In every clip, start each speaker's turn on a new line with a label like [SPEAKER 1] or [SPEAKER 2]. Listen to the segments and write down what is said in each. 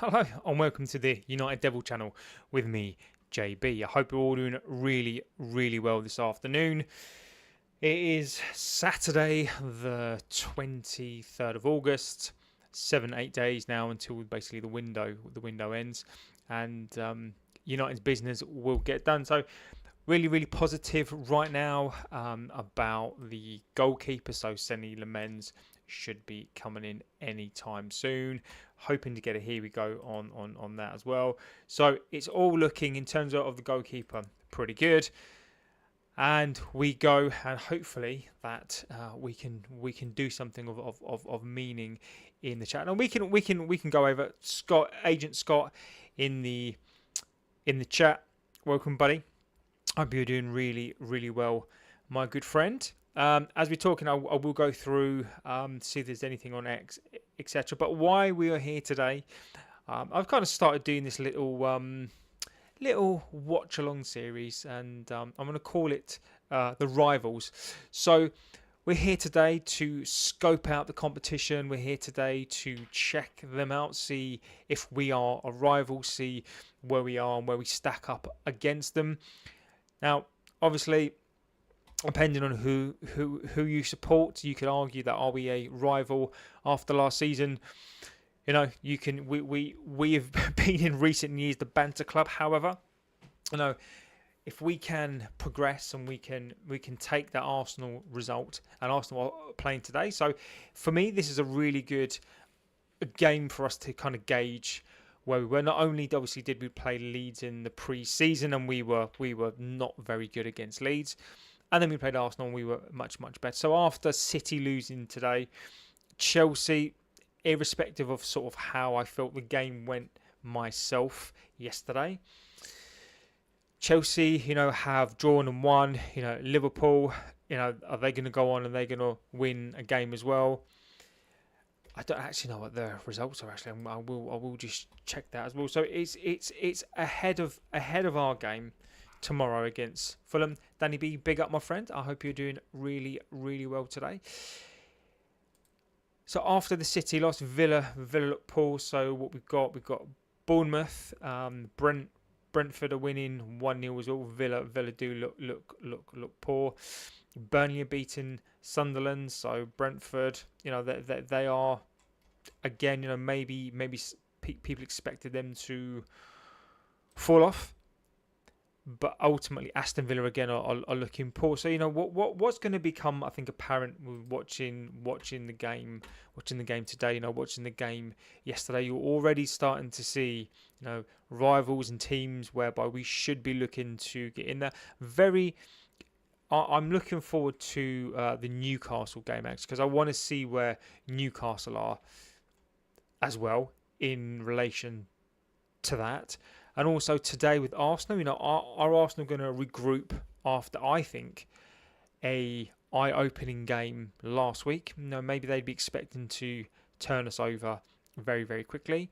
[SPEAKER 1] Hello and welcome to the United Devil channel with me, JB. I hope you're all doing really well this afternoon. It is Saturday, the 23rd of August. 8 days now until basically the window ends, and United's business will get done. So really positive right now about the goalkeeper. So Senny Lamens should be coming in anytime soon. Hoping to get a here we go on that as well. So it's all looking in terms of the goalkeeper pretty good. And we go, and hopefully that we can do something of meaning in the chat. And we can go over Agent Scott in the chat. Welcome, buddy. I hope you're doing really well, my good friend. As we're talking, I will go through, see if there's anything on X, etc. But why we are here today, I've kind of started doing this little watch along series, and I'm going to call it the Rivals. So we're here today to scope out the competition. We're here today to check them out, see if we are a rival, see where we are and where we stack up against them. Now, obviously, depending on who you support, you could argue that are we a rival after last season? You know, we have been in recent years the banter club. However, you know, if we can progress and we can take that Arsenal result, and Arsenal are playing today. So for me, this is a really good game for us to kind of gauge where we were. Not only obviously did we play Leeds in the pre-season and we were not very good against Leeds, and then we played Arsenal and we were much better. So after City losing today, Chelsea, irrespective of sort of how I felt the game went myself yesterday, Chelsea, you know, have drawn and won. You know, Liverpool, you know, are they going to go on and they're going to win a game as well? I don't actually know what the results are. Actually, I will just check that as well. So it's ahead of our game tomorrow against Fulham. Danny B, big up, my friend. I hope you're doing really well today. So after the City loss, Villa look poor. So what we've got Bournemouth, Brentford are winning 1-0 as well. Villa do look poor. Burnley are beating Sunderland. So Brentford, you know, they are again, you know, maybe people expected them to fall off, but ultimately Aston Villa again are looking poor. So you know what's going to become, I think, apparent with watching the game today. You know, watching the game yesterday, you're already starting to see, you know, rivals and teams whereby we should be looking to get in there. I'm looking forward to the Newcastle game actually, because I want to see where Newcastle are as well in relation to that. And also today with Arsenal, you know, are Arsenal going to regroup after, I think, a eye-opening game last week? You know, maybe they'd be expecting to turn us over very quickly,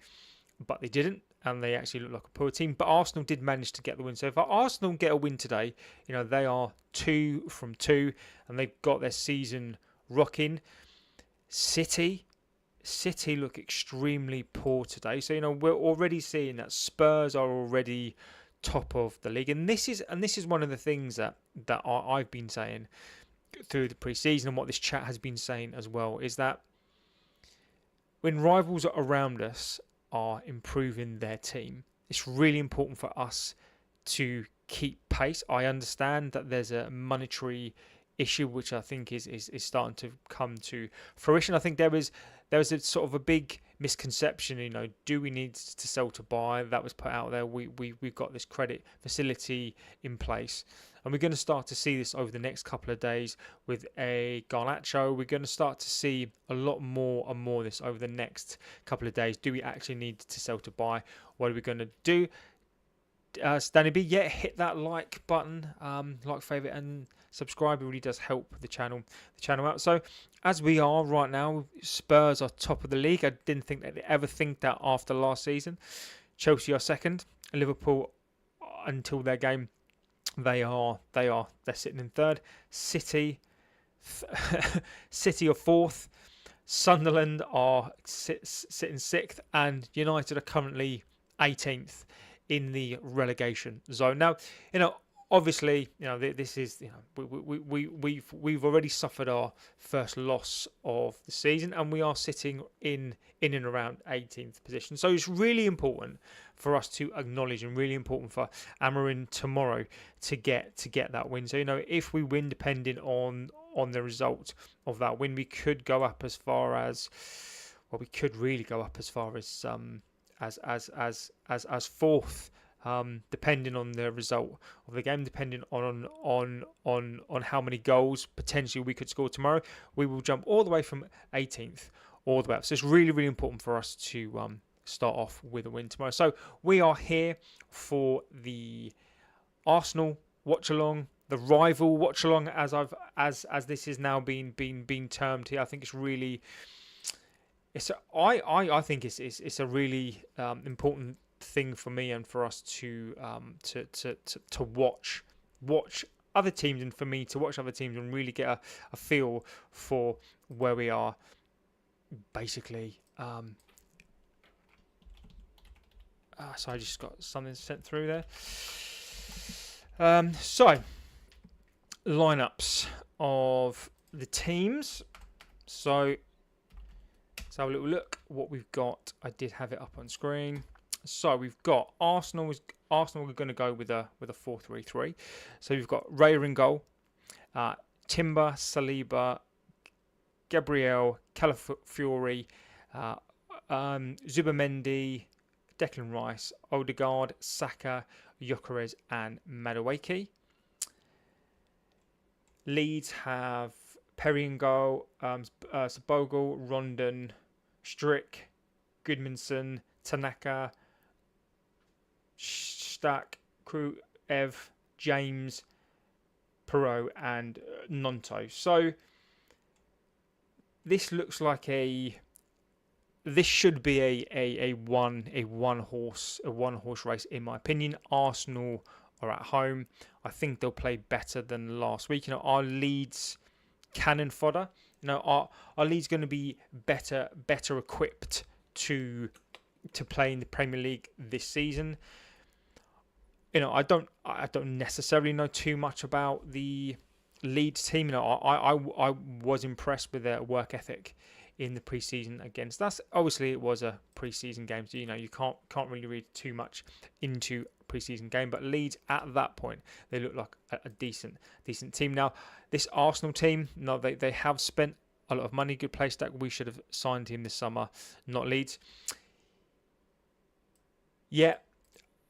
[SPEAKER 1] but they didn't, and they actually look like a poor team. But Arsenal did manage to get the win. So if Arsenal get a win today, you know, they are 2 from 2, and they've got their season rocking. City look extremely poor today. So, you know, we're already seeing that Spurs are already top of the league. And this is one of the things that I've been saying through the pre-season, and what this chat has been saying as well, is that when rivals around us are improving their team, it's really important for us to keep pace. I understand that there's a monetary issue which I think is starting to come to fruition. I think there was a sort of a big misconception, you know, do we need to sell to buy? That was put out there. We've got this credit facility in place, and we're going to start to see this over the next couple of days with a Garnacho. We're going to start to see a lot more and more of this over the next couple of days. Do we actually need to sell to buy? What are we going to do? Stanley B, yeah, hit that like button, like, favourite and subscribe. It really does help the channel out. So as we are right now, Spurs are top of the league. I didn't think that they'd ever think that after last season. Chelsea are second. Liverpool, until their game, they're sitting in third. City are fourth. Sunderland are sitting 6th, and United are currently 18th in the relegation zone. Now, obviously, this is, we've already suffered our first loss of the season, and we are sitting in and around 18th position. So it's really important for us to acknowledge, and really important for Amarin tomorrow to get that win. So if we win, depending on the result of that win, we could go up as far as, well, we could really go up as far as fourth. Depending on the result of the game, depending on how many goals potentially we could score tomorrow, we will jump all the way from 18th all the way up. So it's really, really important for us to start off with a win tomorrow. So we are here for the Arsenal watch along, the rival watch along, as this is now being termed here. I think it's really, I think it's a really important thing for me and for us to watch other teams, and for me to watch other teams and really get a feel for where we are, basically. So I just got something sent through there. So lineups of the teams. So let's have a little look what we've got. I did have it up on screen. So we've got Arsenal. We're going to go with a 4-3-3. So we've got Raya in goal, Timber, Saliba, Gabriel, Calafiori, Zubimendi, Declan Rice, Odegaard, Saka, Gyökeres, and Madueke. Leeds have Perry in goal, Bogle, Rondon, Strick, Goodmanson, Tanaka, Stack, Ev, James, Perot, and Nonto. So this looks like this should be a one horse race, in my opinion. Arsenal are at home. I think they'll play better than last week. Our Leeds cannon fodder. Our Leeds going to be better equipped to play in the Premier League this season. I don't necessarily know too much about the Leeds team. I was impressed with their work ethic in the preseason against us. Obviously, it was a preseason game, so you can't really read too much into a preseason game. But Leeds at that point, they look like a decent team. Now, this Arsenal team, they have spent a lot of money. Good play stack. We should have signed him this summer, not Leeds. Yeah,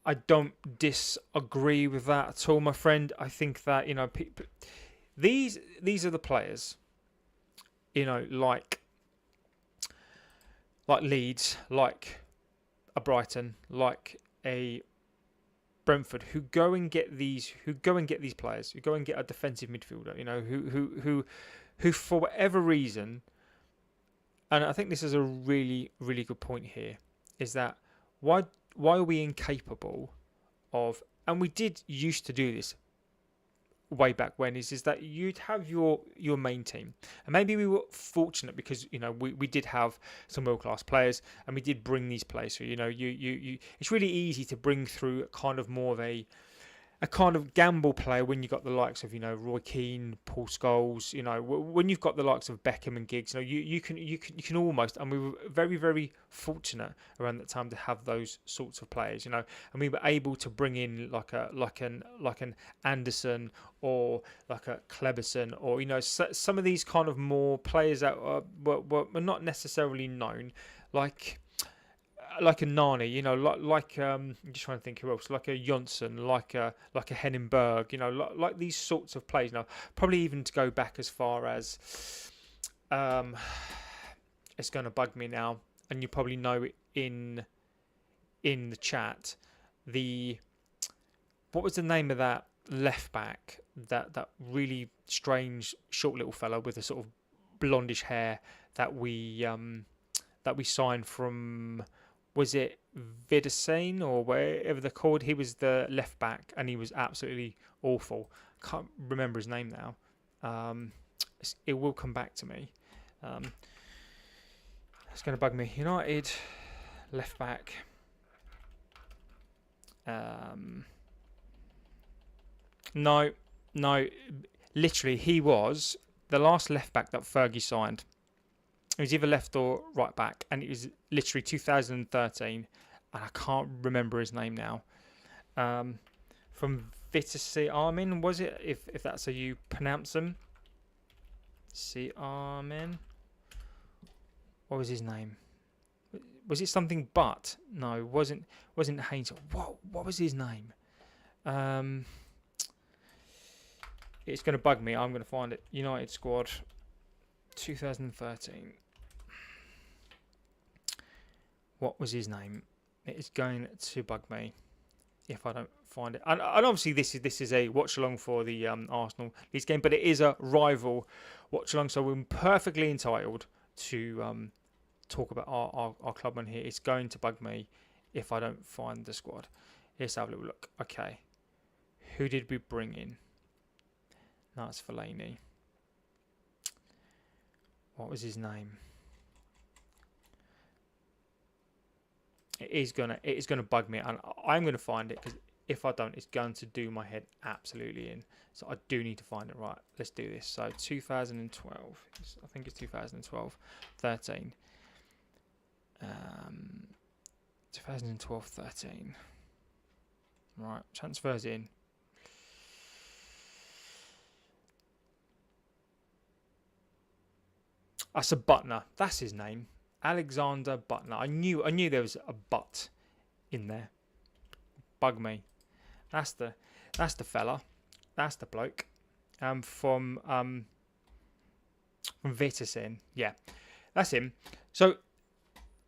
[SPEAKER 1] I don't disagree with that at all, my friend. I think that these are the players, like Leeds, like a Brighton, like a Brentford, who go and get these players, who go and get a defensive midfielder, who for whatever reason, and I think this is a really, really good point here, is that why are we incapable of, and we did used to do this way back when, is that you'd have your main team, and maybe we were fortunate because we did have some world class players, and we did bring these players through. You it's really easy to bring through kind of more of a kind of gamble player when you've got the likes of Roy Keane, Paul Scholes. When you've got the likes of Beckham and Giggs, you can almost, and we were very, very fortunate around that time to have those sorts of players. And we were able to bring in like an Anderson or like a Kleberson, or some of these kind of more players that were not necessarily known, like a Nani, I'm just trying to think who else, like a Jonsson, like a Henningberg, like these sorts of players. Probably even to go back as far as, it's going to bug me now, and you probably know it in the chat. What was the name of that left back? That really strange short little fella with a sort of blondish hair that we signed from. Was it Vidasane or wherever they're called? He was the left back, and he was absolutely awful. Can't remember his name now. It will come back to me. It's going to bug me. United left back. No. Literally, he was the last left back that Fergie signed. It was either left or right back, and it was literally 2013, and I can't remember his name now. From Vitesse Armin, was it? If that's how you pronounce them. See Armin. What was his name? Was it something but? No, wasn't Haynes. What was his name? It's going to bug me. I'm going to find it. United squad, 2013. What was his name? It is going to bug me if I don't find it. And obviously this is a watch along for the Arsenal Leeds game, but it is a rival watch along, so we're perfectly entitled to talk about our clubman here. It's going to bug me if I don't find the squad. Let's have a little look. Okay, who did we bring in? No, it's Fellaini. What was his name? It is gonna bug me, and I'm gonna find it, because if I don't, it's going to do my head absolutely in. So I do need to find it. Right, let's do this. So 2012, I think it's 2012, 13. 2012, 13. Right, transfers in. That's a Butner. That's his name. Alexander Butner. I knew there was a but in there. Bug me. That's the fella. That's the bloke. From Vitesse. Yeah, that's him. So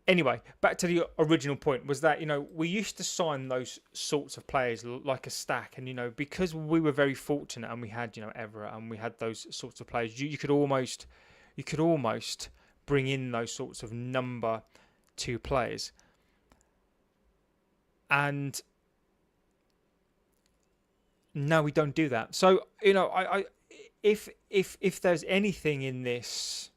[SPEAKER 1] anyway, back to the original point, was that we used to sign those sorts of players like a stack, and because we were very fortunate and we had Everett and we had those sorts of players, you could almost bring in those sorts of number 2 players. And no, we don't do that. So if there's anything in this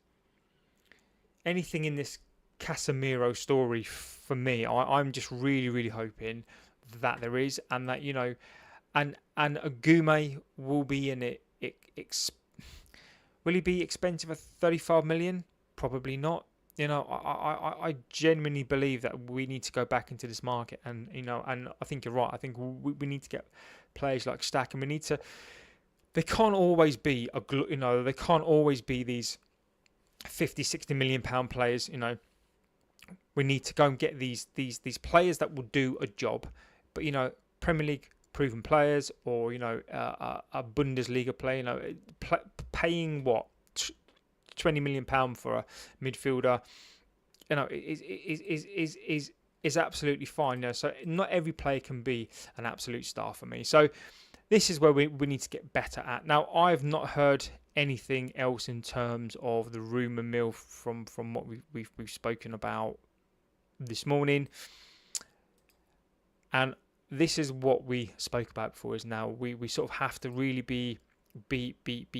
[SPEAKER 1] Casemiro story for me, I'm just really hoping that there is, and that and Agume will be in it. Will he be expensive at 35 million? Probably not. I genuinely believe that we need to go back into this market, and and I think you're right. I think we need to get players like Stack, and we need to. They can't always be they can't always be these 50, 60 million pound players. We need to go and get these players that will do a job, but Premier League proven players, or a Bundesliga player, paying what £20 million for a midfielder, is absolutely fine. So not every player can be an absolute star for me. So this is where we need to get better at. Now, I've not heard anything else in terms of the rumour mill from what we've spoken about this morning, and this is what we spoke about before. Is now we sort of have to really be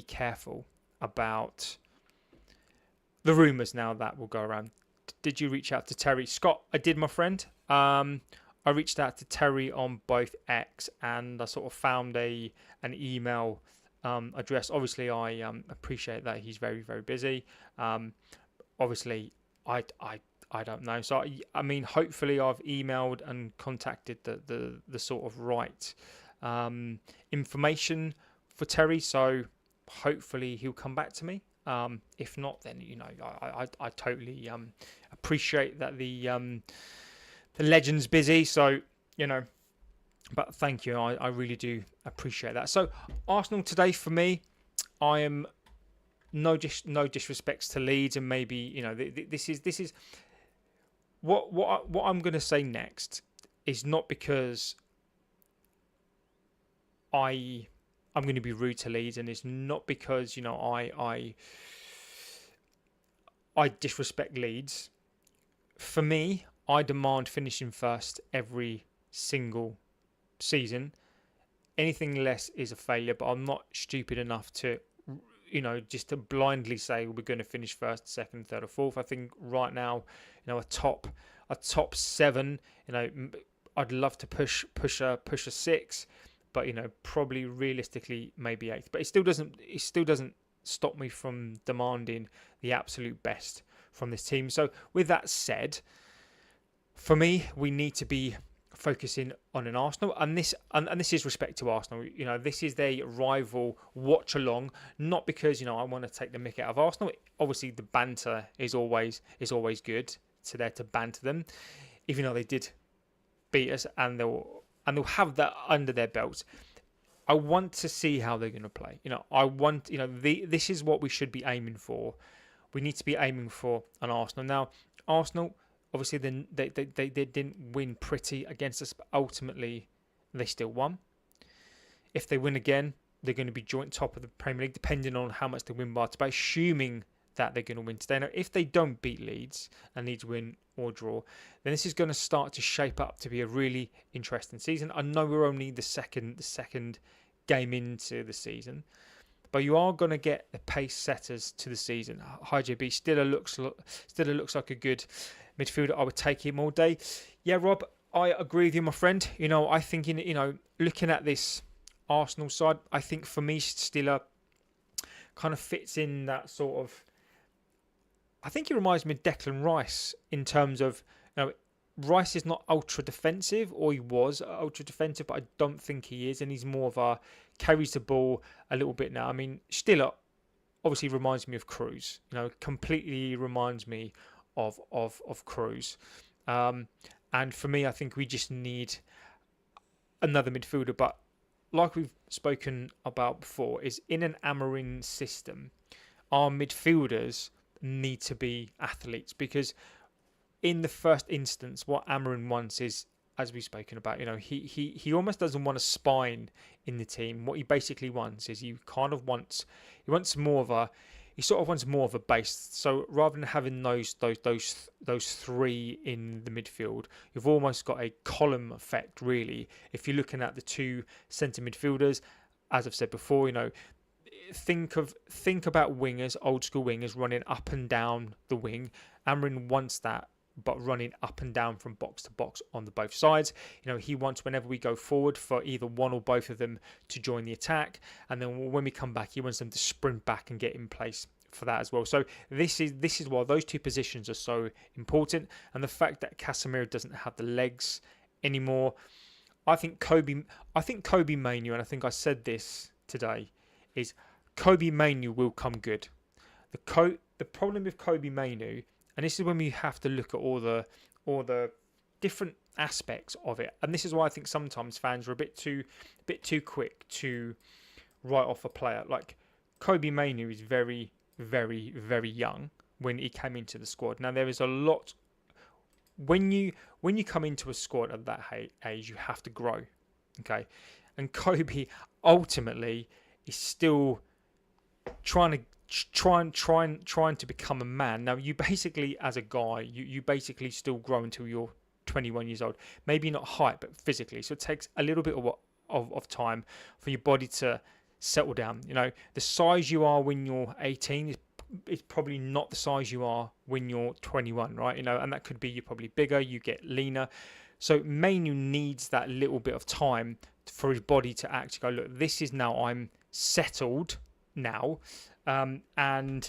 [SPEAKER 1] careful about the rumours now that will go around. Did you reach out to Terry? Scott, I did, my friend. I reached out to Terry on both X, and I sort of found an email address. Obviously, I appreciate that he's very busy. Obviously, I don't know. So I mean, hopefully, I've emailed and contacted the sort of right information for Terry. So hopefully, he'll come back to me. If not, then I totally appreciate that the legend's busy. So but thank you. I really do appreciate that. So Arsenal today, for me, I am no disrespects to Leeds, and maybe this is what I'm going to say next is not because I'm going to be rude to Leeds, and it's not because I disrespect Leeds. For me, I demand finishing first every single season. Anything less is a failure, but I'm not stupid enough to just to blindly say we're going to finish first, second, third, or fourth. I think right now, a top 7. I'd love to push a 6, but probably realistically maybe 8th. But it still doesn't stop me from demanding the absolute best from this team. So with that said, for me, we need to be focusing on an Arsenal, and this is respect to Arsenal. This is their rival watch along, not because I want to take the mick out of Arsenal. Obviously, the banter is always good. So there to banter them, even though they did beat us, and they'll have that under their belts. I want to see how they're going to play. This is what we should be aiming for. We need to be aiming for an Arsenal. Now, Arsenal, obviously, they didn't win pretty against us, but ultimately they still won. If they win again, they're going to be joint top of the Premier League, depending on how much they win by today, assuming that they're going to win today. Now, if they don't beat Leeds and Leeds win or draw, then this is going to start to shape up to be a really interesting season. I know we're only the second game into the season, but you are going to get the pace setters to the season. JB still looks like a good midfielder. I would take him all day. Yeah, Rob, I agree with you, my friend. I think looking at this Arsenal side, I think for me Stiller kind of fits in that sort of. I think he reminds me of Declan Rice in terms of, Rice is not ultra defensive, or he was ultra defensive, but I don't think he is, and he's more of a carries the ball a little bit now. I mean, Stiller obviously reminds me of Cruz. Completely reminds me of Cruz. And for me, I think we just need another midfielder. But like we've spoken about before, is in an Amorim system, our midfielders need to be athletes, because in the first instance, what Amorim wants is, as we've spoken about, he almost doesn't want a spine in the team. What he basically wants is he wants more of a base. So rather than having those 3 in the midfield, you've almost got a column effect, really. If you're looking at the 2 centre midfielders, as I've said before, think about wingers, old school wingers running up and down the wing. Amorim wants that, but running up and down from box to box on the both sides. He wants, whenever we go forward, for either one or both of them to join the attack, and then when we come back, he wants them to sprint back and get in place for that as well. So this is why those 2 positions are so important, and the fact that Casemiro doesn't have the legs anymore. I think Kobe Mainoo, and I think I said this today, is Kobe Mainoo will come good. The problem with Kobe Mainoo, and this is when we have to look at all the different aspects of it, and this is why I think sometimes fans are a bit too quick to write off a player. Like Kobe Mainoo is very, very, very young when he came into the squad. Now there is a lot when you come into a squad at that age, you have to grow, okay? And Kobe ultimately is still trying to become a man. Now, you basically, as a guy, you basically still grow until you're 21 years old. Maybe not height, but physically. So it takes a little bit of time for your body to settle down. The size you are when you're 18 is probably not the size you are when you're 21, right? And that could be you're probably bigger, you get leaner. So Mainoo needs that little bit of time for his body to actually go, look, this is now I'm settled now, and then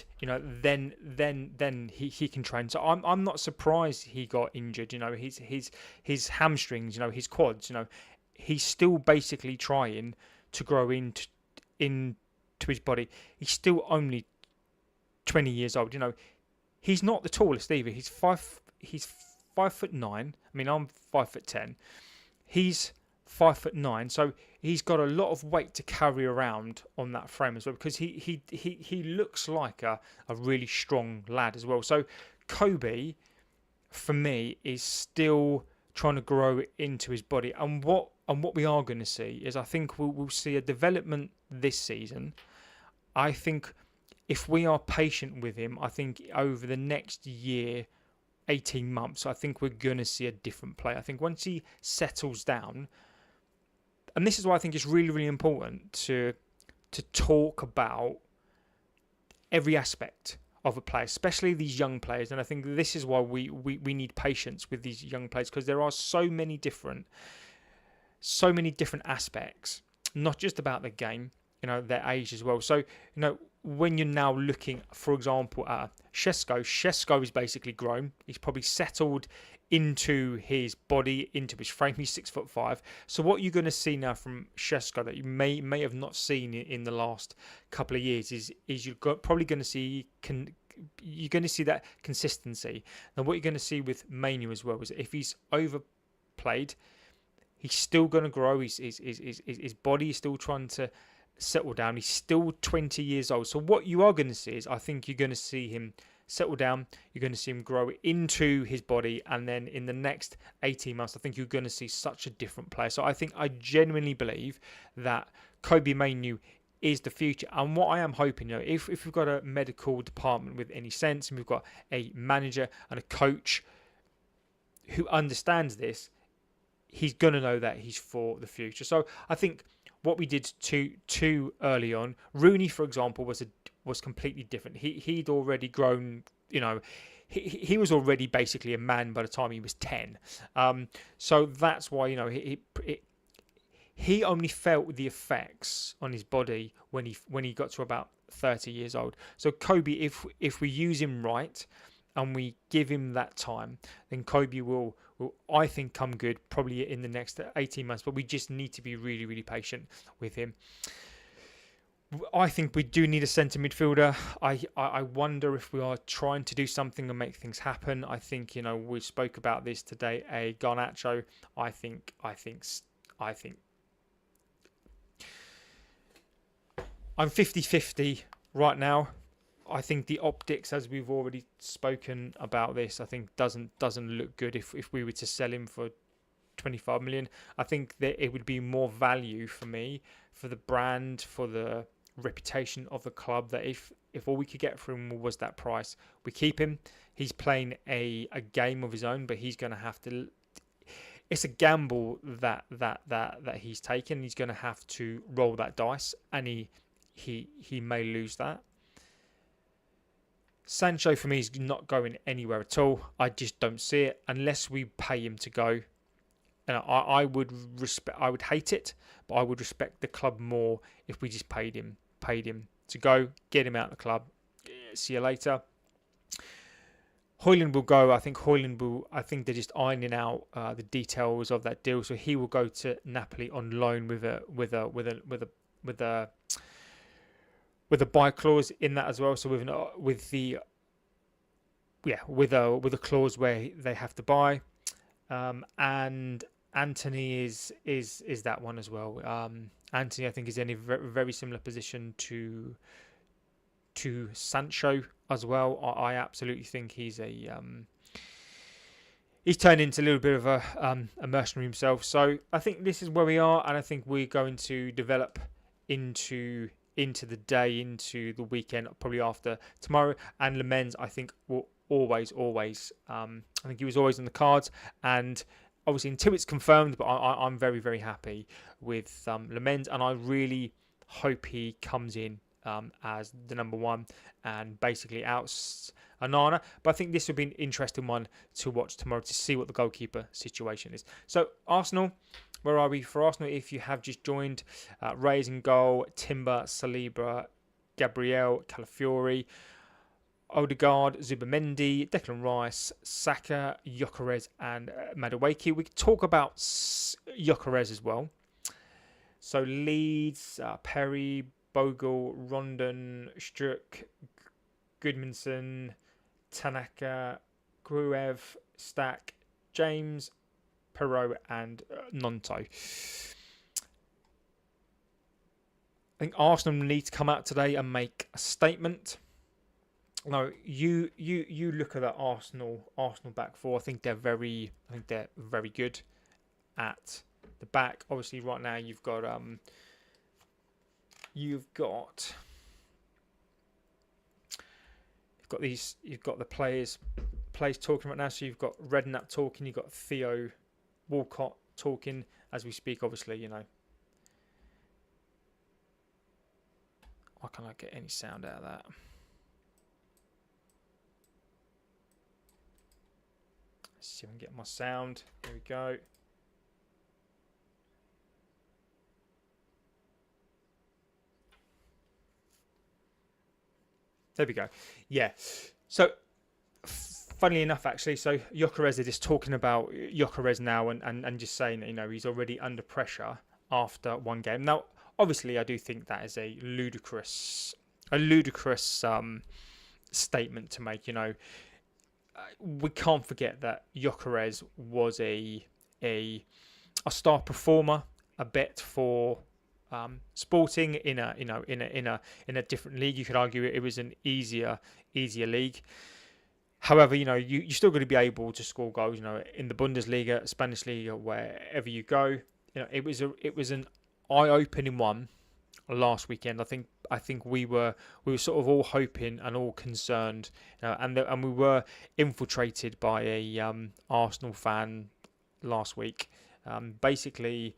[SPEAKER 1] he can train. So I'm not surprised he got injured. His hamstrings, his quads. He's still basically trying to grow into his body. He's still only 20 years old. He's not the tallest either. He's 5'9". I mean, I'm 5'10". He's 5'9", so he's got a lot of weight to carry around on that frame as well, because he looks like a really strong lad as well. So Kobe, for me, is still trying to grow into his body, and what we are going to see is, I think we'll see a development this season. I think if we are patient with him, I think over the next year, 18 months, I think we're going to see a different play. I think once he settles down, and this is why I think it's really, really important to talk about every aspect of a player, especially these young players. And I think this is why we need patience with these young players, because there are so many different aspects, not just about the game, their age as well. So, when you're now looking, for example, at Shesko is basically grown. He's probably settled into his body, into his frame. He's 6'5". So what you're going to see now from Shesko that you may have not seen in the last couple of years is you're probably going to see you're going to see that consistency. Now what you're going to see with Manu as well is if he's overplayed, he's still going to grow. His body is still trying to settle down. He's still 20 years old. So what you are going to see is, I think you're going to see him settle down. You're going to see him grow into his body, and then in the next 18 months, I think you're going to see such a different player. So I genuinely believe that Kobe Manu is the future. And what I am hoping, if we've got a medical department with any sense, and we've got a manager and a coach who understands this, he's going to know that he's for the future. So I think what we did too early on, Rooney, for example, was completely different. He'd already grown, he was already basically a man by the time he was 10. So that's why, he only felt the effects on his body when he got to about 30 years old. So Kobe, if we use him right and we give him that time, then Kobe will I think come good probably in the next 18 months. But we just need to be really, really patient with him. I think we do need a centre midfielder. I wonder if we are trying to do something and make things happen. I think, we spoke about this today. A Garnacho. I think I'm 50-50 right now. I think the optics, as we've already spoken about this, I think doesn't look good if we were to sell him for 25 million. I think that it would be more value for me, for the brand, for the reputation of the club, that if all we could get for him was that price, we keep him. He's playing a game of his own, but he's going to have to. It's a gamble that he's taken. He's going to have to roll that dice, and he may lose that. Sancho for me is not going anywhere at all. I just don't see it unless we pay him to go. And I would hate it, but I would respect the club more if we just paid him to go, get him out of the club. See you later. Højlund will go. I think they're just ironing out the details of that deal, so he will go to Napoli on loan with a buy clause in that as well. So with a clause where they have to buy, and Anthony is that one as well. Anthony, I think, is in a very similar position to Sancho as well. I absolutely think he's turned into a little bit of a mercenary himself. So I think this is where we are, and I think we're going to develop into the day, into the weekend, probably after tomorrow. And Lemens, I think, will always. I think he was always on the cards, and obviously until it's confirmed. But I'm very, very happy with Lemens, and I really hope he comes in as the number one and basically outs Onana. But I think this will be an interesting one to watch tomorrow to see what the goalkeeper situation is. So Arsenal, where are we for Arsenal? If you have just joined, Reyes in goal, Timber, Saliba, Gabriel, Calafiori, Odegaard, Zubimendi, Declan Rice, Saka, Gyökeres, and Madueke. We could talk about Gyökeres as well. So Leeds, Perry, Bogle, Rondon, Struck, Goodmanson, Tanaka, Gruev, Stack, James, Perot, and Nonto. I think Arsenal need to come out today and make a statement. No, you look at that Arsenal back four. I think they're very good at the back. Obviously, right now you've got the players talking right now. So you've got Redknapp talking. You've got Theo Walcott talking as we speak. Obviously, why can't I get any sound out of that? see if I can get my sound. Here we go. There we go. Yeah. So, funnily enough, actually, so Gyökeres are just talking about Gyökeres now and just saying that, he's already under pressure after one game. Now, obviously, I do think that is a ludicrous statement to make. We can't forget that Gyökeres was a star performer, a bet for Sporting in a different league. You could argue it was an easier league. However, you still got to be able to score goals. In the Bundesliga, Spanish Liga, wherever you go. It was an eye-opening one last weekend. I think we were sort of all hoping and all concerned, and we were infiltrated by a Arsenal fan last week, basically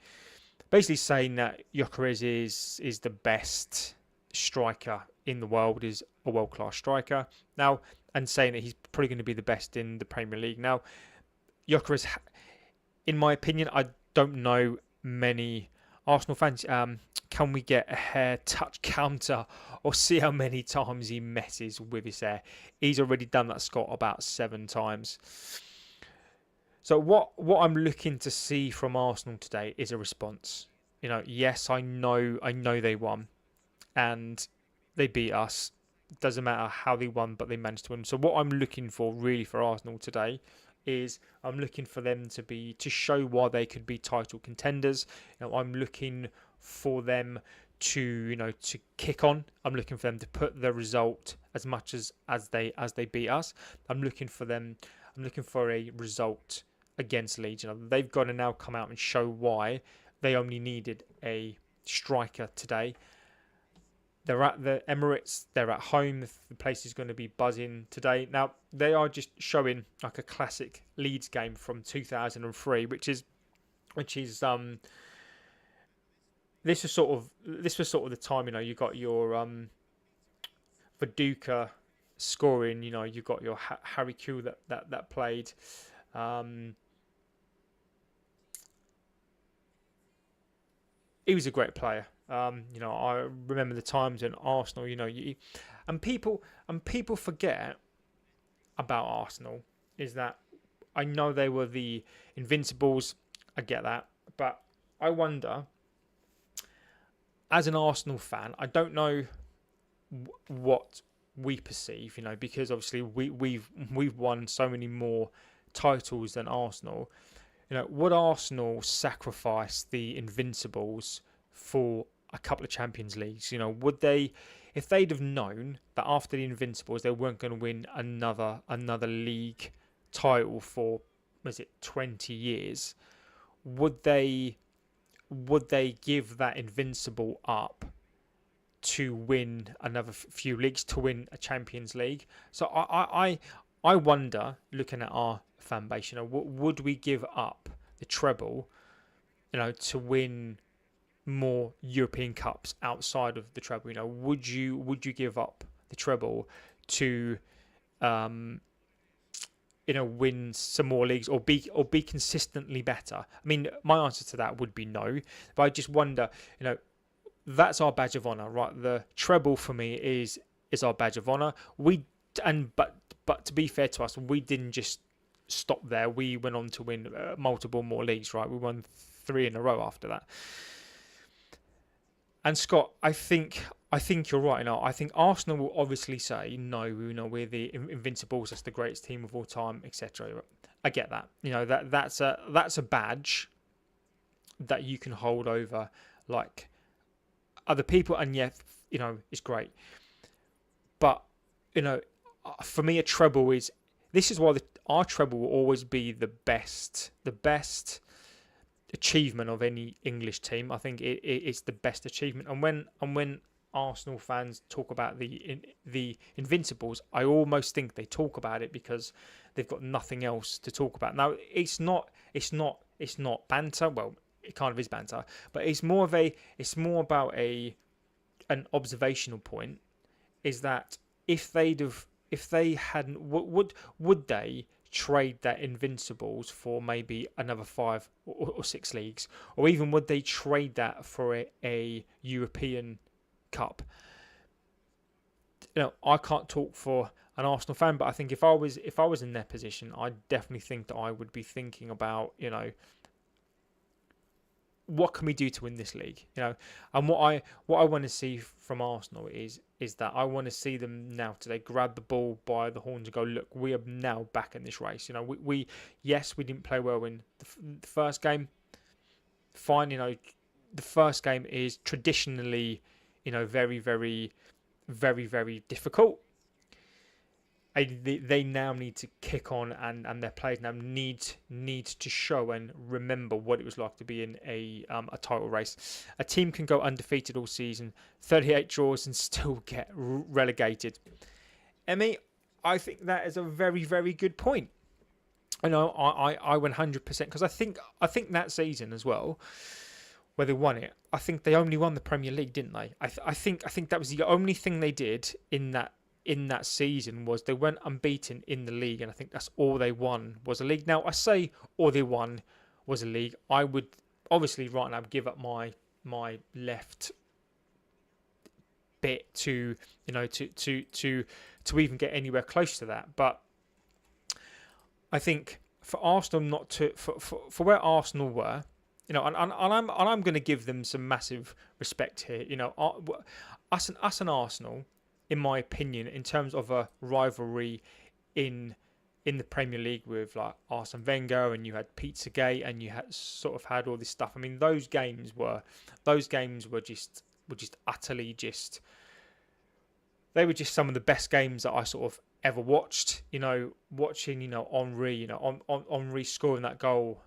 [SPEAKER 1] saying that Gyökeres is the best striker in the world, is a world-class striker now, and saying that he's probably going to be the best in the Premier League. Now, Gyökeres, in my opinion, I don't know many Arsenal fans. Can we get a hair touch counter or see how many times he messes with his hair? He's already done that, Scott, about 7 times. So what I'm looking to see from Arsenal today is a response. Yes, I know they won and they beat us. Doesn't matter how they won, but they managed to win. So what I'm looking for really for Arsenal today is I'm looking for them to show why they could be title contenders. I'm looking for them to kick on. I'm looking for them to put the result as much as they beat us. I'm looking for a result against Leeds. They've got to now come out and show why they only needed a striker today. They're at the Emirates. They're at home. The place is going to be buzzing today. Now, they are just showing like a classic Leeds game from 2003, which is this was sort of the time, you got your Viduka scoring, you got your Harry Q that played. He was a great player. I remember the times in Arsenal, and people forget about Arsenal is that I know they were the Invincibles. I get that, but I wonder, as an Arsenal fan, I don't know what we perceive, because obviously we've won so many more titles than Arsenal. Would Arsenal sacrifice the Invincibles for a couple of Champions Leagues? Would they, if they'd have known that after the Invincibles they weren't going to win another league title for 20 years, would they give that Invincible up to win another few leagues, to win a Champions League? So I wonder, looking at our fan base, would we give up the treble, to win more European Cups outside of the treble? Would you give up the treble to win some more leagues or be consistently better? I mean, my answer to that would be no. But I just wonder, that's our badge of honour, right? The treble for me is our badge of honour. But to be fair to us, we didn't just stop there. We went on to win multiple more leagues, right? We won 3 in a row after that. And Scott, I think you're right. I think Arsenal will obviously say, no, we're the Invincibles, that's the greatest team of all time, etc. I get that. That's a badge that you can hold over like other people, and it's great. But for me, a treble is. This is why our treble will always be the best achievement of any English team. I think it's the best achievement. And when Arsenal fans talk about the Invincibles, I almost think they talk about it because they've got nothing else to talk about. Now, it's not banter. Well, it kind of is banter, but it's more about an observational point. Is that if they hadn't, would they trade their Invincibles for maybe another 5 or 6 leagues, or even would they trade that for a European Cup? I can't talk for an Arsenal fan, but I think if I was in their position, I definitely think that I would be thinking about, what can we do to win this league? And what I want to see from Arsenal is that I want to see them now today grab the ball by the horns and go, look, we are now back in this race. We yes, we didn't play well in the first game. Fine, the first game is traditionally, very, very, very, very difficult. They now need to kick on, and their players now need to show and remember what it was like to be in a title race. A team can go undefeated all season, 38 draws, and still get relegated. Emmy, I think that is a very, very good point. I 100%, because I think that season as well, where they won it, I think they only won the Premier League, didn't they? I think that was the only thing they did in that season, was they went unbeaten in the league, and I think that's all they won was a league. Now, I say all they won was a league. I would obviously right now give up my left bit to even get anywhere close to that. But I think for Arsenal not to for where Arsenal were, and I'm going to give them some massive respect here. Us and Arsenal, in my opinion, in terms of a rivalry in the Premier League with like Arsene Wenger, and you had Pizzagate, and you had had all this stuff. I mean, those games were just utterly they were just some of the best games that I ever watched. Watching Henry, Henry scoring that goal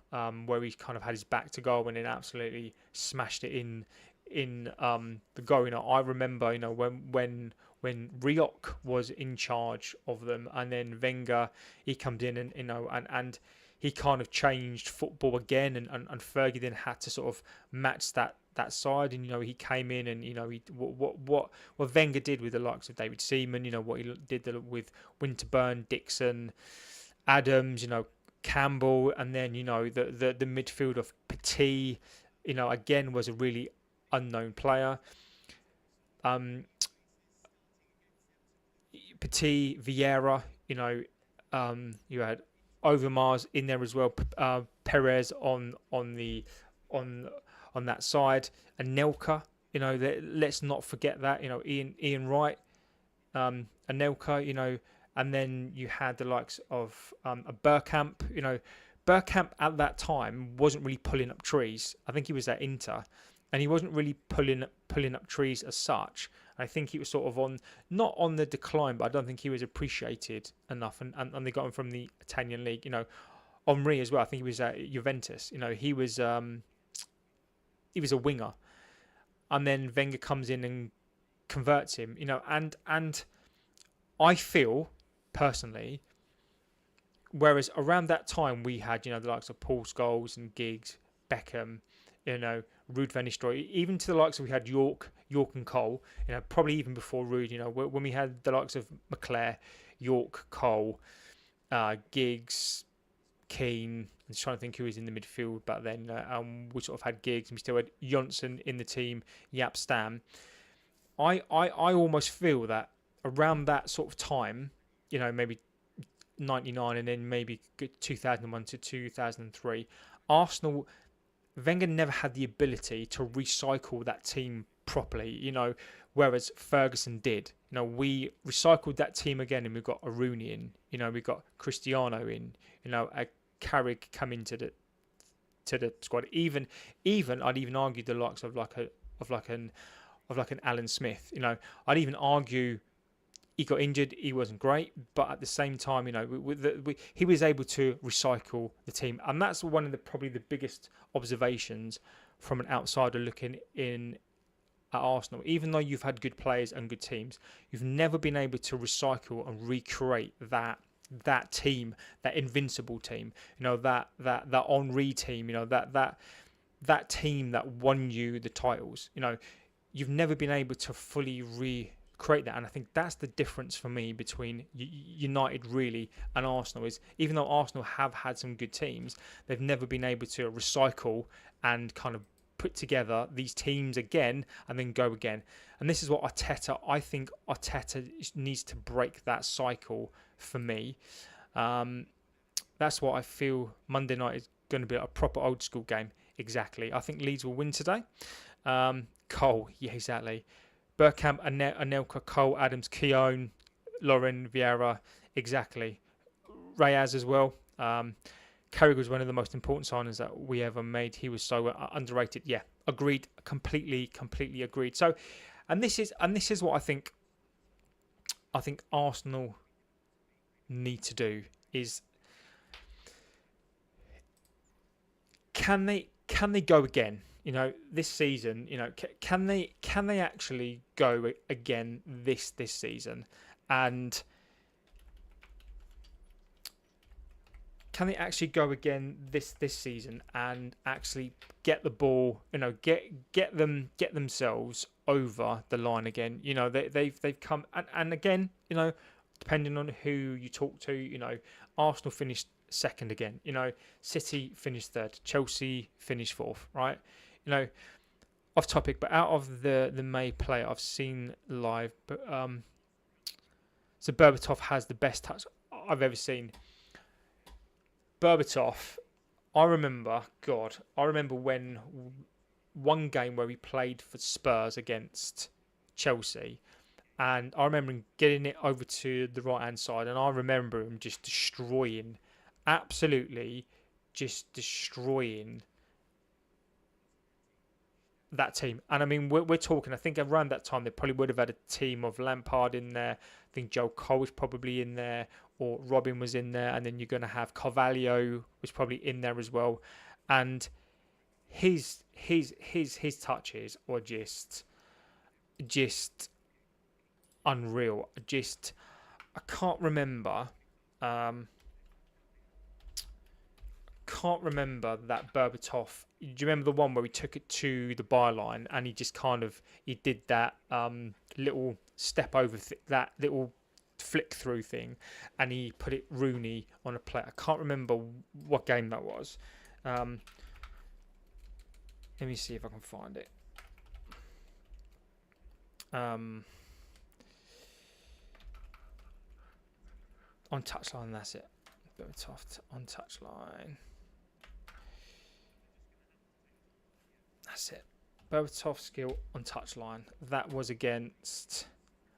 [SPEAKER 1] where he kind of had his back to goal and then absolutely smashed it in the goal. I remember when Rioch was in charge of them, and then Wenger, he comes in and he kind of changed football again, and Fergie then had to match that side, and he came in and what Wenger did with the likes of David Seaman, what he did with Winterburn, Dixon, Adams, Campbell, and then the midfield of Petit, again was a really unknown player. Petit, Vieira, you had Overmars in there as well. Perez on that side, and Nelka. Let's not forget that. Ian Wright, Anelka. And then you had the likes of Bergkamp. Bergkamp at that time wasn't really pulling up trees. I think he was at Inter, and he wasn't really pulling up trees as such. I think he was not on the decline, but I don't think he was appreciated enough. And they got him from the Italian league. Henry as well. I think he was at Juventus. He was a winger, and then Wenger comes in and converts him. And I feel personally, whereas around that time we had the likes of Paul Scholes and Giggs, Beckham, Ruud van Nistelrooy, even to the likes of we had York and Cole, probably even before Ruud, when we had the likes of McClare, York, Cole, Giggs, Keane. I'm just trying to think who was in the midfield back then. We had Giggs, and we still had Johnson in the team, Jaap Stam. I almost feel that around that sort of time, maybe 99 and then maybe 2001 to 2003, Arsenal, Wenger never had the ability to recycle that team properly, whereas Ferguson did. We recycled that team again, and we got a Rooney in, we got Cristiano in, a Carrick come into the squad. Even I'd even argue the likes of an Alan Smith. I'd even argue he got injured. He wasn't great, but at the same time, he was able to recycle the team, and that's one of probably the biggest observations from an outsider looking in at Arsenal. Even though you've had good players and good teams, you've never been able to recycle and recreate that team, that invincible team. That Henry team. That team that won you the titles. You've never been able to fully create that. And I think that's the difference for me between United really and Arsenal, is even though Arsenal have had some good teams, they've never been able to recycle and kind of put together these teams again and then go again. And this is what I think Arteta needs to break that cycle for me. That's what I feel Monday night is going to be a proper old school game. Exactly. I think Leeds will win today. Cole, yeah, exactly. Bergkamp, Anelka, Cole, Adams, Keown, Lauren, Vieira, exactly. Reyes as well. Carrick was one of the most important signings that we ever made. He was so underrated. Yeah, agreed. Completely agreed. So, and this is what I think Arsenal need to do is, can they go again? You know, this season, you know, can they actually go again this season? And can they actually go again this season and actually get the ball, you know, get themselves over the line again? You know, they've come and again, you know, depending on who you talk to, you know, Arsenal finished second again. You know, City finished third, Chelsea finished fourth, right? You know, off topic, but out of the May player I've seen live, but so Berbatov has the best touch I've ever seen. Berbatov, I remember when one game where we played for Spurs against Chelsea, and I remember him getting it over to the right hand side, and I remember him just absolutely destroying that team. And I mean, we're talking, I think around that time they probably would have had a team of Lampard in there. I think Joe Cole was probably in there, or Robin was in there, and then you're going to have Carvalho was probably in there as well. And his touches were just unreal. I can't remember. Can't remember that Berbatov. Do you remember the one where he took it to the byline and he just he did that little step over that little flick through thing, and he put it Rooney on a plate. I can't remember what game that was. Let me see if I can find it. On touchline, that's it. Berbatov on touchline. That's it. Berbatov skill on touchline. That was against.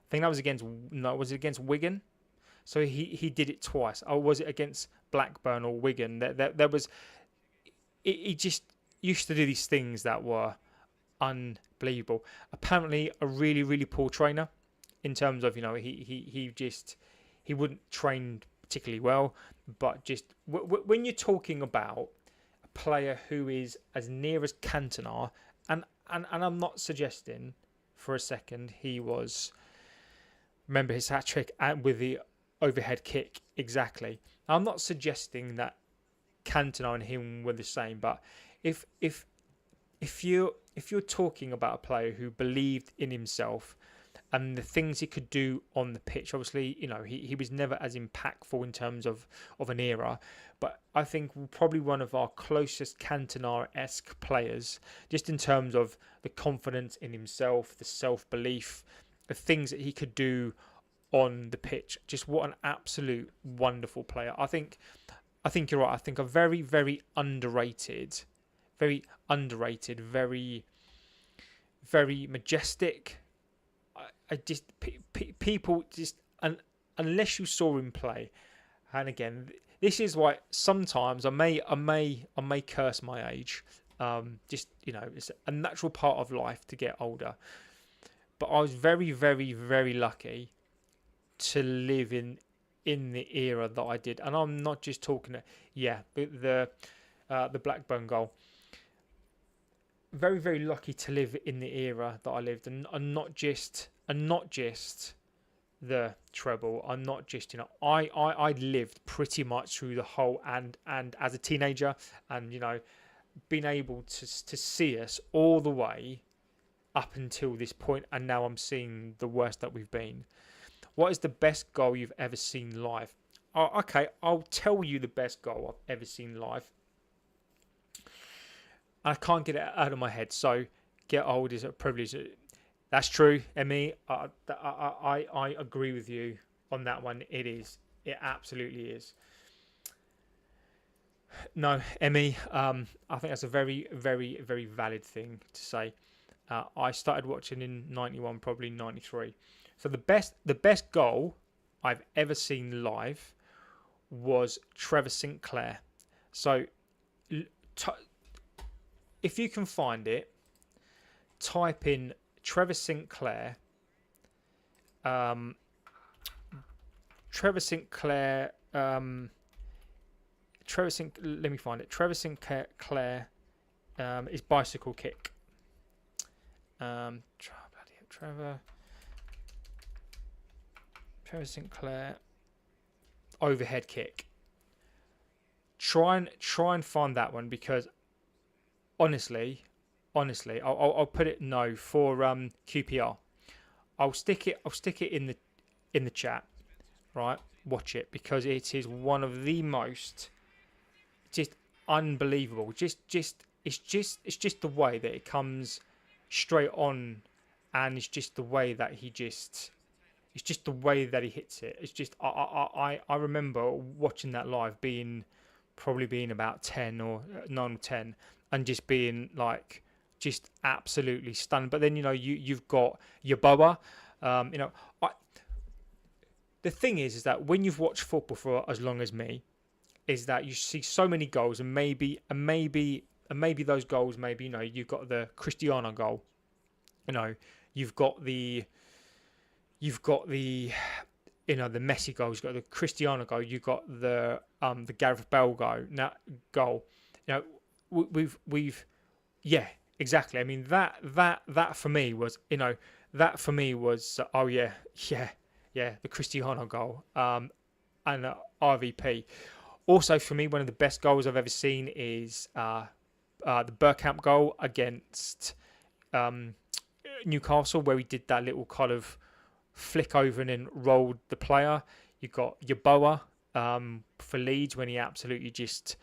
[SPEAKER 1] I think that was against. No, was it against Wigan? So he did it twice. Or was it against Blackburn or Wigan? There was. He just used to do these things that were unbelievable. Apparently, a really poor trainer, in terms of, you know, he wouldn't train particularly well, but just when you're talking about a player who is as near as Cantona, and I'm not suggesting for a second he was, remember his hat trick and with the overhead kick, exactly. I'm not suggesting that Cantona and him were the same, but if you're talking about a player who believed in himself and the things he could do on the pitch, obviously, you know, he was never as impactful in terms of an era, but I think probably one of our closest Cantona-esque players, just in terms of the confidence in himself, the self-belief, the things that he could do on the pitch. Just what an absolute wonderful player. I think you're right. I think a very underrated, very majestic. I just people just, unless you saw him play, and again, this is why sometimes I may curse my age. Just, you know, it's a natural part of life to get older. But I was very lucky to live in the era that I did, and I'm not just talking. The Blackburn goal. Very lucky to live in the era that I lived, and not just the treble. I'm not just, you know, I lived pretty much through the whole, and as a teenager, and, you know, been able to see us all the way up until this point, and now I'm seeing the worst that we've been. What is the best goal you've ever seen live? Oh, okay, I'll tell you the best goal I've ever seen live. I can't get it out of my head, so get old is a privilege. That's true, Emmy. I agree with you on that one. It is. It absolutely is. No, Emmy. I think that's a very, very, very valid thing to say. I started watching in '91, probably '93. So the best goal I've ever seen live was Trevor Sinclair. So if you can find it, type in Trevor Sinclair. Trevor Sinclair. Let me find it. Trevor Sinclair is bicycle kick. Trevor Sinclair overhead kick. Try and find that one, because honestly, I'll put it for QPR. I'll stick it in the chat, right? Watch it, because it is one of the most just unbelievable. It's just the way that it comes straight on, and it's just the way that he hits it. It's just I remember watching that live, probably being about 10 or 9 or 10, and just being like just absolutely stunned. But then you've got your Boa. The thing is that when you've watched football for as long as me, is that you see so many goals, and maybe those goals, you've got the Cristiano goal, you've got the the Messi goal, you've got the Cristiano goal, you've got the Gareth Bale goal. We've yeah, exactly. I mean that for me was the Cristiano goal, and RVP. Also, for me, one of the best goals I've ever seen is the Bergkamp goal against Newcastle, where he did that little kind of flick over and then rolled the player. You got Yeboah for Leeds, when he absolutely just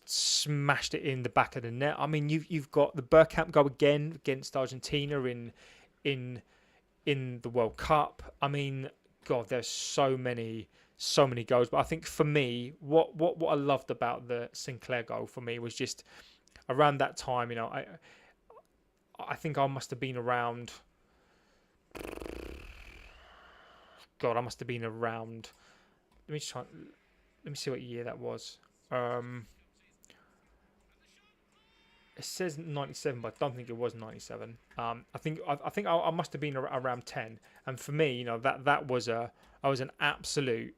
[SPEAKER 1] smashed it in the back of the net. I mean, you've got the Bergkamp goal again against Argentina in the World Cup. I mean, God, there's so many goals. But I think for me, what I loved about the Sinclair goal for me was just around that time. I think I must have been around. God, I must have been around. Let me see what year that was. It says 97, but I don't think it was 97. I think I must have been around 10. And for me, that was an absolute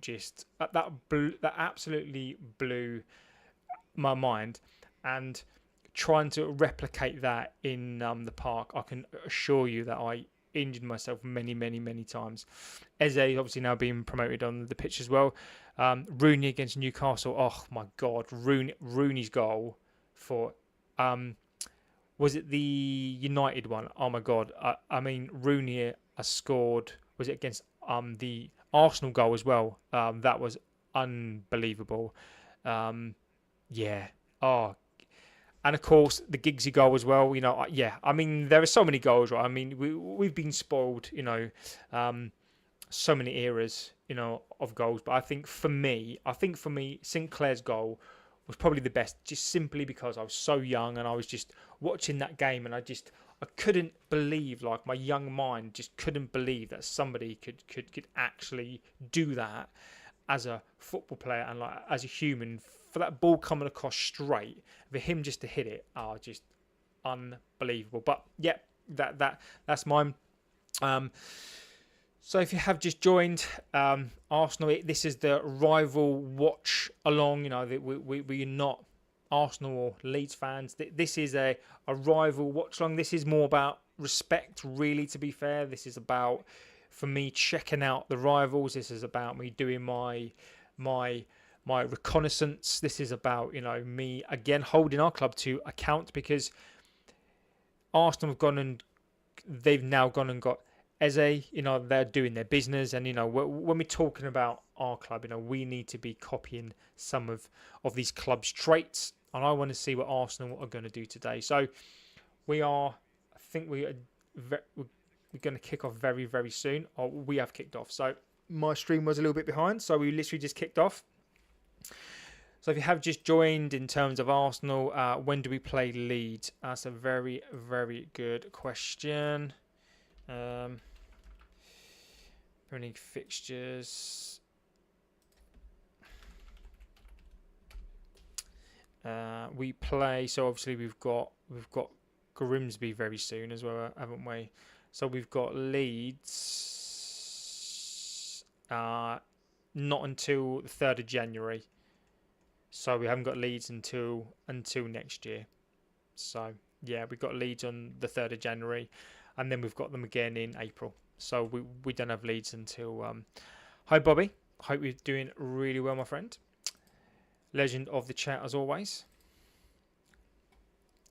[SPEAKER 1] just that absolutely blew my mind. And trying to replicate that in the park, I can assure you that I injured myself many times. Eze obviously now being promoted on the pitch as well. Rooney against Newcastle. Oh my God, Rooney's goal for was it the United one? Oh my God, I mean Rooney has scored. Was it against the Arsenal goal as well? That was unbelievable. Yeah. Oh. And of course, the Giggsy goal as well. I mean, there are so many goals, right? I mean, we've been spoiled, so many eras, of goals. But I think for me, Sinclair's goal was probably the best, just simply because I was so young and I was just watching that game, and I couldn't believe, like my young mind just couldn't believe that somebody could actually do that as a football player and like as a human. For that ball coming across straight, for him just to hit it, just unbelievable. But yeah, that's mine. So if you have just joined Arsenal, this is the rival watch along. We're not Arsenal or Leeds fans. This is a rival watch along. This is more about respect, really, to be fair. This is about, for me, checking out the rivals. This is about me doing my reconnaissance. This is about me again holding our club to account, because Arsenal have gone and they've now gone and got Eze. They're doing their business, and when we're talking about our club, we need to be copying some of these clubs' traits, and I want to see what Arsenal are going to do today. So I think we're going to kick off very, very soon, or we have kicked off. So my stream was a little bit behind, so we literally just kicked off. So if you have just joined in terms of Arsenal, when do we play Leeds? That's a very, very good question. Premier League fixtures. We play. So obviously we've got Grimsby very soon as well, haven't we? So we've got Leeds. Not until the 3rd of January. So we haven't got Leeds until next year. So yeah, we've got Leeds on the 3rd of January, and then we've got them again in April. So we don't have Leeds until. Hi Bobby, hope you're doing really well, my friend. Legend of the chat as always.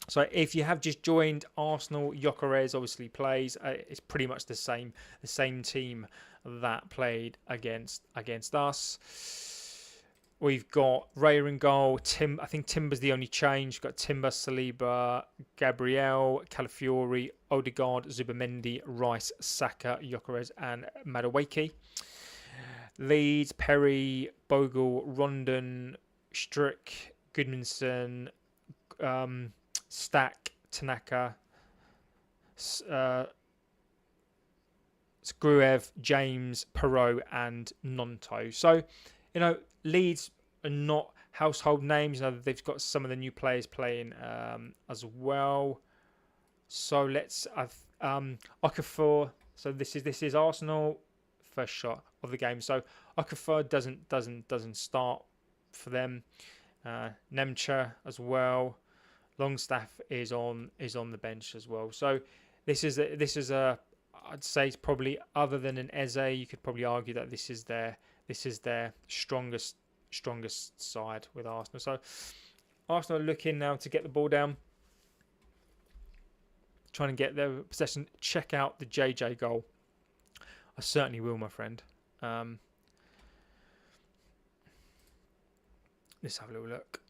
[SPEAKER 1] So if you have just joined, Arsenal, Gyökeres obviously plays. It's pretty much the same team that played against us. We've got Raya in goal. I think Timber's the only change. We've got Timber, Saliba, Gabriel, Calafiori, Odegaard, Zubimendi, Rice, Saka, Gyökeres, and Madueke. Leeds, Perry, Bogle, Rondon, Strick, Goodmanson, Stack, Tanaka, Skruev, James, Perot, and Nonto. So, Leeds are not household names. They've got some of the new players playing as well. So let's Okafor. So this is Arsenal first shot of the game. So Okafor doesn't start for them. Nemcha as well. Longstaff is on the bench as well. So this is a I'd say it's probably, other than an Eze, you could probably argue that this is their strongest side with Arsenal. So Arsenal are looking now to get the ball down, trying to get their possession. Check out the JJ goal. I certainly will, my friend. Let's have a little look.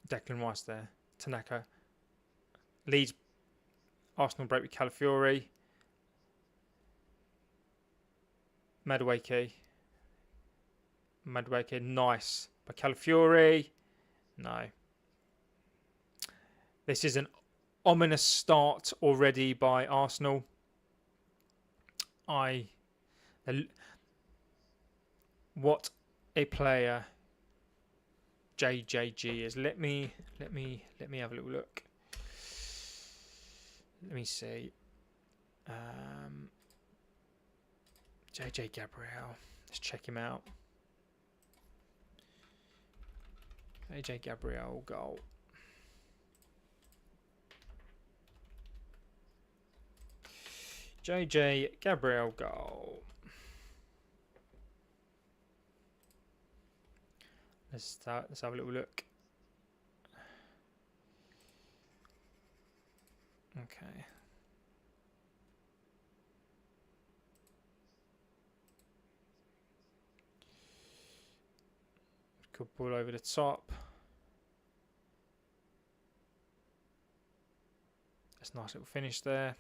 [SPEAKER 1] Declan Rice there. Tanaka. Leeds. Arsenal break with Calafiori. Madueke, nice. But Calafiori, no. This is an ominous start already by Arsenal. What a player JJG is. Let me have a little look. Let me see. JJ Gabriel. Let's check him out. JJ Gabriel goal. JJ Gabriel goal. Let's have a little look. Okay. Good ball over the top. That's a nice little finish there.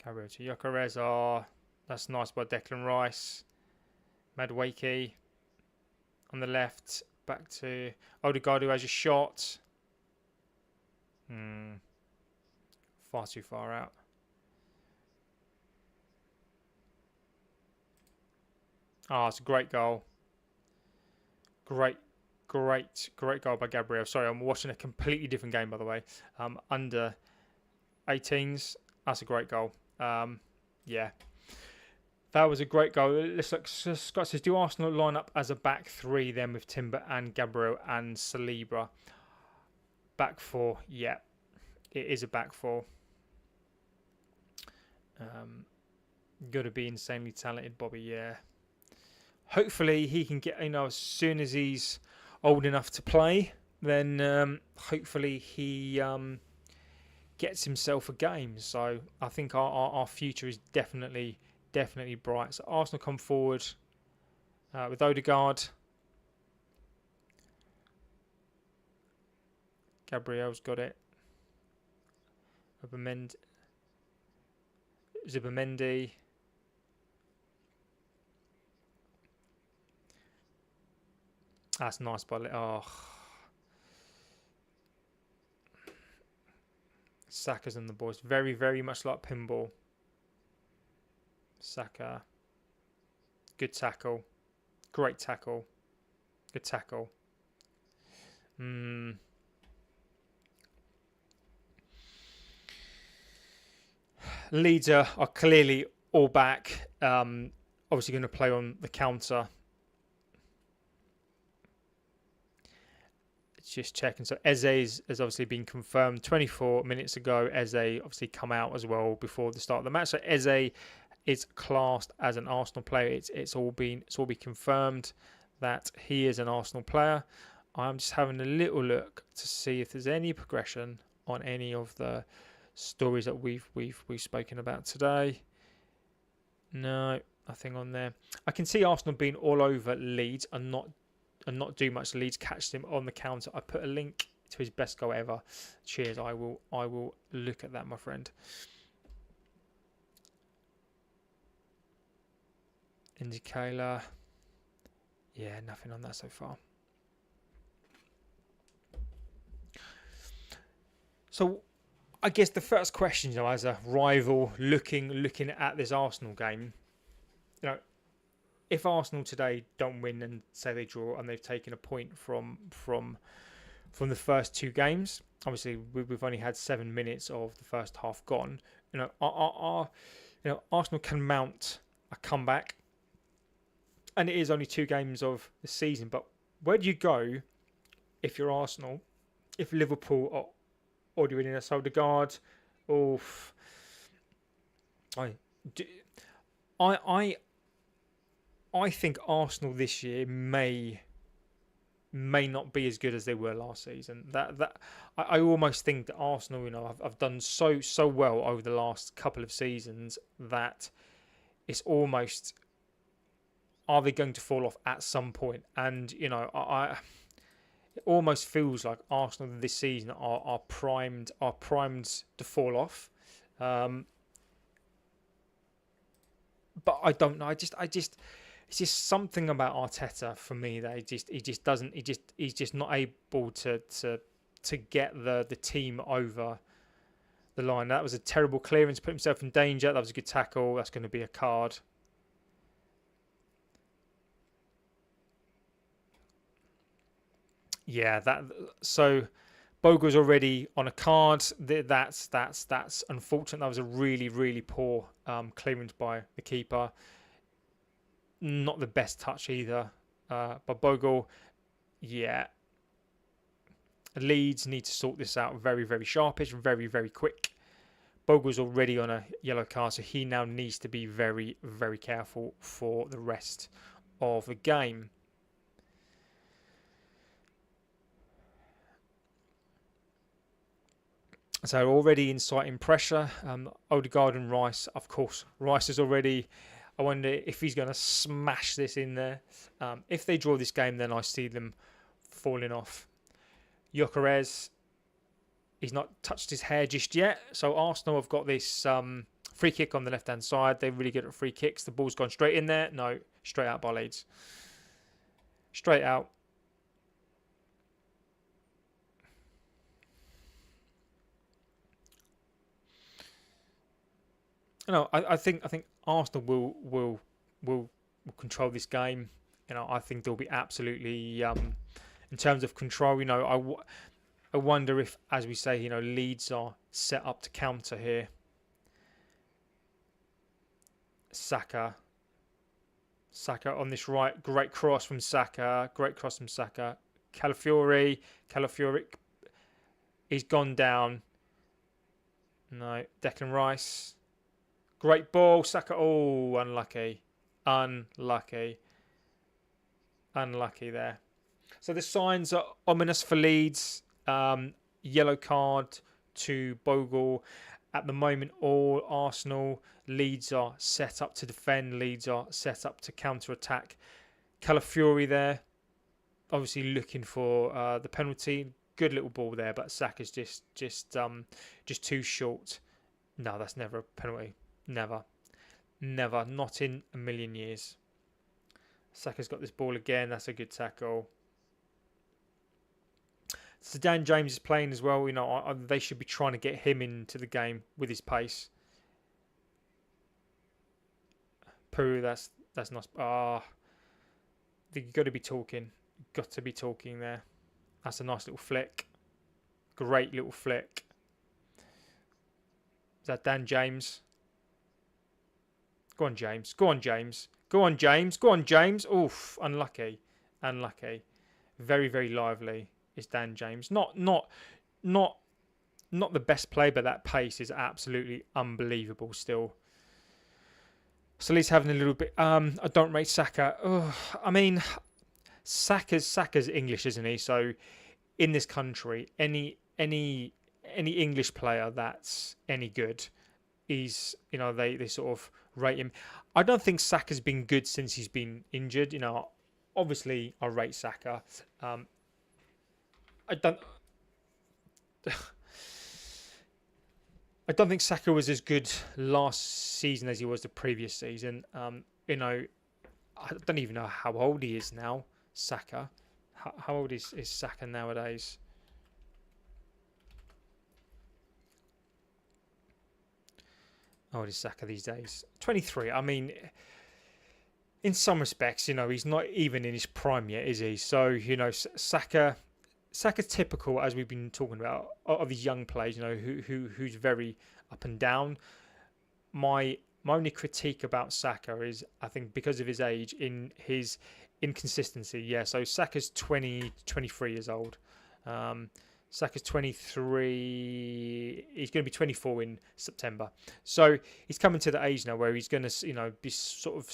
[SPEAKER 1] Gabriel to Gyökeres. That's nice by Declan Rice. Madueke on the left. Back to Odegaard, who has a shot. Far too far out. It's a great goal. Great goal by Gabriel. Sorry, I'm watching a completely different game, by the way. Under 18s. That's a great goal. Yeah. That was a great goal. Let's look. Scott says, do Arsenal line up as a back three then with Timber and Gabriel and Saliba? Back four, yeah. it is a back four. Got to be insanely talented, Bobby. Yeah. Hopefully he can get, as soon as he's old enough to play, then hopefully he gets himself a game. So I think our future is definitely bright. So Arsenal come forward with Odegaard. Gabriel's got it. Zubimendi. That's nice by Saka's and the boys. Very, very much like pinball. Saka. Good tackle. Great tackle. Good tackle. Leeds are clearly all back. Obviously going to play on the counter. Just checking. So Eze has obviously been confirmed 24 minutes ago. Eze obviously come out as well before the start of the match. So Eze is classed as an Arsenal player. It's all been confirmed that he is an Arsenal player. I'm just having a little look to see if there's any progression on any of the stories that we've spoken about today. No, nothing on there. I can see Arsenal being all over Leeds and not do much. Leeds catched him on the counter. I put a link to his best goal ever. Cheers. I will look at that, my friend. Indicator. Yeah, nothing on that so far. So I guess the first question, as a rival looking at this Arsenal game, if Arsenal today don't win and say they draw and they've taken a point from the first two games, obviously we've only had 7 minutes of the first half gone. Arsenal can mount a comeback, and it is only 2 games of the season. But where do you go if you're Arsenal? If Liverpool are already winning a Odegaard, I think Arsenal this year may not be as good as they were last season. I almost think that Arsenal, have done so well over the last couple of seasons that it's almost, are they going to fall off at some point? And it almost feels like Arsenal this season are primed to fall off. But I don't know. It's just something about Arteta for me that he's just not able to get the team over the line. That was a terrible clearance, put himself in danger. That was a good tackle. That's going to be a card. Yeah, so Bogar's already on a card. That's unfortunate. That was a really, really poor clearance by the keeper. Not the best touch either. But Bogle, yeah. Leeds need to sort this out very, very sharpish, very, very quick. Bogle's already on a yellow card, so he now needs to be very, very careful for the rest of the game. So already inciting pressure. Odegaard and Rice, of course. Rice is already... I wonder if he's going to smash this in there. If they draw this game, then I see them falling off. Gyökeres, he's not touched his hair just yet. So Arsenal have got this free kick on the left-hand side. They're really good at free kicks. The ball's gone straight in there. No, straight out by Leeds. Straight out. No, I think Arsenal will control this game. I think they'll be absolutely in terms of control. I wonder if, as we say, Leeds are set up to counter here. Saka on this right, great cross from Saka. Calafiori, he's gone down. No. Declan Rice. Great ball. Saka. Oh, unlucky. Unlucky. Unlucky there. So the signs are ominous for Leeds. Yellow card to Bogle. At the moment, all Arsenal. Leeds are set up to defend. Leeds are set up to counter-attack. Calvert-Lewin there. Obviously looking for the penalty. Good little ball there, but Saka's just too short. No, that's never a penalty. Never. Not in a million years. Saka's got this ball again. That's a good tackle. So Dan James is playing as well. You know, they should be trying to get him into the game with his pace. Peru, that's nice. You've got to be talking. Got to be talking there. That's a nice little flick. Great little flick. Is that Dan James? Go on, James. Go on, James. Go on, James. Go on, James. Oof, unlucky. Unlucky. Very, very lively is Dan James. Not the best play, but that pace is absolutely unbelievable still. So Leeds having a little bit. I don't rate Saka. I mean, Saka's English, isn't he? So in this country, any English player that's any good, is, you know, they sort of rate him. I don't think Saka's been good since he's been injured. You know, obviously I rate Saka. I don't think Saka was as good last season as he was the previous season. You know, I don't even know how old he is now, Saka. How old is Saka nowadays? How old is Saka these days? 23. I mean, in some respects, you know, he's not even in his prime yet, is he? So, you know, Saka's typical, as we've been talking about, of these young players, you know, who's very up and down. My only critique about Saka is, I think, because of his age, in his inconsistency. Yeah, so Saka's 23 years old. Saka's 23. He's going to be 24 in September. So he's coming to the age now where he's going to, you know, be sort of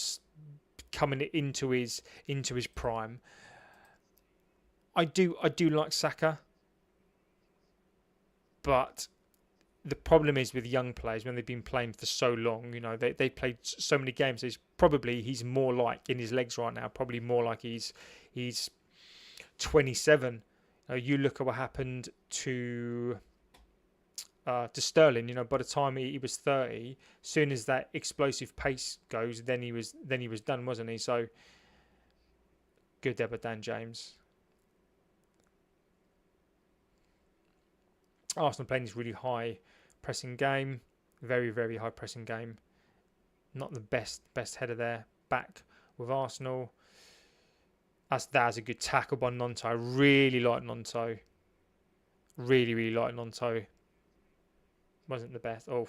[SPEAKER 1] coming into his prime. I do like Saka, but the problem is with young players, when they've been playing for so long, you know, they played so many games. He's more like, in his legs right now, probably more like he's 27. You look at what happened to Sterling. You know, by the time he was 30, as soon as that explosive pace goes, then he was done, wasn't he? So good there by Dan James. Arsenal playing this really high pressing game, very, very high pressing game. Not the best header there. Back with Arsenal. That's a good tackle by Nonto. I really like Nonto. Really, really like Nonto. Wasn't the best. Oh,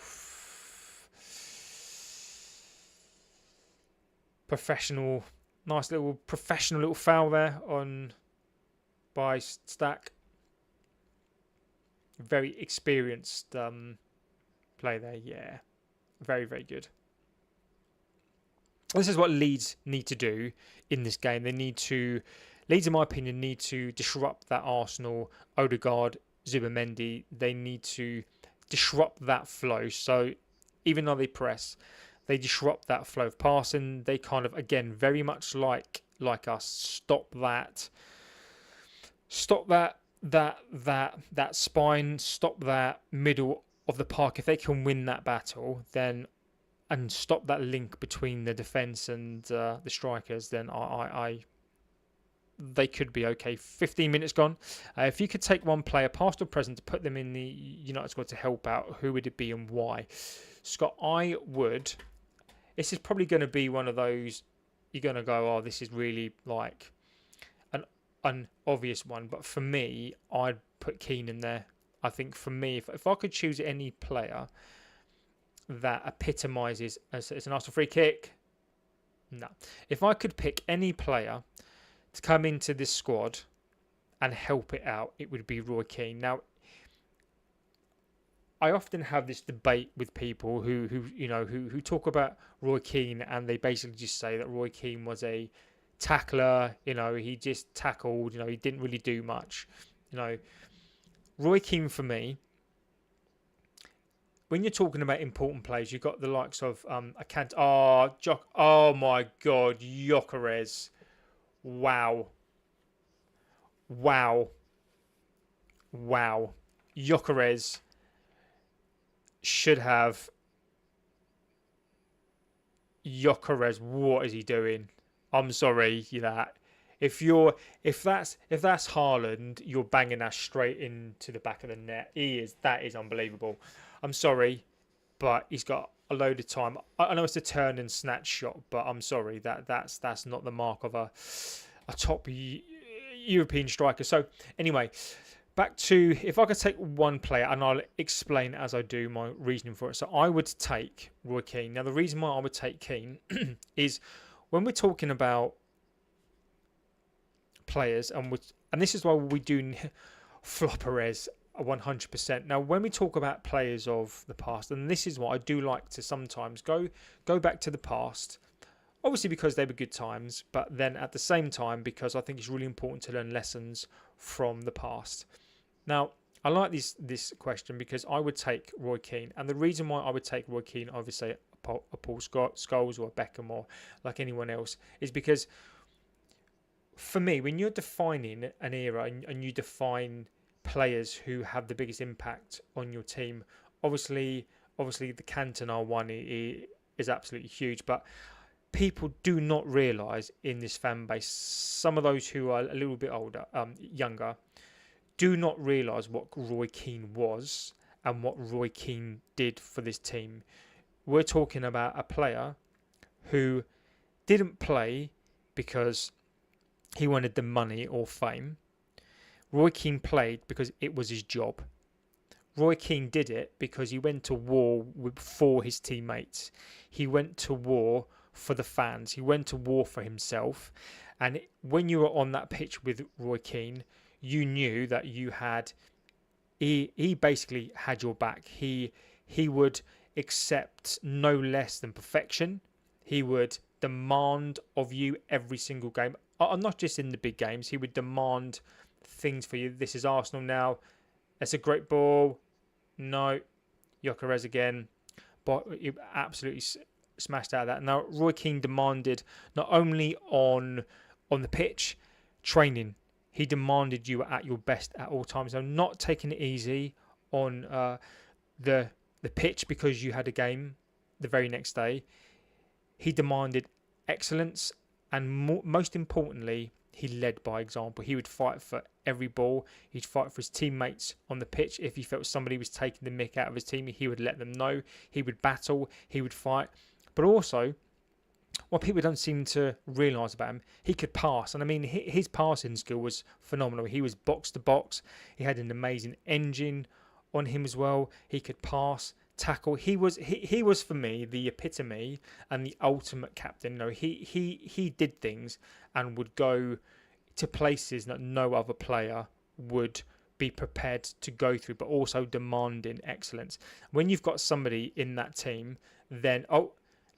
[SPEAKER 1] professional. Nice little professional little foul there by Stack. Very experienced play there. Yeah, very, very good. This is what Leeds need to do in this game. Leeds, in my opinion, need to disrupt that Arsenal, Odegaard, Zubimendi. They need to disrupt that flow. So even though they press, they disrupt that flow of passing. They kind of, again, very much like us, stop that spine, stop that middle of the park. If they can win that battle, then, and stop that link between the defence and the strikers, then they could be okay. 15 minutes gone. If you could take one player, past or present, to put them in the United squad to help out, who would it be and why? Scott, I would. This is probably going to be one of those, you're going to go, oh, this is really like an obvious one. But for me, I'd put Keane in there. I think for me, if I could choose any player that epitomises, it's an Arsenal free kick. No. If I could pick any player to come into this squad and help it out, it would be Roy Keane. Now, I often have this debate with people who talk about Roy Keane, and they basically just say that Roy Keane was a tackler. He just tackled. He didn't really do much. Roy Keane for me, when you're talking about important players, you've got the likes of I can't. Oh my God, Gyökeres. Wow. Gyökeres should have. Gyökeres, what is he doing? I'm sorry, if that's Haaland, you're banging that straight into the back of the net. That is unbelievable. I'm sorry, but he's got a load of time. I know it's a turn and snatch shot, but I'm sorry, that's not the mark of a top European striker. So anyway, back to, if I could take one player, and I'll explain as I do my reasoning for it. So I would take Roy Keane. Now the reason why I would take Keane is when we're talking about players, and this is why we do Flopperez 100%. Now when we talk about players of the past, and this is what I do like to sometimes go back to the past, obviously because they were good times, but then at the same time because I think it's really important to learn lessons from the past. Now I like this question because I would take Roy Keane, and the reason why I would take Roy Keane, obviously a Paul Scholes or a Beckham or like anyone else, is because for me, when you're defining an era and you define players who have the biggest impact on your team, obviously the Cantona one is absolutely huge, but people do not realise in this fan base, some of those who are a little bit older, younger, do not realise what Roy Keane was and what Roy Keane did for this team. We're talking about a player who didn't play because he wanted the money or fame. Roy Keane played because it was his job. Roy Keane did it because he went to war for his teammates. He went to war for the fans. He went to war for himself. And when you were on that pitch with Roy Keane, you knew that you had... He basically had your back. He would accept no less than perfection. He would demand of you every single game. Not just in the big games. He would demand things for you. This is Arsenal now. That's a great ball. No. Gyökeres again. But he absolutely smashed out of that. Now, Roy Keane demanded not only on the pitch, training. He demanded you were at your best at all times. So not taking it easy on the pitch because you had a game the very next day. He demanded excellence, and most importantly, he led by example. He would fight for every ball. He'd fight for his teammates on the pitch. If he felt somebody was taking the mick out of his team, he would let them know. He would battle. He would fight. But also, what people don't seem to realise about him, he could pass. And I mean, his passing skill was phenomenal. He was box to box. He had an amazing engine on him as well. He could pass, tackle. He was for me the epitome and the ultimate captain. He did things and would go to places that no other player would be prepared to go through, but also demanding excellence. When you've got somebody in that team, then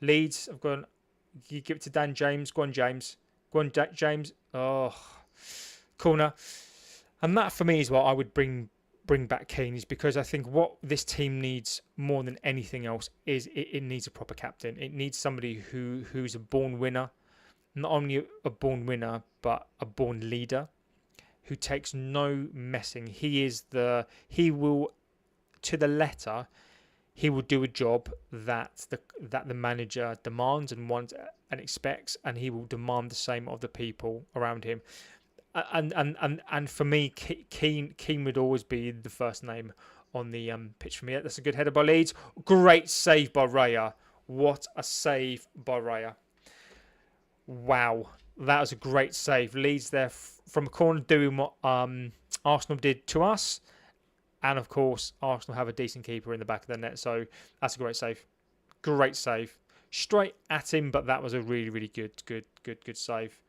[SPEAKER 1] Leeds, I've gone. You give it to Dan James. Go on, James. Go on, James. Oh, corner. And that for me is what I would bring back Keane, is because I think what this team needs more than anything else is it needs a proper captain. It needs somebody who's a born winner, not only a born winner but a born leader, who takes no messing. He will to the letter. He will do a job that the manager demands and wants and expects, and he will demand the same of the people around him. And for me, Keane would always be the first name on the pitch for me. That's a good header by Leeds. Great save by Raya. What a save by Raya. Wow, that was a great save. Leeds there from a corner doing what Arsenal did to us. And of course, Arsenal have a decent keeper in the back of the net. So that's a great save. Great save. Straight at him, but that was a really, really good save.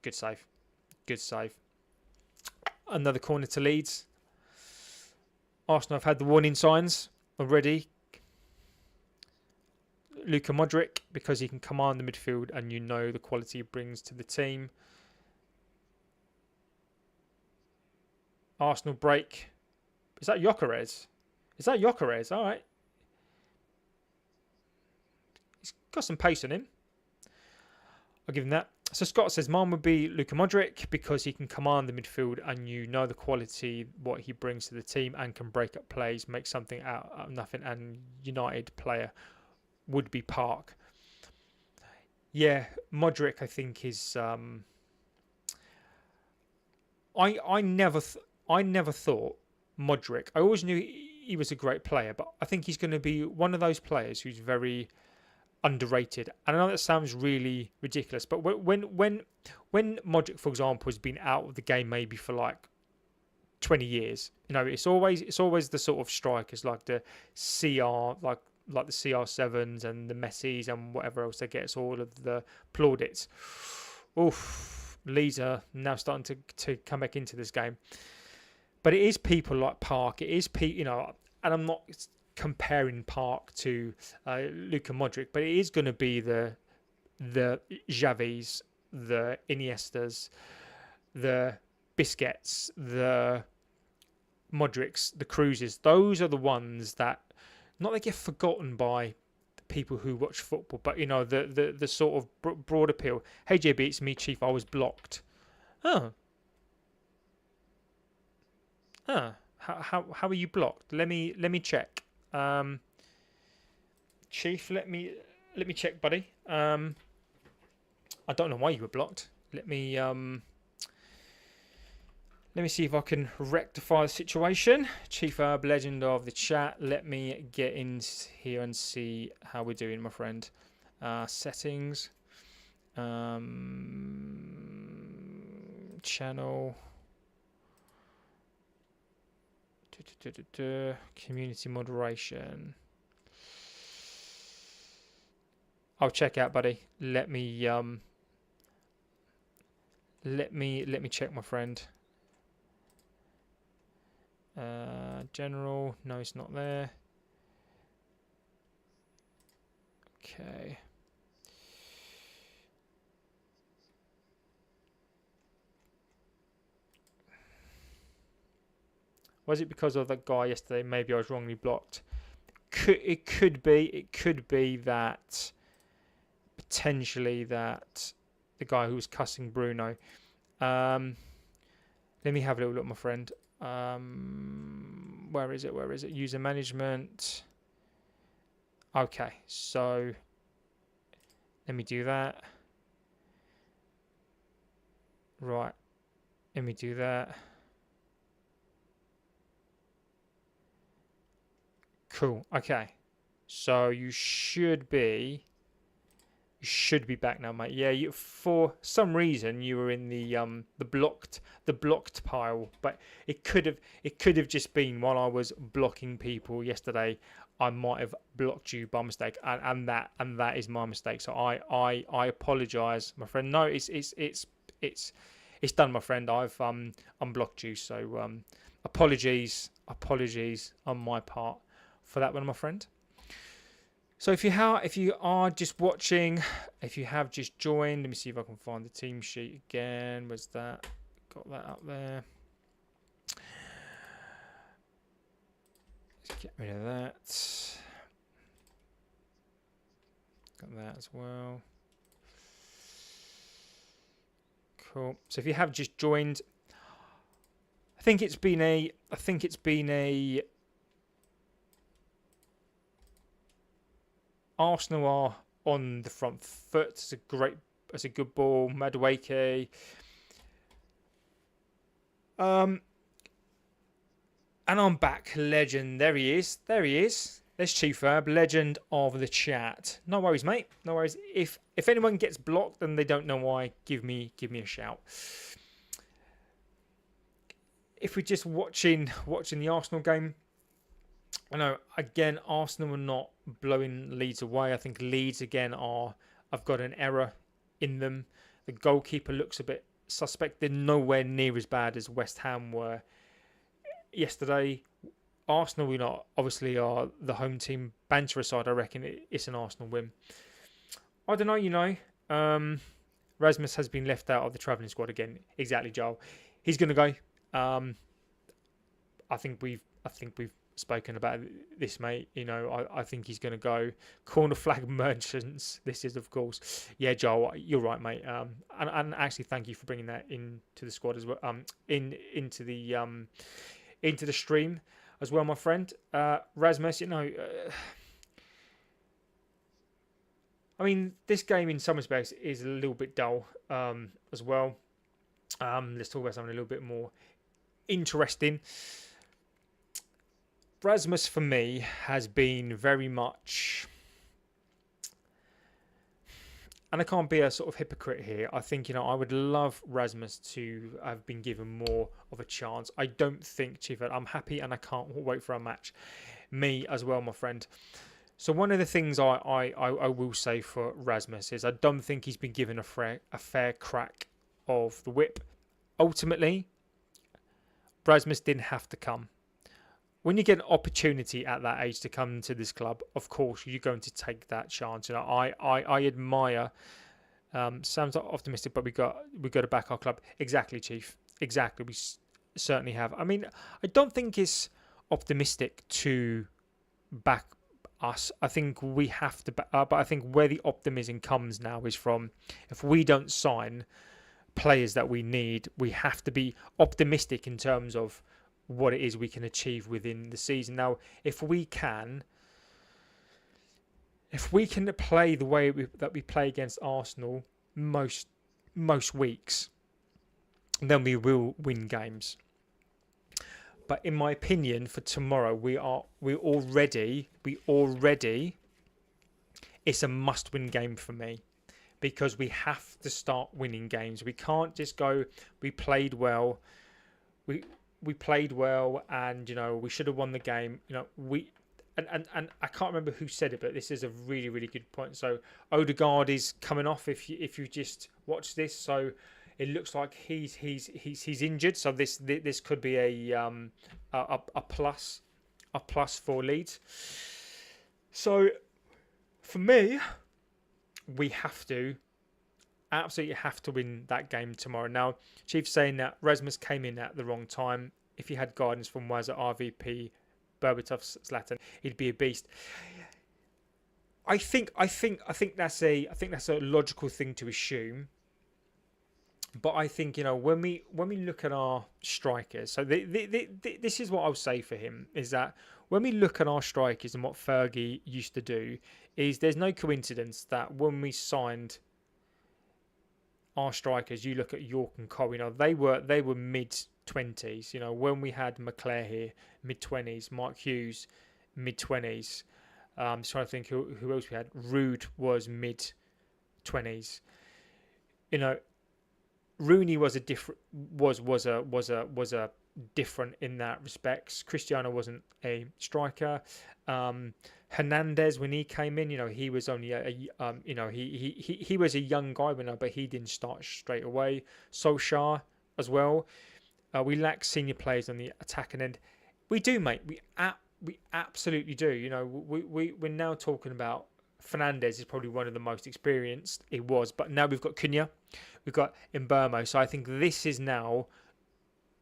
[SPEAKER 1] Good save. Good save. Another corner to Leeds. Arsenal have had the warning signs already. Luka Modric, because he can command the midfield and you know the quality he brings to the team. Arsenal break. Is that Gyökeres? Is that Gyökeres? All right. He's got some pace on him. I'll give him that. So Scott says mine would be Luka Modric because he can command the midfield and you know the quality, what he brings to the team and can break up plays, make something out of nothing. And United player would be Park. Yeah, Modric I think is. I never thought Modric. I always knew he was a great player, but I think he's going to be one of those players who's very underrated. And I know that sounds really ridiculous, but when Modric, for example, has been out of the game maybe for like 20 years, you know, it's always the sort of strikers like the CR, like the CR7s and the Messis and whatever else that gets all of the plaudits. Oof, Leeds are now starting to come back into this game. But it is people like Park. It is people, you know, and I'm not comparing Park to Luka Modric, but it is going to be the Xavis, the Iniestas, the Busquets, the Modrics, the Cruises. Those are the ones that not they get forgotten by people who watch football, but you know the sort of broad appeal. Hey JB, it's me, Chief. I was blocked. Oh. How are you blocked? Let me check. Chief, let me check, buddy. I don't know why you were blocked. Let me see if I can rectify the situation. Chief Herb, legend of the chat. Let me get in here and see how we're doing, my friend. Settings. Channel. Community moderation. I'll check out, buddy. Let me check, my friend. General, no, it's not there. Okay. Was it because of that guy yesterday? Maybe I was wrongly blocked. It could be that potentially that the guy who was cussing Bruno. Let me have a little look, my friend. Where is it? User management. Okay, so let me do that. Right. Let me do that. Cool. Okay. So you should be back now, mate. Yeah, for some reason you were in the blocked pile, but it could have just been while I was blocking people yesterday. I might have blocked you by mistake, and that is my mistake. So I apologise, my friend. No, it's done, my friend. I've unblocked you. So apologies on my part for that one, my friend. So if you are just watching, if you have just joined, let me see if I can find the team sheet again. Where's that? Got that up there. Let's get rid of that. Got that as well. Cool. So if you have just joined, I think it's been a Arsenal are on the front foot. It's a good ball. Madueke. And I'm back. Legend. There he is. There's Chief Herb, legend of the chat. No worries, mate. No worries. If anyone gets blocked and they don't know why, give me a shout. If we're just watching the Arsenal game, I know, again, Arsenal are not blowing Leeds away. I think Leeds, again, I've got an error in them. The goalkeeper looks a bit suspect. They're nowhere near as bad as West Ham were yesterday. Arsenal, obviously are the home team. Banter aside, I reckon it's an Arsenal win. I don't know, Rasmus has been left out of the travelling squad again. Exactly, Joel. He's going to go. I think we've spoken about this, mate. I think he's going to go. Corner flag merchants. This is, of course, yeah, Joel. You're right, mate. And actually, thank you for bringing that into the squad as well. Into the stream as well, my friend. Rasmus, I mean, this game in some respects is a little bit dull as well. Let's talk about something a little bit more interesting. Rasmus, for me, has been very much... And I can't be a sort of hypocrite here. I think, I would love Rasmus to have been given more of a chance. I don't think, Chief, I'm happy and I can't wait for our match. Me as well, my friend. So one of the things I will say for Rasmus is I don't think he's been given a fair crack of the whip. Ultimately, Rasmus didn't have to come. When you get an opportunity at that age to come to this club, of course you're going to take that chance. I admire. Sounds optimistic, but we got to back our club. Exactly, Chief. Exactly, we certainly have. I mean, I don't think it's optimistic to back us. I think we have to, but I think where the optimism comes now is from if we don't sign players that we need, we have to be optimistic in terms of what it is we can achieve within the season. Now, if we can play the way that we play against Arsenal most weeks, then we will win games. But in my opinion, for tomorrow, we already, it's a must-win game for me because we have to start winning games. We can't just go, we played well, we played well, and we should have won the game. And I can't remember who said it, but this is a really, really good point. So Odegaard is coming off. If you just watch this, so it looks like he's injured. So this could be a plus for Leeds. So for me, we absolutely have to win that game tomorrow. Now, Chief's saying that Rasmus came in at the wrong time. If he had guidance from Wazza, RVP, Berbatov, Zlatan, he'd be a beast. I think that's a logical thing to assume. But I think when we look at our strikers, so this is what I'll say for him is that when we look at our strikers and what Fergie used to do, is there's no coincidence that when we signed our strikers, you look at York and Cole, they were mid-20s. When we had McClare here, mid-20s, Mark Hughes, mid-20s. Just trying to think who else we had. Rude was mid-20s. Rooney was a different different in that respects. Cristiano wasn't a striker. Hernandez, when he came in, he was only he was a young guy, but he didn't start straight away. Solskjaer as well. We lack senior players on the attacking end. We do, mate. We absolutely do. We're now talking about Fernandes is probably one of the most experienced. It was, but now we've got Cunha, we've got Mbeumo. So I think this is now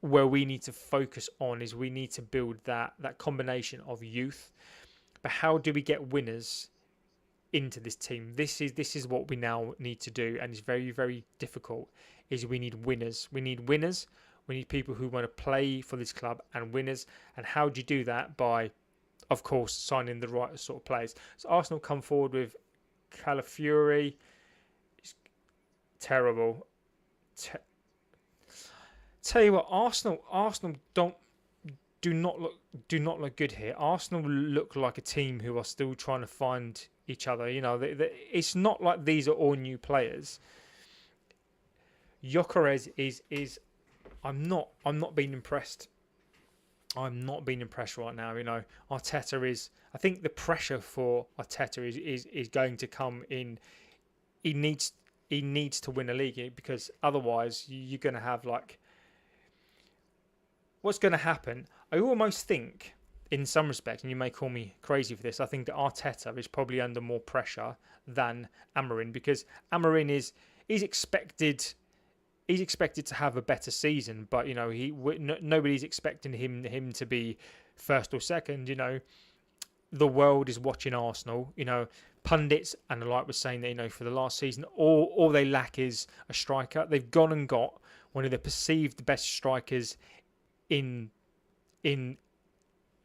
[SPEAKER 1] where we need to focus on. Is we need to build that combination of youth. But how do we get winners into this team? This is what we now need to do, and it's very, very difficult. Is we need winners. We need winners. We need people who want to play for this club and winners. And how do you do that? By, of course, signing the right sort of players. So Arsenal come forward with Calvert-Lewin. It's terrible. Tell you what, Arsenal do not look good here. Arsenal look like a team who are still trying to find each other. It's not like these are all new players. Gyökeres is. I'm not being impressed. I'm not being impressed right now. Arteta is. I think the pressure for Arteta is going to come in. He needs to win a league because otherwise you're going to have what's going to happen. I almost think in some respects, and you may call me crazy for this, I think that Arteta is probably under more pressure than Amorim, because Amorim he's expected to have a better season, but nobody's expecting him to be first or second. The world is watching Arsenal. Pundits and the like were saying that for the last season, all they lack is a striker. They've gone and got one of the perceived best strikers in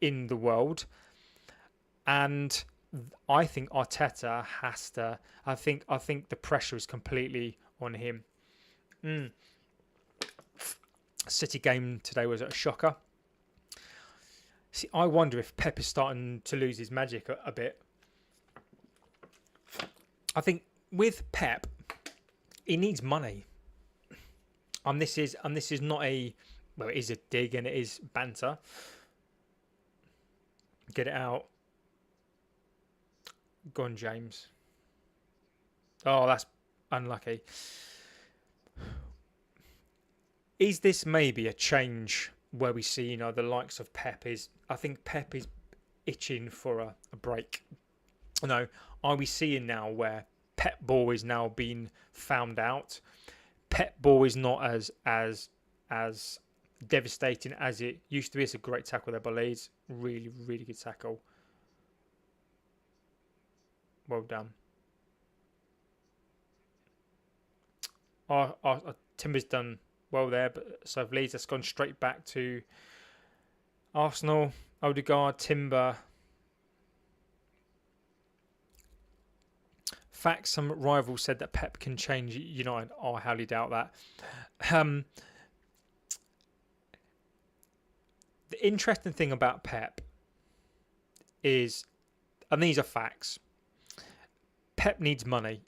[SPEAKER 1] the world, and I think Arteta has to. I think the pressure is completely on him. City game today was a shocker. See, I wonder if Pep is starting to lose his magic a bit. I think with Pep, he needs money, and this is not it is a dig and it is banter. Get it out. Go on, James. Oh, that's unlucky. Is this maybe a change where we see, the likes of Pep I think Pep is itching for a break. Are we seeing now where Pep ball is now being found out? Pep ball is not as devastating as it used to be. It's a great tackle there by Leeds. Really, really good tackle. Well done. Timber's done well there, but so Leeds has gone straight back to Arsenal. Odegaard, Timber. Fact, some rivals said that Pep can change United. I highly doubt that. The interesting thing about Pep is, and these are facts, Pep needs money.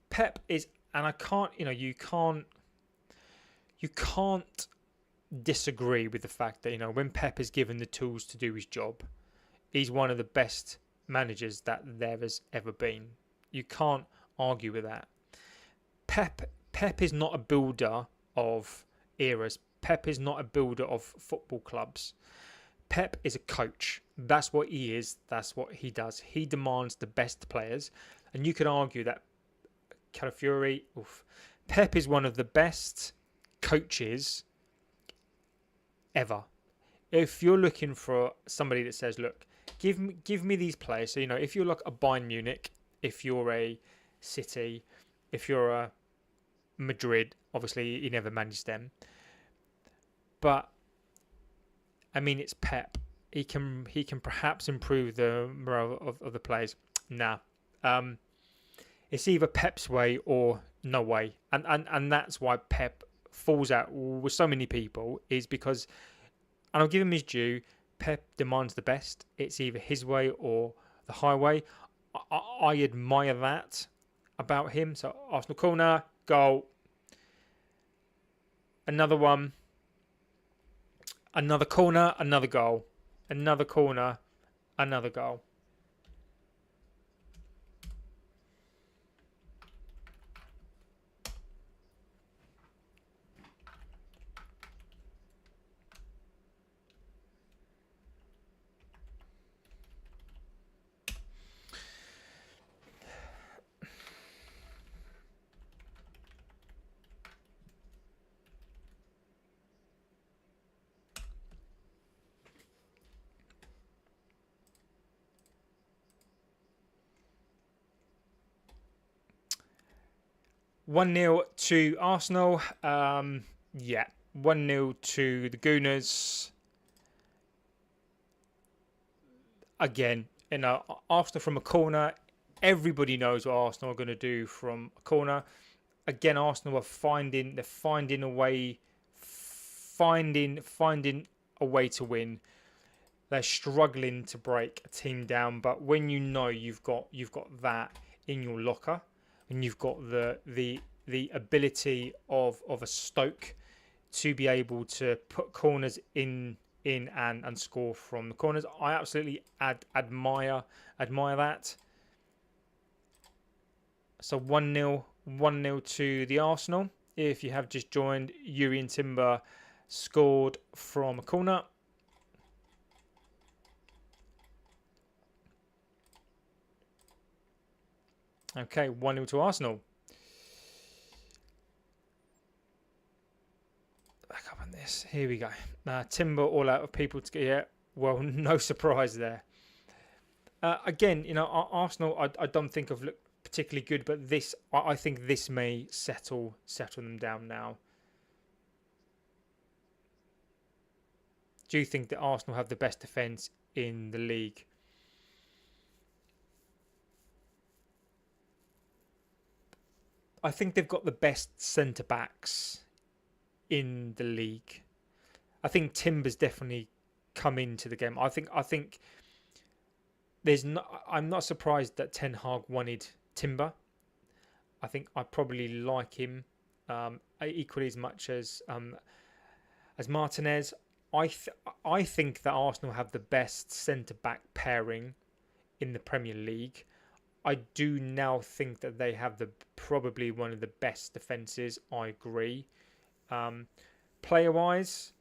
[SPEAKER 1] Pep is, and I can't, you can't disagree with the fact that, when Pep is given the tools to do his job, he's one of the best managers that there has ever been. You can't argue with that. Pep is not a builder of eras. Pep is not a builder of football clubs. Pep is a coach. That's what he is. That's what he does. He demands the best players. And you could argue that Calvert-Lewin, Pep is one of the best coaches ever. If you're looking for somebody that says, look, give me these players. So, if you're like a Bayern Munich, if you're a City, if you're a Madrid, obviously he never managed them. But it's Pep. He can perhaps improve the morale of the players. Nah. It's either Pep's way or no way. And that's why Pep falls out with so many people, is because, and I'll give him his due, Pep demands the best. It's either his way or the highway. I admire that about him. So Arsenal corner, goal. Another one. Another corner, another goal. Another corner, another goal. One 0 to Arsenal. 1-0 to the Gooners. Again, Arsenal from a corner. Everybody knows what Arsenal are going to do from a corner. Again, Arsenal are finding a way, finding a way to win. They're struggling to break a team down, but when you've got that in your locker, and you've got the ability of a Stoke to be able to put corners in and score from the corners, I absolutely admire that. So 1-0 to the Arsenal. If you have just joined, Yuri and Timber scored from a corner. Okay, 1-0 to Arsenal. Back up on this. Here we go. Timber all out of people to get. Yeah, well, no surprise there. Again, Arsenal, I don't think have looked particularly good, but this, I think this may settle them down now. Do you think that Arsenal have the best defence in the league? I think they've got the best centre backs in the league. I think Timber's definitely come into the game. I think there's not. I'm not surprised that Ten Hag wanted Timber. I think I probably like him equally as much as Martinez. I think that Arsenal have the best centre back pairing in the Premier League. I do now think that they have probably one of the best defences. I agree. Player wise,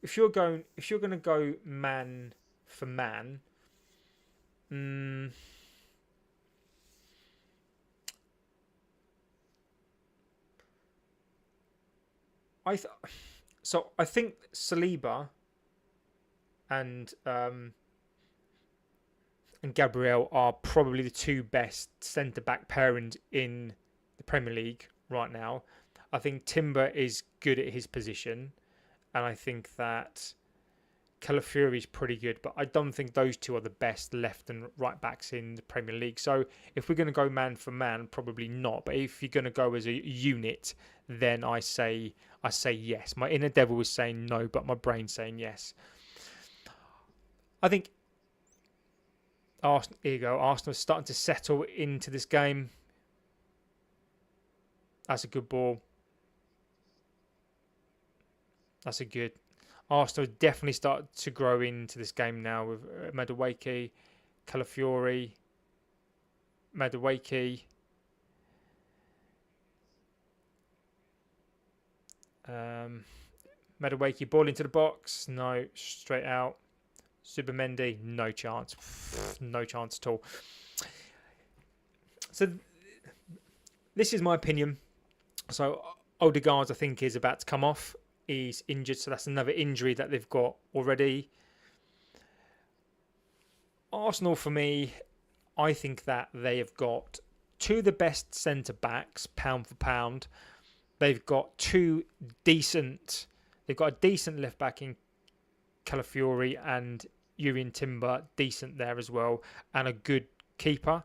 [SPEAKER 1] if you're going to go man for man, I think Saliba and Gabriel are probably the two best centre back pairings in the Premier League right now. I think Timber is good at his position, and I think that Calvert-Lewin is pretty good, but I don't think those two are the best left and right backs in the Premier League. So if we're going to go man for man, probably not. But if you're going to go as a unit, then I say yes. My inner devil is saying no, but my brain's saying yes. I think Arsenal is starting to settle into this game. That's a good ball. That's a good. Arsenal definitely start to grow into this game now with Madueke, Calafiori, Madueke. Madueke ball into the box. No, straight out. Subamendi, no chance. No chance at all. So this is my opinion. So Odegaard, I think, is about to come off. He's injured, so that's another injury that they've got already. Arsenal, for me, I think that they have got two of the best centre-backs, pound for pound. They've got a decent left-back in Calafiori and Yurian Timber, decent there as well, and a good keeper.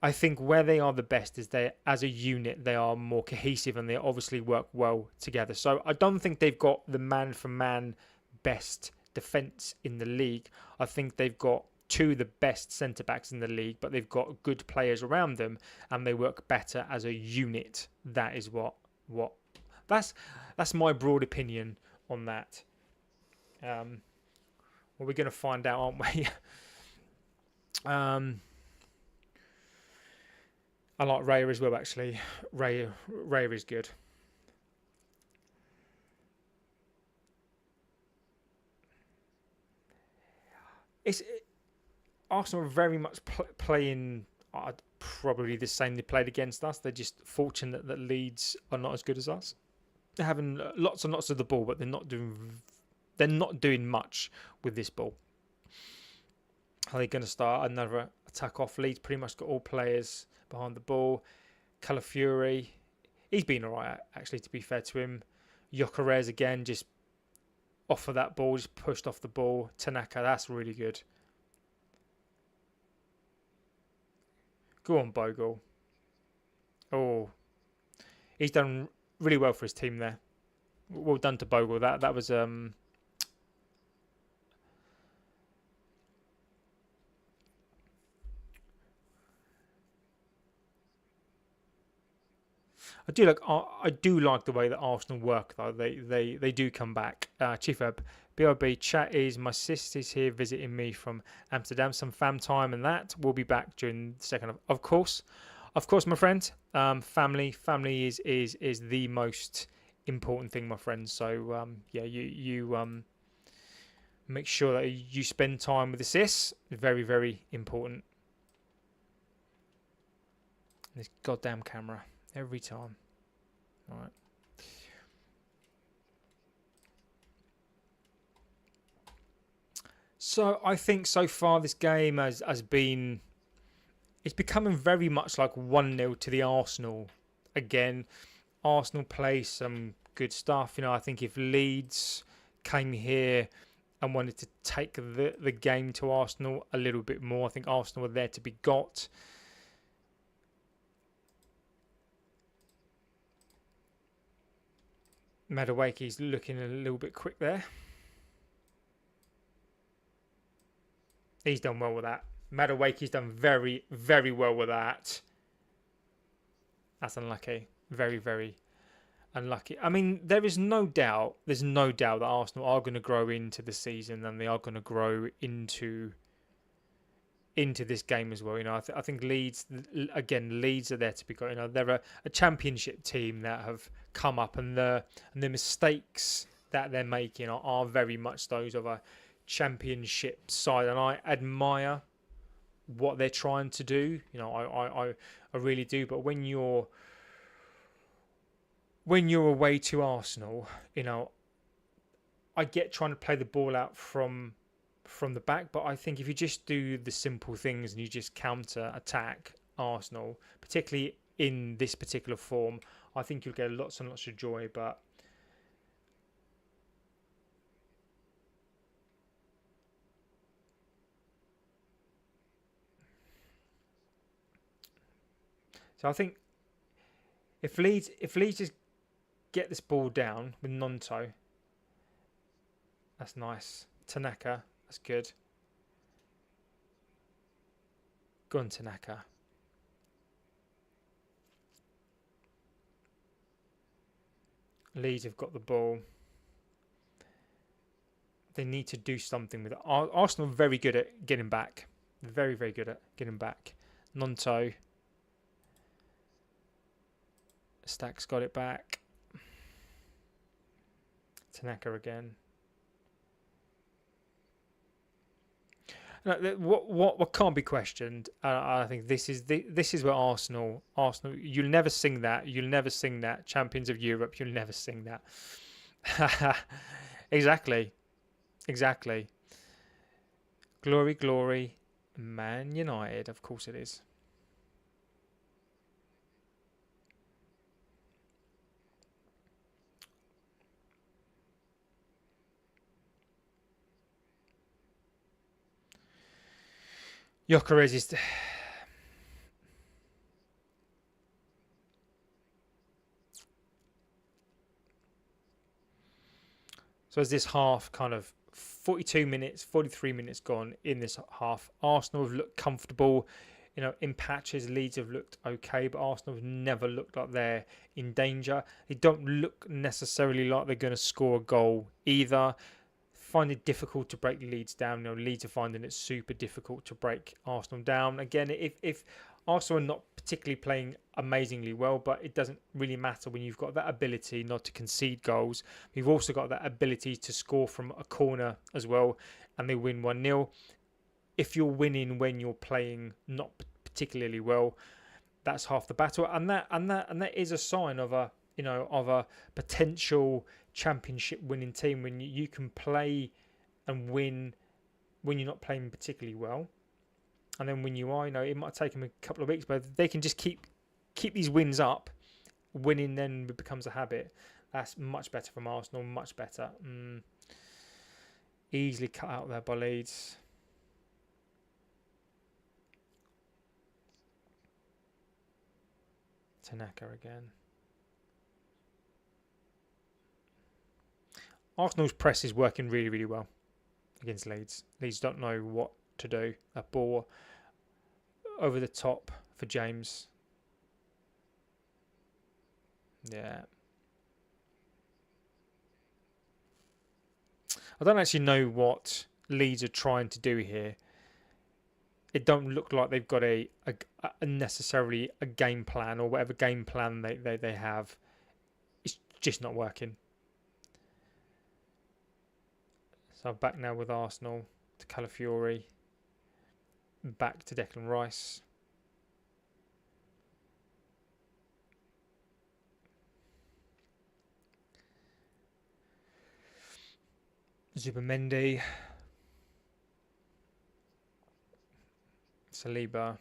[SPEAKER 1] I think where they are the best is they, as a unit, they are more cohesive and they obviously work well together. So I don't think they've got the man-for-man best defence in the league. I think they've got two of the best centre-backs in the league, but they've got good players around them and they work better as a unit. That is what that's my broad opinion on that. Well, we're going to find out, aren't we? I like Raya as well, actually. Raya is good. Arsenal are very much playing probably the same they played against us. They're just fortunate that Leeds are not as good as us. They're having lots and lots of the ball, but they're not doing much with this ball. Are they going to start another attack off? Leeds pretty much got all players behind the ball. Calafiori, he's been alright, actually, to be fair to him. Gyökeres again, just off of that ball, just pushed off the ball. Tanaka, that's really good. Go on, Bogle. Oh, he's done really well for his team there. Well done to Bogle. That was I do like the way that Arsenal work though. They do come back. Chief Eb, BRB chat is my sister's here visiting me from Amsterdam. Some fam time and that. We'll be back during the second of course, my friend. Family is the most important thing, my friend. So yeah, you make sure that you spend time with the sis. Very, very important. This goddamn camera. Every time. All right. So I think so far this game has been... It's becoming very much like 1-0 to the Arsenal. Again, Arsenal play some good stuff. I think if Leeds came here and wanted to take the game to Arsenal a little bit more, I think Arsenal are there to be got. Madueke's looking a little bit quick there. He's done well with that. Madueke's done very, very well with that. That's unlucky. Very, very unlucky. I mean, there's no doubt that Arsenal are going to grow into the season, and they are going to grow into this game as well. I think Leeds are there to be got. They're a championship team that have come up, and the mistakes that they're making are very much those of a championship side, and I admire what they're trying to do. I really do. But when you're away to Arsenal, I get trying to play the ball out from the back, but I think if you just do the simple things and you just counter attack Arsenal, particularly in this particular form, I think you'll get lots and lots of joy. But so I think if Leeds just get this ball down with Nonto, that's nice. Tanaka, that's good. Go on, Tanaka. Leeds have got the ball. They need to do something with it. Arsenal are very good at getting back. Very, very good at getting back. Nonto. Stack's got it back. Tanaka again. No, what can't be questioned. I think this is where Arsenal. You'll never sing that. You'll never sing that. Champions of Europe. You'll never sing that. Exactly. Glory, glory, Man United. Of course it is. Gyökeres is... So as this half kind of 42 minutes, 43 minutes gone in this half, Arsenal have looked comfortable. In patches, Leeds have looked okay, but Arsenal have never looked like they're in danger. They don't look necessarily like they're going to score a goal either. Find it difficult to break Leeds down. Leeds are finding it super difficult to break Arsenal down. Again, if Arsenal are not particularly playing amazingly well, but it doesn't really matter when you've got that ability not to concede goals. You've also got that ability to score from a corner as well, and they win 1-0. If you're winning when you're playing not particularly well, that's half the battle, and that is a sign of a potential championship winning team when you can play and win when you're not playing particularly well, and then when you are, it might take them a couple of weeks, but they can just keep these wins up. Winning then becomes a habit. That's much better from Arsenal. Much better. Easily cut out there by Leeds. Tanaka again. Arsenal's press is working really, really well against Leeds. Leeds don't know what to do. A ball over the top for James. Yeah. I don't actually know what Leeds are trying to do here. It don't look like they've got a necessarily a game plan, or whatever game plan they have. It's just not working. So back now with Arsenal to Calvert-Lewin. Back to Declan Rice. Zubimendi, Saliba.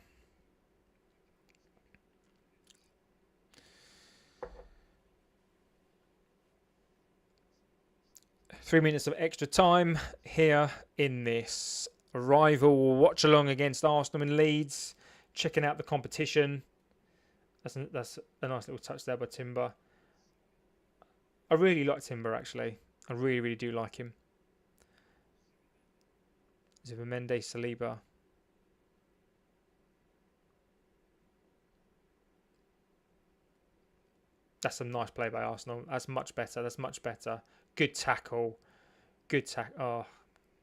[SPEAKER 1] Three minutes of extra time here in this rival watch along against Arsenal and Leeds, checking out the competition. That's a nice little touch there by Timber. I really like Timber, actually. I really, really do like him. Zubimendi, Saliba. That's a nice play by Arsenal. That's much better. That's much better. Good tackle. Good tackle. Oh,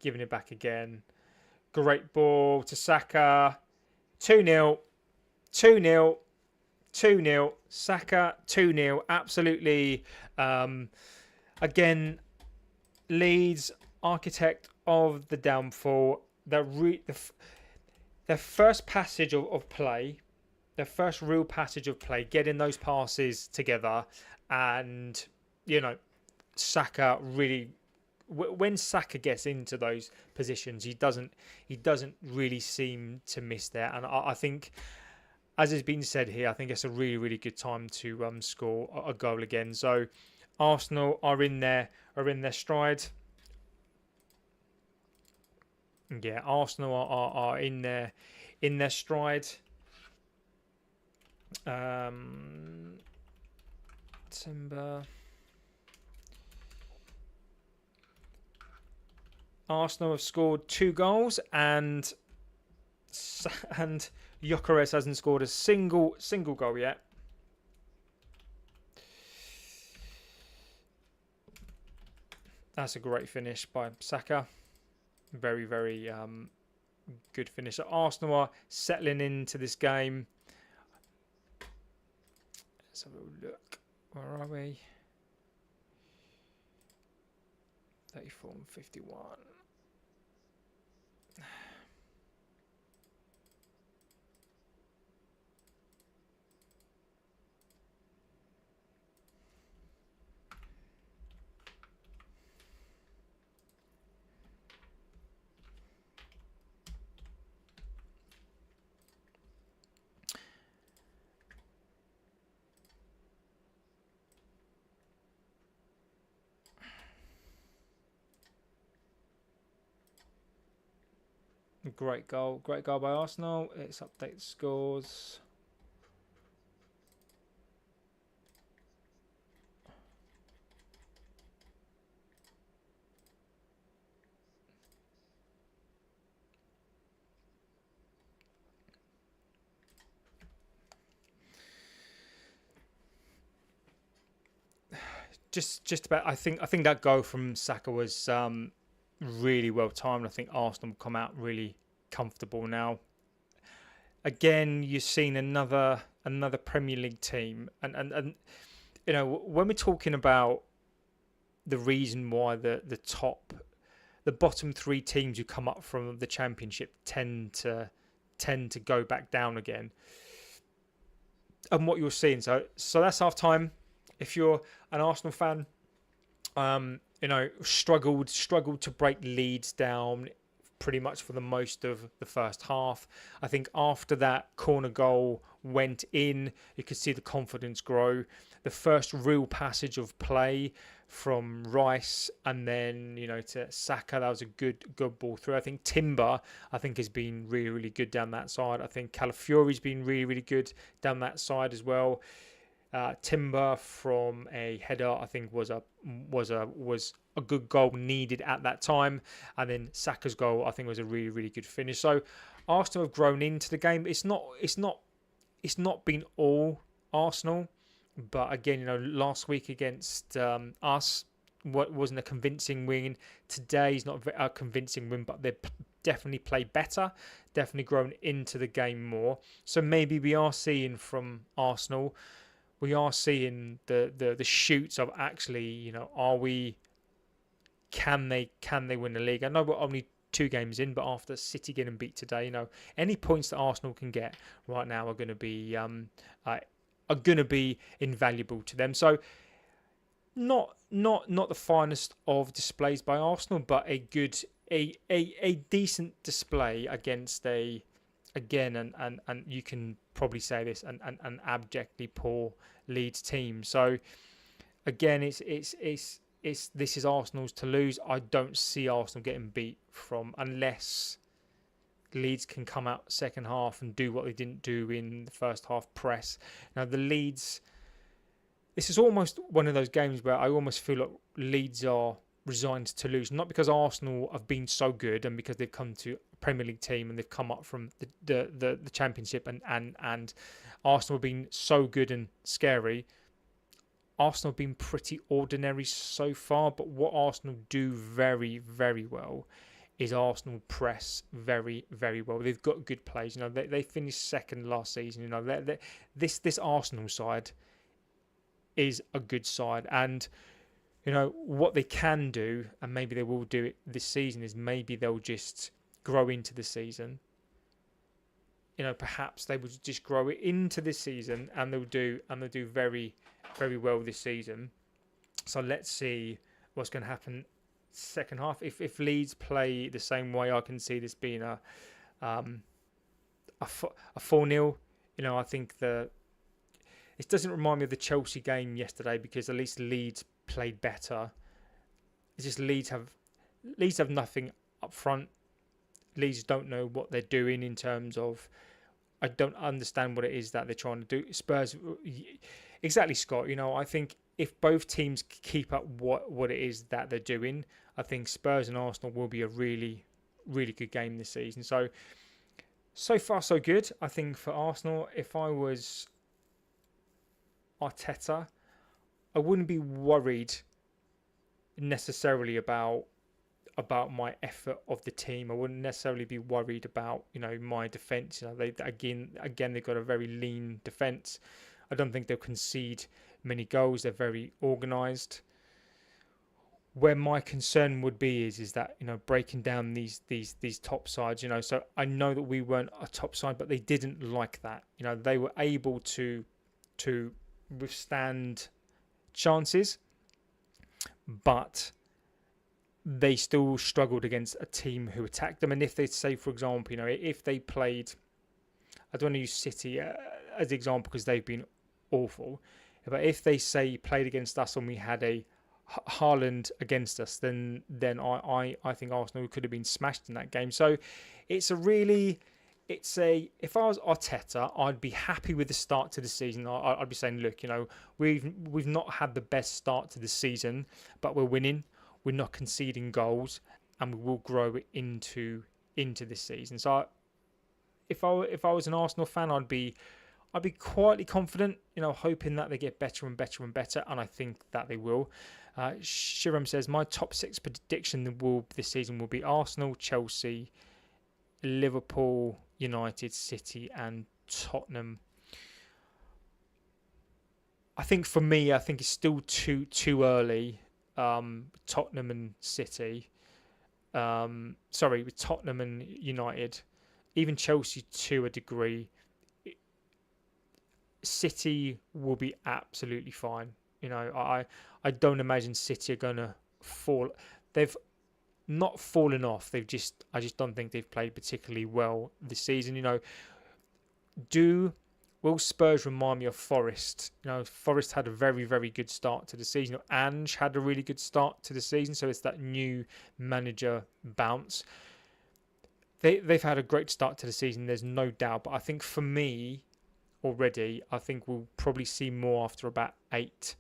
[SPEAKER 1] giving it back again. Great ball to Saka. 2-0. 2-0. 2-0. Saka, 2-0. Absolutely. Again, Leeds, architect of the downfall. Their first passage of play, their first real passage of play, getting those passes together, and Saka really. When Saka gets into those positions, he doesn't really seem to miss there, and I think, as has been said here, I think it's a really, really good time to score a goal again. So Arsenal are in their stride. Yeah, Arsenal are in their stride. Timber. Arsenal have scored 2 goals, and Gyökeres hasn't scored a single goal yet. That's a great finish by Saka. Very, very good finish. So Arsenal are settling into this game. Let's have a look. Where are we? 34 and 51. Great goal by Arsenal. Let's update the scores. Just about. I think that goal from Saka was really well timed. I think Arsenal come out really comfortable now. Again, you've seen another Premier League team, and when we're talking about the reason why the bottom 3 teams who come up from the Championship tend to go back down again, and what you're seeing. So that's half time. If you're an Arsenal fan, struggled to break Leeds down pretty much for the most of the first half. I think after that corner goal went in, you could see the confidence grow. The first real passage of play from Rice and then to Saka, that was a good ball through. I think Timber has been really, really good down that side. I think Calvert-Lewin's been really, really good down that side as well. Timber from a header, I think, was a good goal needed at that time, and then Saka's goal, I think, was a really, really good finish. So Arsenal have grown into the game. It's not been all Arsenal, but again, last week against us, what wasn't a convincing win. Today's not a convincing win, but they definitely play better, definitely grown into the game more. So maybe we are seeing from Arsenal. We are seeing the shoots of actually, can they win the league? I know we're only 2 games in, but after City getting beat today, any points that Arsenal can get right now are going to be invaluable to them. So not the finest of displays by Arsenal, but a decent display against and you can probably say this, an abjectly poor Leeds team. So again, this is Arsenal's to lose. I don't see Arsenal getting beat from unless Leeds can come out second half and do what they didn't do in the first half, press. Now the Leeds, this is almost one of those games where I almost feel like Leeds are resigned to lose, not because Arsenal have been so good and because they've come to a Premier League team and they've come up from the Championship and Arsenal have been so good and scary. Arsenal have been pretty ordinary so far, but what Arsenal do very, very well is Arsenal press very, very well. They've got good players. You know, they finished second last season. You know, this Arsenal side is a good side, and you know what they can do, and maybe they will do it this season, is maybe they'll just grow into the season. You know, perhaps they would just grow it into this season, and they'll do very, very well this season. So let's see what's going to happen second half. If Leeds play the same way, I can see this being a 4-0. You know, I think it doesn't remind me of the Chelsea game yesterday because at least Leeds played better. It's just Leeds have nothing up front. Leeds don't know what they're doing in terms of. I don't understand what it is that they're trying to do. Spurs, exactly, Scott. You know, I think if both teams keep up what it is that they're doing, I think Spurs and Arsenal will be a really, really good game this season. So far, so good. I think for Arsenal, if I was Arteta, I wouldn't be worried necessarily about my effort of the team. I wouldn't necessarily be worried about, you know, my defence. You know, they again they've got a very lean defence. I don't think they'll concede many goals. They're very organised. Where my concern would be is that, you know, breaking down these top sides, you know. So I know that we weren't a top side, but they didn't like that. You know, they were able to withstand chances, but they still struggled against a team who attacked them. And if they say, for example, you know, if they played, I don't want to use City as an example because they've been awful, but if they say played against us and we had a Haaland against us, then I think Arsenal could have been smashed in that game. So if I was Arteta, I'd be happy with the start to the season. I'd be saying, look, you know, we've not had the best start to the season, but we're winning. We're not conceding goals, and we will grow it into this season. So, if I was an Arsenal fan, I'd be quietly confident, you know, hoping that they get better and better and better, and I think that they will. Shiram says my top 6 prediction this season will be Arsenal, Chelsea, Liverpool, United, City, and Tottenham. I think for me, it's still too early. Tottenham and City. With Tottenham and United, even Chelsea to a degree. City will be absolutely fine. You know, I don't imagine City are gonna fall. They've not fallen off. I just don't think they've played particularly well this season. You know, will Spurs remind me of Forest? You know, Forest had a very, very good start to the season. Ange had a really good start to the season, so it's that new manager bounce. They've had a great start to the season, there's no doubt. But I think for me, already, I think we'll probably see more after about 8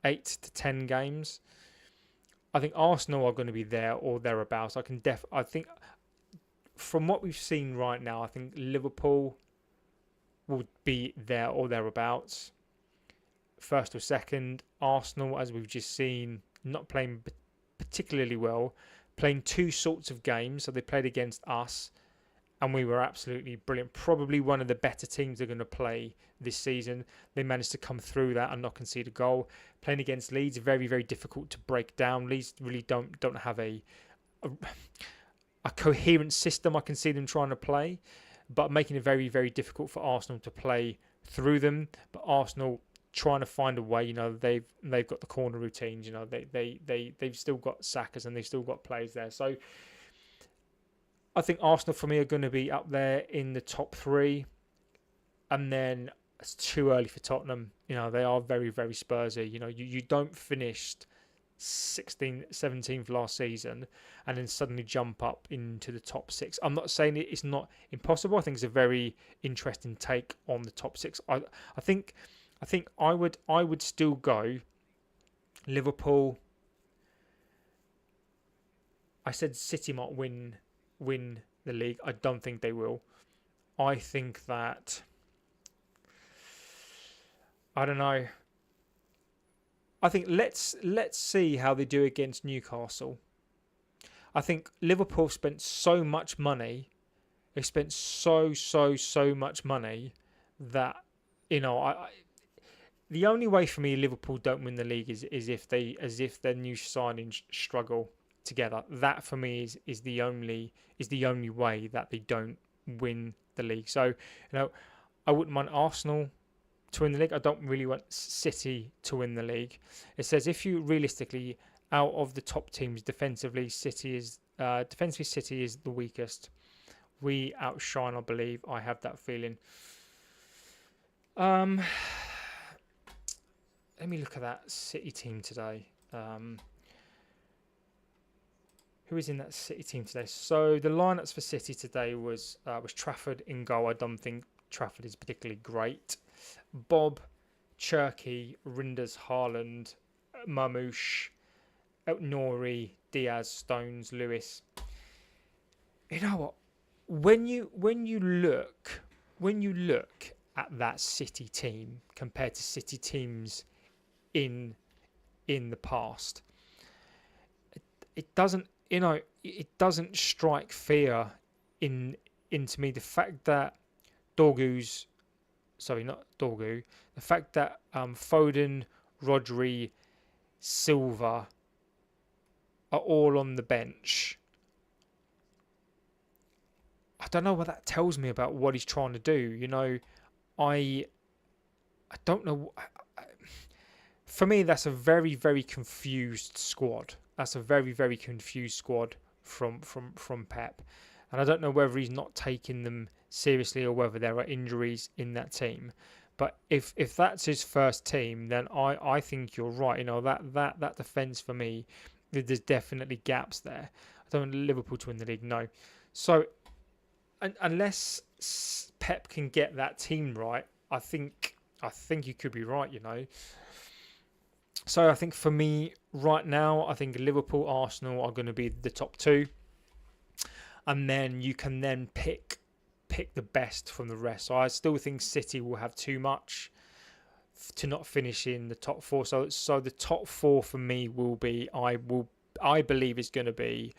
[SPEAKER 1] to 10 games. I think Arsenal are going to be there or thereabouts. I think from what we've seen right now, I think Liverpool will be there or thereabouts, first or second. Arsenal, as we've just seen, not playing particularly well, playing 2 sorts of games. So they played against us, and we were absolutely brilliant. Probably one of the better teams they're going to play this season. They managed to come through that and not concede a goal. Playing against Leeds, very, very difficult to break down. Leeds really don't have a coherent system I can see them trying to play, but making it very, very difficult for Arsenal to play through them. But Arsenal trying to find a way. They've got the corner routines. They've still got Sakas and they've still got players there. So I think Arsenal for me are going to be up there in the top 3, and then it's too early for Tottenham. They are very, very Spursy. You don't finish 16th, 17th last season and then suddenly jump up into the top 6. I'm not saying it's not impossible. I think it's a very interesting take on the top 6. I think I would still go Liverpool. I said City might win the league. I don't think they will. I think that, I don't know. I think let's see how they do against Newcastle. I think Liverpool spent so much money. They spent so much money that the only way for me Liverpool don't win the league is if their new signings struggle together. That for me is the only way that they don't win the league. So I wouldn't mind Arsenal to win the league. I don't really want City to win the league. It says if you realistically, out of the top teams defensively, City is the weakest. We outshine, I believe. I have that feeling. Let me look at that City team today. Who is in that City team today? So the lineups for City today was Trafford in goal. I don't think Trafford is particularly great. Bob, Cherky, Rinders, Haaland, Mamouche, Nori, Diaz, Stones, Lewis. You know what? When you look at that City team compared to City teams in the past, it doesn't strike fear into me. The fact that the fact that Foden, Rodri, Silva are all on the bench. I don't know what that tells me about what he's trying to do. I don't know. For me, that's a very, very confused squad. That's a very, very confused squad from Pep. And I don't know whether he's not taking them seriously or whether there are injuries in that team. But if that's his first team, then I think you're right. That defence for me, there's definitely gaps there. I don't want Liverpool to win the league, no. So unless Pep can get that team right, I think you could be right. So I think for me right now, I think Liverpool, Arsenal are going to be the top 2, and then you can then pick the best from the rest. So I still think City will have too much to not finish in the top 4. So the top 4 for me will be, I believe is going to be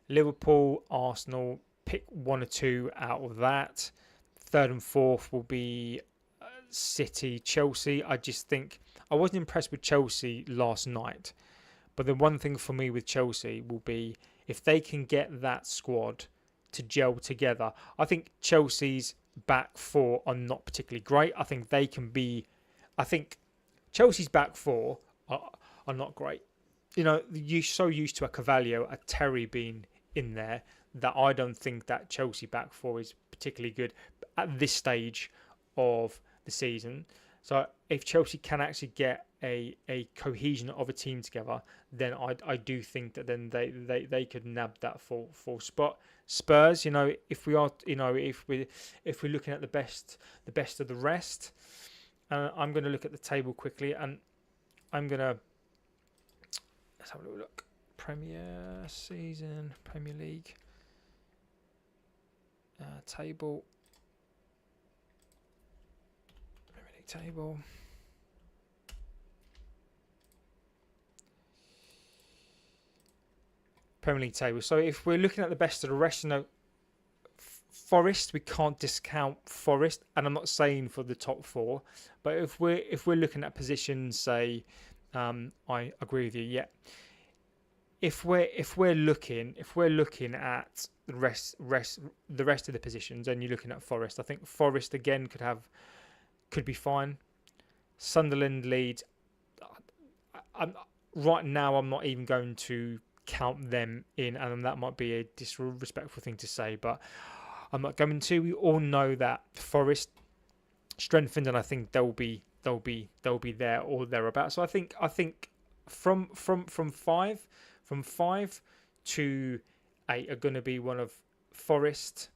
[SPEAKER 1] Liverpool, Arsenal. Pick 1 or 2 out of that. 3rd and 4th will be City, Chelsea. I just think I wasn't impressed with Chelsea last night, but the one thing for me with Chelsea will be if they can get that squad to gel together. I think Chelsea's back 4 are not particularly great. I think Chelsea's back 4 are not great. You're so used to a Carvalho, a Terry being in there that I don't think that Chelsea back 4 is particularly good at this stage of the season. So if Chelsea can actually get a cohesion of a team together, then I do think that then they could nab that full spot. Spurs, if we're looking at the best of the rest, I'm going to look at the table quickly, and let's have a little look. Premier League table. Table. Premier League table. So if we're looking at the best of the rest, Forest, we can't discount Forest, and I'm not saying for the top 4, but if we're looking at positions, say, I agree with you. Yeah. If we're looking at the rest of the positions, and you're looking at Forest, I think Forest again could be fine. Sunderland, Leeds. Right now, I'm not even going to count them in, and that might be a disrespectful thing to say, but I'm not going to. We all know that Forest strengthened, and I think they'll be there or thereabouts. So I think from five to eight are going to be one of Forest,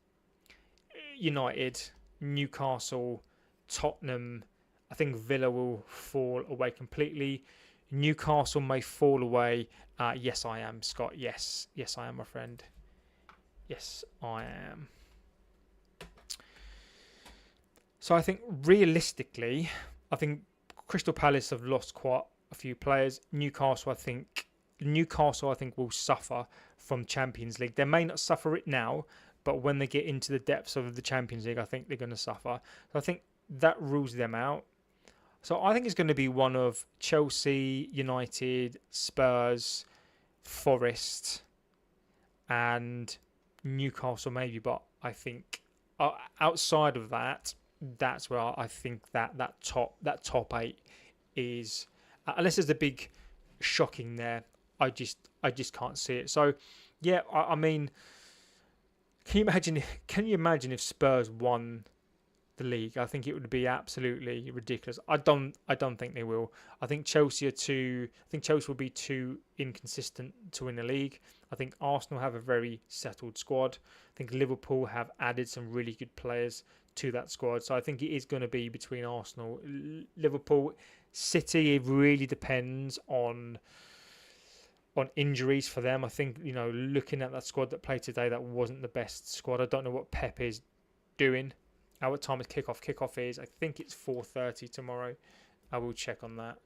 [SPEAKER 1] United, Newcastle, Tottenham. I think Villa will fall away completely. Newcastle may fall away. Yes, I am, Scott. Yes, I am, my friend. Yes, I am. So I think realistically, I think Crystal Palace have lost quite a few players. Newcastle, I think will suffer from Champions League. They may not suffer it now, but when they get into the depths of the Champions League, I think they're going to suffer. So I think that rules them out. So I think it's going to be one of Chelsea, United, Spurs, Forest, and Newcastle maybe. But I think outside of that, that's where I think that top eight is. Unless there's a big shocking there, I just can't see it. So yeah, I mean, can you imagine if Spurs won the league? I think it would be absolutely ridiculous. I don't think they will. I think Chelsea will be too inconsistent to win the league. I think Arsenal have a very settled squad. I think Liverpool have added some really good players to that squad. So I think it is going to be between Arsenal, Liverpool, City. It really depends on injuries for them. I think, looking at that squad that played today, that wasn't the best squad. I don't know what Pep is doing. At what time is kickoff? Kickoff is, I think it's 4:30 tomorrow. I will check on that.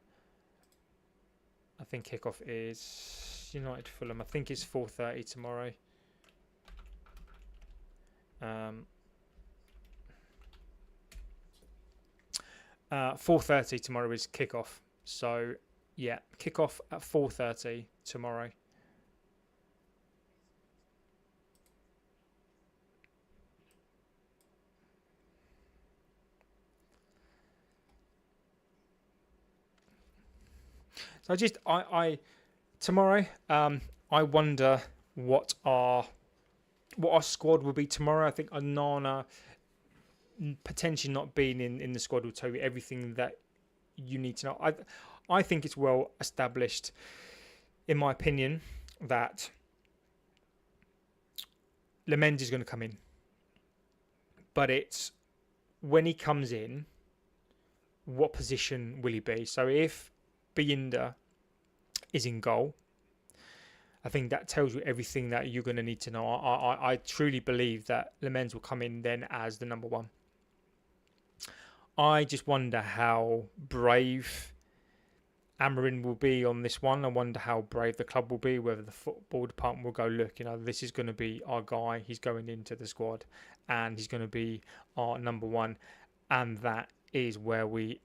[SPEAKER 1] I think kickoff is United Fulham. I think it's 4:30 tomorrow. 4:30 tomorrow is kickoff. So yeah, kickoff at 4:30 tomorrow. So I tomorrow, I wonder what our squad will be tomorrow. I think Onana potentially not being in the squad will tell you everything that you need to know. I think it's well established, in my opinion, that Lamens is going to come in, but it's when he comes in, what position will he be? So if Binder is in goal, I think that tells you everything that you're going to need to know. I truly believe that Lamens will come in then as the number one. I just wonder how brave Amarin will be on this one. I wonder how brave the club will be, whether the football department will go, look, this is going to be our guy. He's going into the squad and he's going to be our number one. And that is where we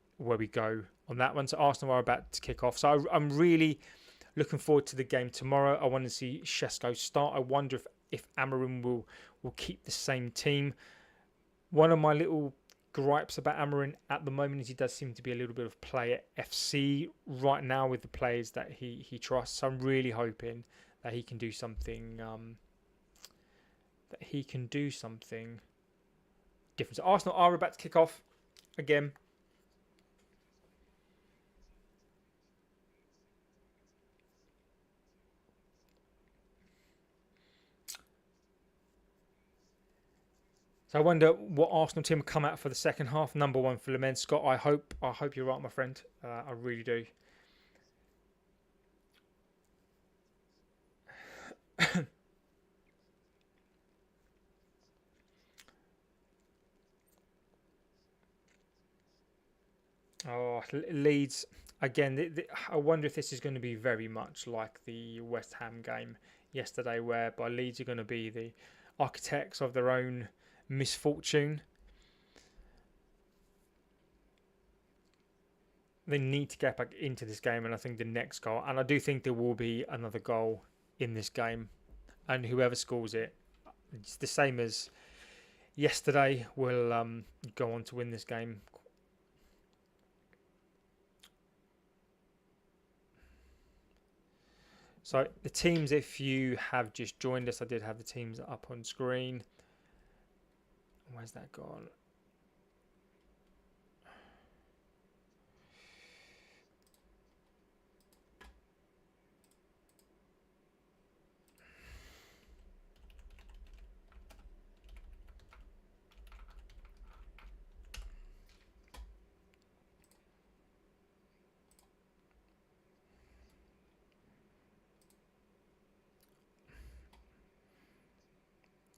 [SPEAKER 1] go on that one. So Arsenal are about to kick off. So I'm really looking forward to the game tomorrow. I want to see Šeško start. I wonder if Amarin will keep the same team. One of my little gripes about Amarin at the moment is he does seem to be a little bit of player FC right now with the players that he trusts. So I'm really hoping that he can do something different. So Arsenal are about to kick off again. So I wonder what Arsenal team will come out for the second half. Number one for Lamens. Scott, I hope you're right, my friend. I really do. Leeds again. I wonder if this is going to be very much like the West Ham game yesterday, whereby Leeds are going to be the architects of their own misfortune. They need to get back into this game, and I think the next goal, and I do think there will be another goal in this game, and whoever scores it, it's the same as yesterday, will go on to win this game. So the teams, if you have just joined us, I did have the teams up on screen. Where's that gone?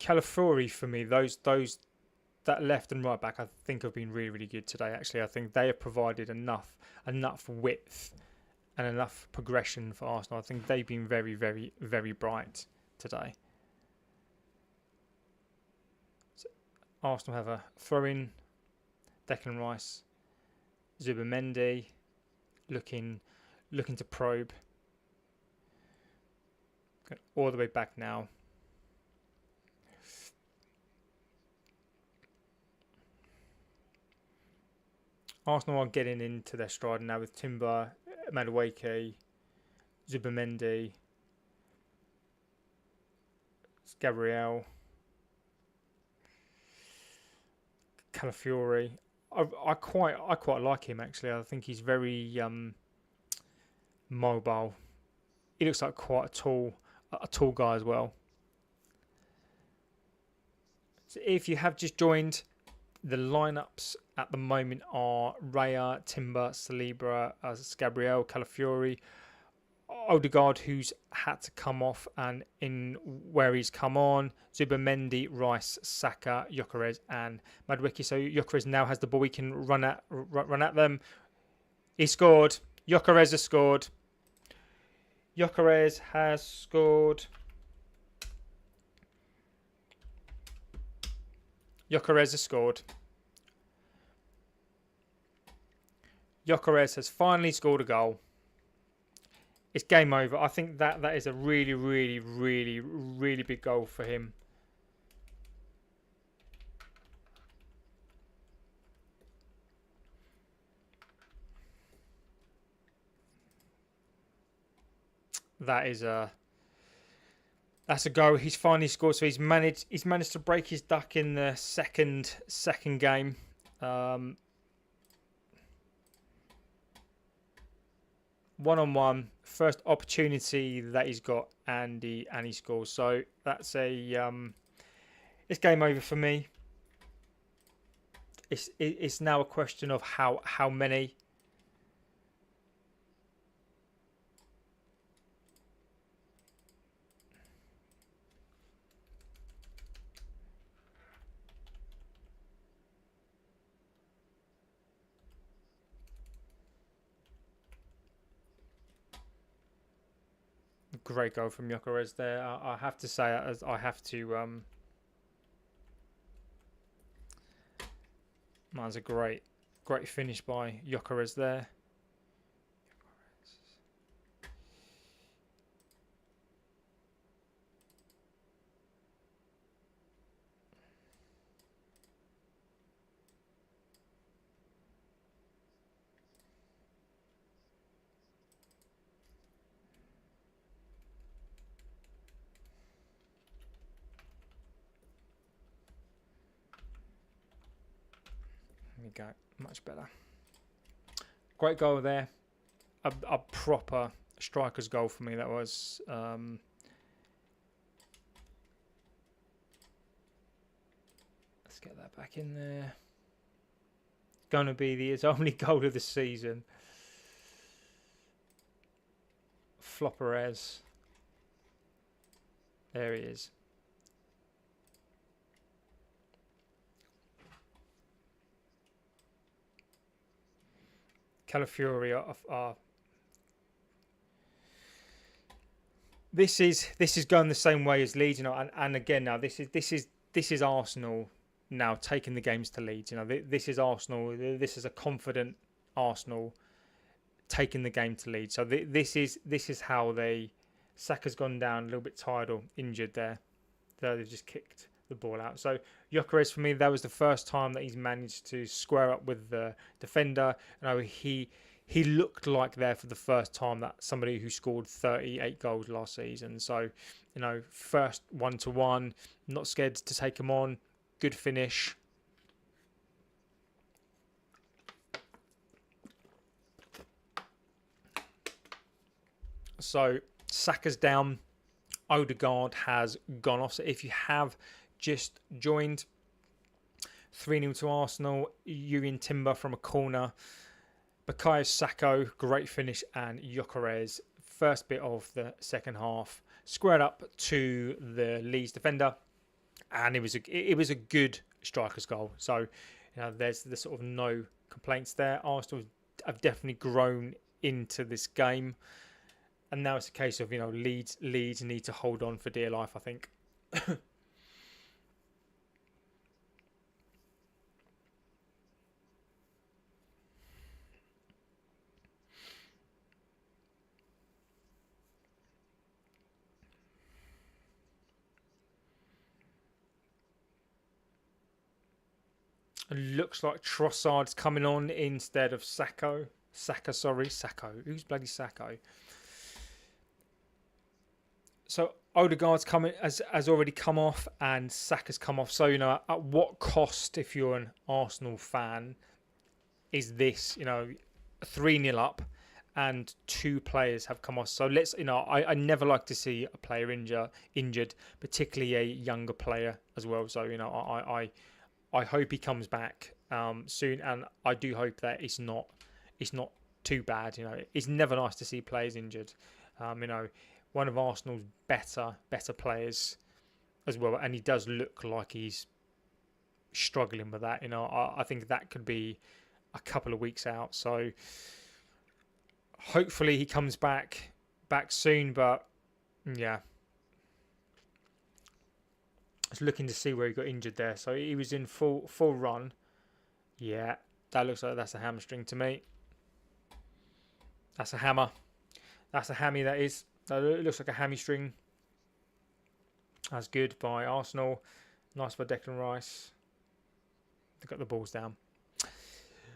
[SPEAKER 1] Calafuri for me, those that left and right back, I think have been really, really good today. Actually, I think they have provided enough width and enough progression for Arsenal. I think they've been very, very, very bright today. So Arsenal have a throw-in. Declan Rice, Zubimendi, looking to probe. All the way back now. Arsenal are getting into their stride now with Timber, Madueke, Zubimendi, Gabriel, Calafiori. I quite like him actually. I think he's very mobile. He looks like quite a tall guy as well. So if you have just joined, the lineups at the moment are Raya, Timber, Saliba, Gabriel, Calafiori, Odegaard, who's had to come off, and in where he's come on, Zubimendi, Rice, Saka, Gyökeres, and Madueke. So Gyökeres now has the ball. He can run at them. He scored. Gyökeres has scored. Gyökeres has scored. Gyökeres has scored. Gyökeres has finally scored a goal. It's game over. I think that is a really, really, really, really big goal for him. That's a goal. He's finally scored. So he's managed to break his duck in the second game. One-on-one, first opportunity that he's got, and he scores. So that's it's game over for me. It's now a question of how many. Great goal from Gyökeres there. I have to say, That's a great finish by Gyökeres there. There we go, much better. Great goal there. A proper striker's goal for me, that was. Let's get that back in there. Going to be his only goal of the season. Flopperez. There he is. Calafiori are this is going the same way as Leeds, and again now this is Arsenal now taking the games to Leeds. This is Arsenal. This is a confident Arsenal taking the game to Leeds. So this is how Saka's gone down a little bit tired or injured there. They've just kicked the ball out. So Gyökeres, for me, that was the first time that he's managed to square up with the defender. He he looked like there for the first time that somebody who scored 38 goals last season. So, first 1-1, not scared to take him on. Good finish. So Saka's down. Odegaard has gone off. So if you have just joined, 3-0 to Arsenal. Yuri Timber from a corner. Bukayo Saka, great finish, and Gyökeres, first bit of the second half, squared up to the Leeds defender, and it was a good striker's goal. So, there's sort of no complaints there. Arsenal have definitely grown into this game, and now it's a case of Leeds need to hold on for dear life, I think. Looks like Trossard's coming on instead of Saka. Saka. Who's bloody Saka? So Odegaard's has already come off, and Saka's come off. So at what cost, if you're an Arsenal fan, is this? 3-0 up, and 2 players have come off. So I never like to see a player injured, particularly a younger player as well. So I hope he comes back soon, and I do hope that it's not too bad. It's never nice to see players injured. One of Arsenal's better players as well, and he does look like he's struggling with that. I think that could be a couple of weeks out. So hopefully he comes back soon. But yeah. I was looking to see where he got injured there. So he was in full run. Yeah, that looks like that's a hamstring to me. That's a hammer. That's a hammy, that is. It looks like a hamstring. That's good by Arsenal. Nice by Declan Rice. They got the balls down.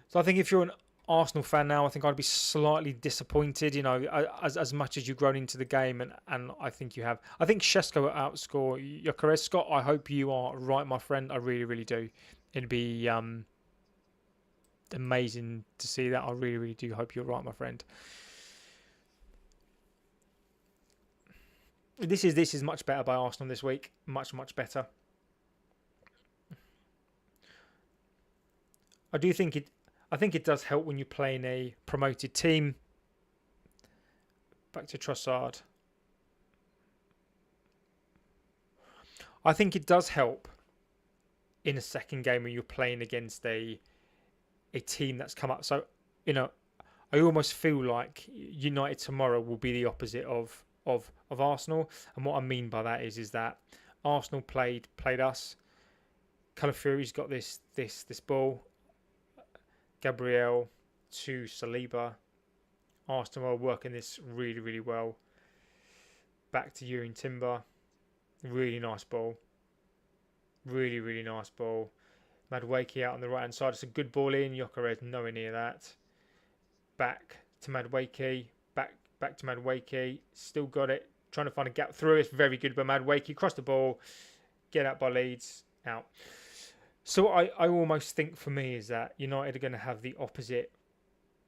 [SPEAKER 1] So I think if you're an Arsenal fan now, I think I'd be slightly disappointed, as much as you've grown into the game, and I think you have. I think Shesko will outscore Gyökeres. Scott, I hope you are right, my friend. I really, really do. It'd be amazing to see that. I really, really do hope you're right, my friend. This is much better by Arsenal this week. Much, much better. I think it does help when you play in a promoted team. Back to Trossard. I think it does help in a second game when you're playing against a team that's come up. So, I almost feel like United tomorrow will be the opposite of Arsenal. And what I mean by that is that Arsenal played us. Calvert-Lewin's got this ball. Gabriel to Saliba. Arsenal are working this really, really well. Back to Yuri Timber. Really nice ball. Really, really nice ball. Madueke out on the right hand side. It's a good ball in. Gyökeres nowhere near that. Back to Madueke. Back to Madueke. Still got it. Trying to find a gap through. It's very good by Madueke. Cross the ball. Get out by Leeds. Out. So I almost think for me is that United are going to have the opposite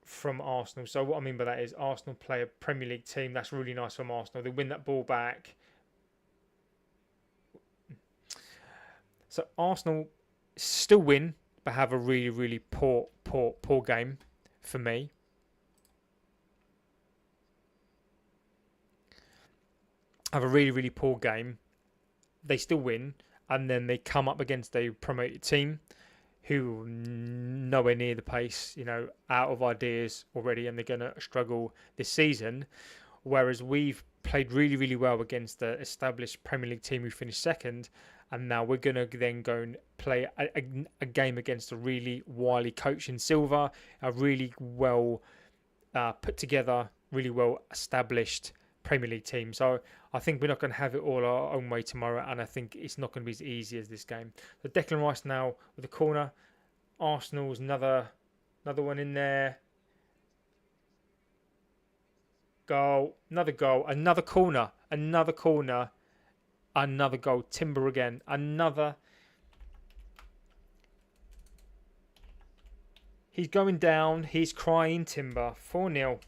[SPEAKER 1] from Arsenal. So what I mean by that is Arsenal play a Premier League team. That's really nice from Arsenal. They win that ball back. So Arsenal still win, but have a really, really poor game for me. Have a really, really poor game. They still win. And then they come up against a promoted team who nowhere near the pace, out of ideas already, and they're going to struggle this season. Whereas we've played really, really well against the established Premier League team who finished second, and now we're going to then go and play a game against a really wily coach in Silva, a really well put together, really well established Premier League team. So I think we're not going to have it all our own way tomorrow, and I think it's not going to be as easy as this game. So Declan Rice now with the corner. Arsenal's another one in there. another goal, another corner, another corner, another goal. Timber again, another. He's going down. He's crying timber. 4-0.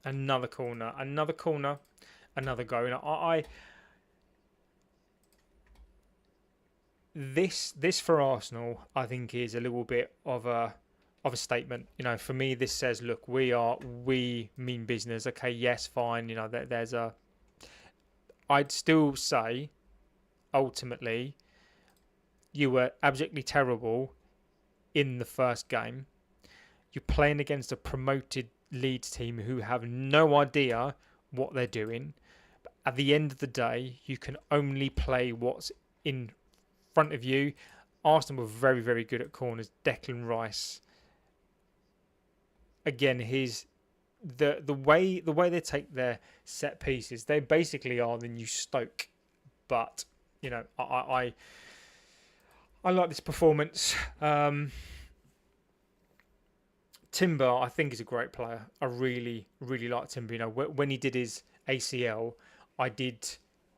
[SPEAKER 1] Another corner, another corner, another goal. And this for Arsenal, I think, is a little bit of a statement. You know, for me, this says, look, we mean business. Okay, yes, fine. You know, there's a. I'd still say, ultimately, you were abjectly terrible in the first game. You're playing against a promoted Leeds team who have no idea what they're doing. But at the end of the day, you can only play what's in front of you. Arsenal were very, very good at corners. Declan Rice, again, the way they take their set pieces, they basically are the new Stoke. But you know, I like this performance. Timber, I think, is a great player. I really, really like Timber. You know, when he did his ACL, I did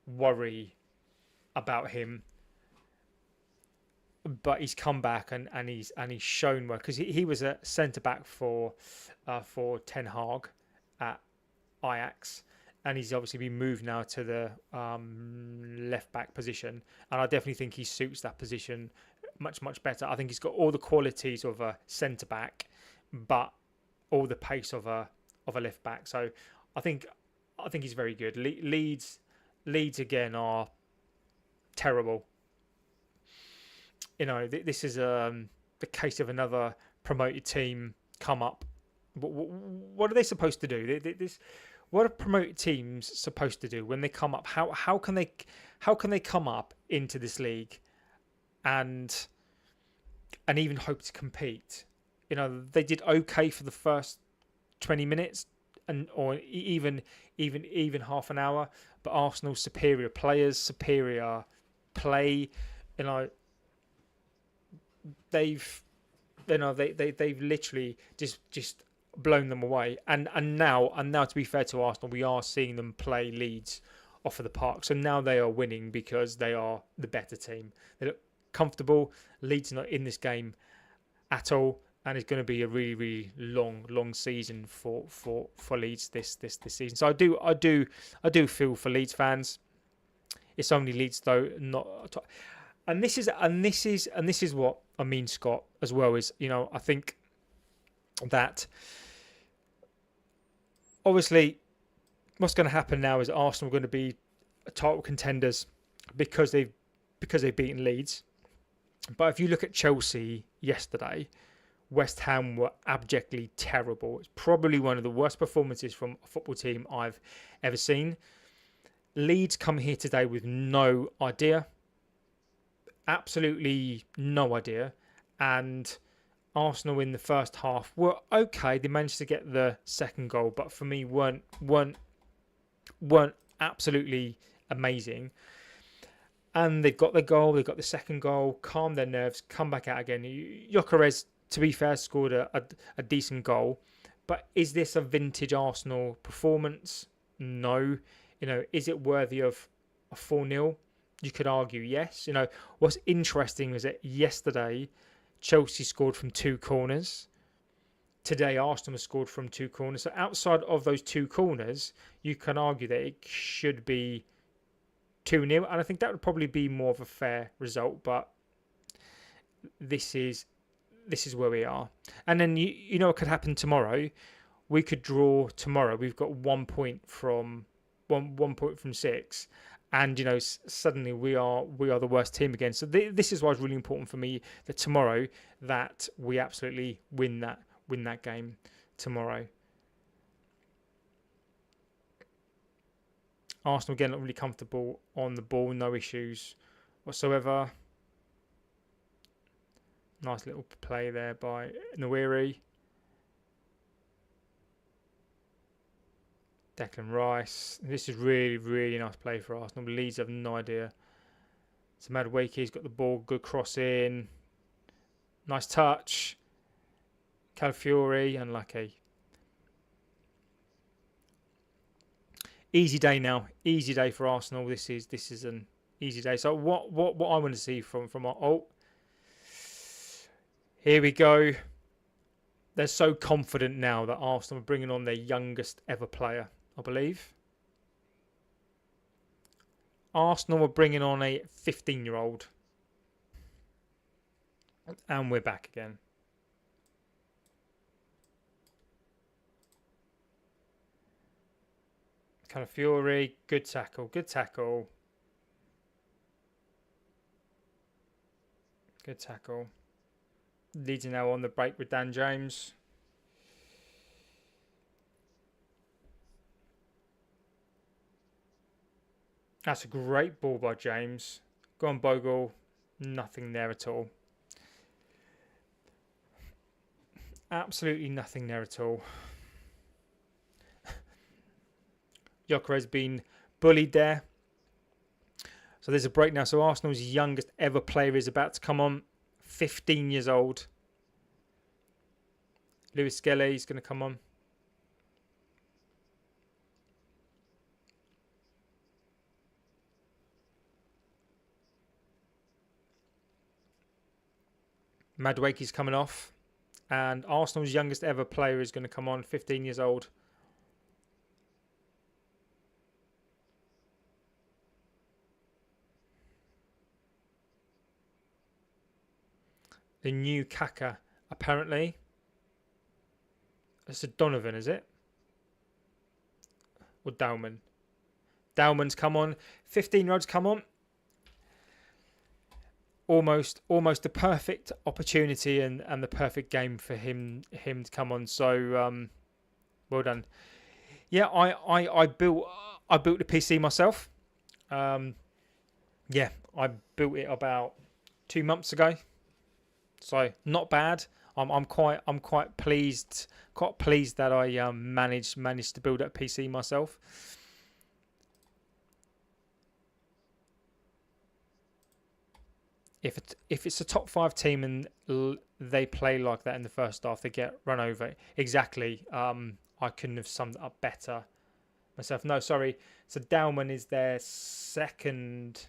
[SPEAKER 1] worry about him, but he's come back and he's shown well, because he was a centre back for Ten Hag at Ajax, and he's obviously been moved now to the left back position, and I definitely think he suits that position much better. I think he's got all the qualities of a centre back, but all the pace of a left back. So I think he's very good. Leeds again are terrible. You know, this is the case of another promoted team come up. What are they supposed to do? What are promoted teams supposed to do when they come up? How can they come up into this league and even hope to compete? You know, they did okay for the first 20 minutes or even half an hour, but Arsenal's superior players, superior play, you know, they've literally just blown them away. And now to be fair to Arsenal, we are seeing them play Leeds off of the park. So now they are winning because they are the better team. They look comfortable. Leeds not in this game at all. And it's going to be a really, really long season for Leeds this season. So I do feel for Leeds fans. It's only Leeds though, not. And this is what I mean, Scott, as well. Is, you know, I think that obviously what's going to happen now is Arsenal are going to be title contenders because they've beaten Leeds. But if you look at Chelsea yesterday, West Ham were abjectly terrible. It's probably one of the worst performances from a football team I've ever seen. Leeds come here today with no idea. Absolutely no idea. And Arsenal in the first half were okay. They managed to get the second goal, but for me weren't absolutely amazing. And they've got the goal, they've got the second goal, calm their nerves, come back out again. Gyökeres, to be fair, scored a decent goal. But is this a vintage Arsenal performance? No. You know, is it worthy of a 4-0? You could argue yes. You know, what's interesting is that yesterday Chelsea scored from 2 corners. Today Arsenal scored from 2 corners. So outside of those 2 corners, you can argue that it should be 2-0. And I think that would probably be more of a fair result. But this is where we are. And then you know what could happen tomorrow? We could draw tomorrow. We've got 1 point from 1 point from 6, and you know suddenly we are the worst team again. So this is why it's really important for me that tomorrow that we absolutely win that game tomorrow. Arsenal again look really comfortable on the ball, no issues whatsoever. Nice little play there by Nwiri. Declan Rice. This is really, really nice play for Arsenal. Leeds have no idea. So Madueke's got the ball, good cross in. Nice touch. Calafiori, unlucky. Easy day now. Easy day for Arsenal. This is an easy day. So what I want to see from our here we go. They're so confident now that Arsenal are bringing on their youngest ever player, I believe. Arsenal are bringing on a 15-year-old. And we're back again. Calafiori, good tackle, good tackle. Good tackle. Leeds are now on the break with Dan James. That's a great ball by James. Go on, Bogle. Nothing there at all. Absolutely nothing there at all. Gyökeres has been bullied there. So there's a break now. So Arsenal's youngest ever player is about to come on. 15 years old. Lewis Skelly is going to come on. Madueke's coming off. And Arsenal's youngest ever player is going to come on. 15 years old. The new Kaka, apparently. It's a Donovan, is it? Or Dowman? Dowman's come on. 15-year-olds come on. Almost the perfect opportunity and the perfect game for him to come on. So well done. Yeah, I built the PC myself. Yeah, I built it about 2 months ago. So not bad. I'm quite pleased that I managed to build that PC myself. If it's a top 5 team and they play like that in the first half, they get run over. Exactly. I couldn't have summed it up better myself. No, sorry. So Dowman is their second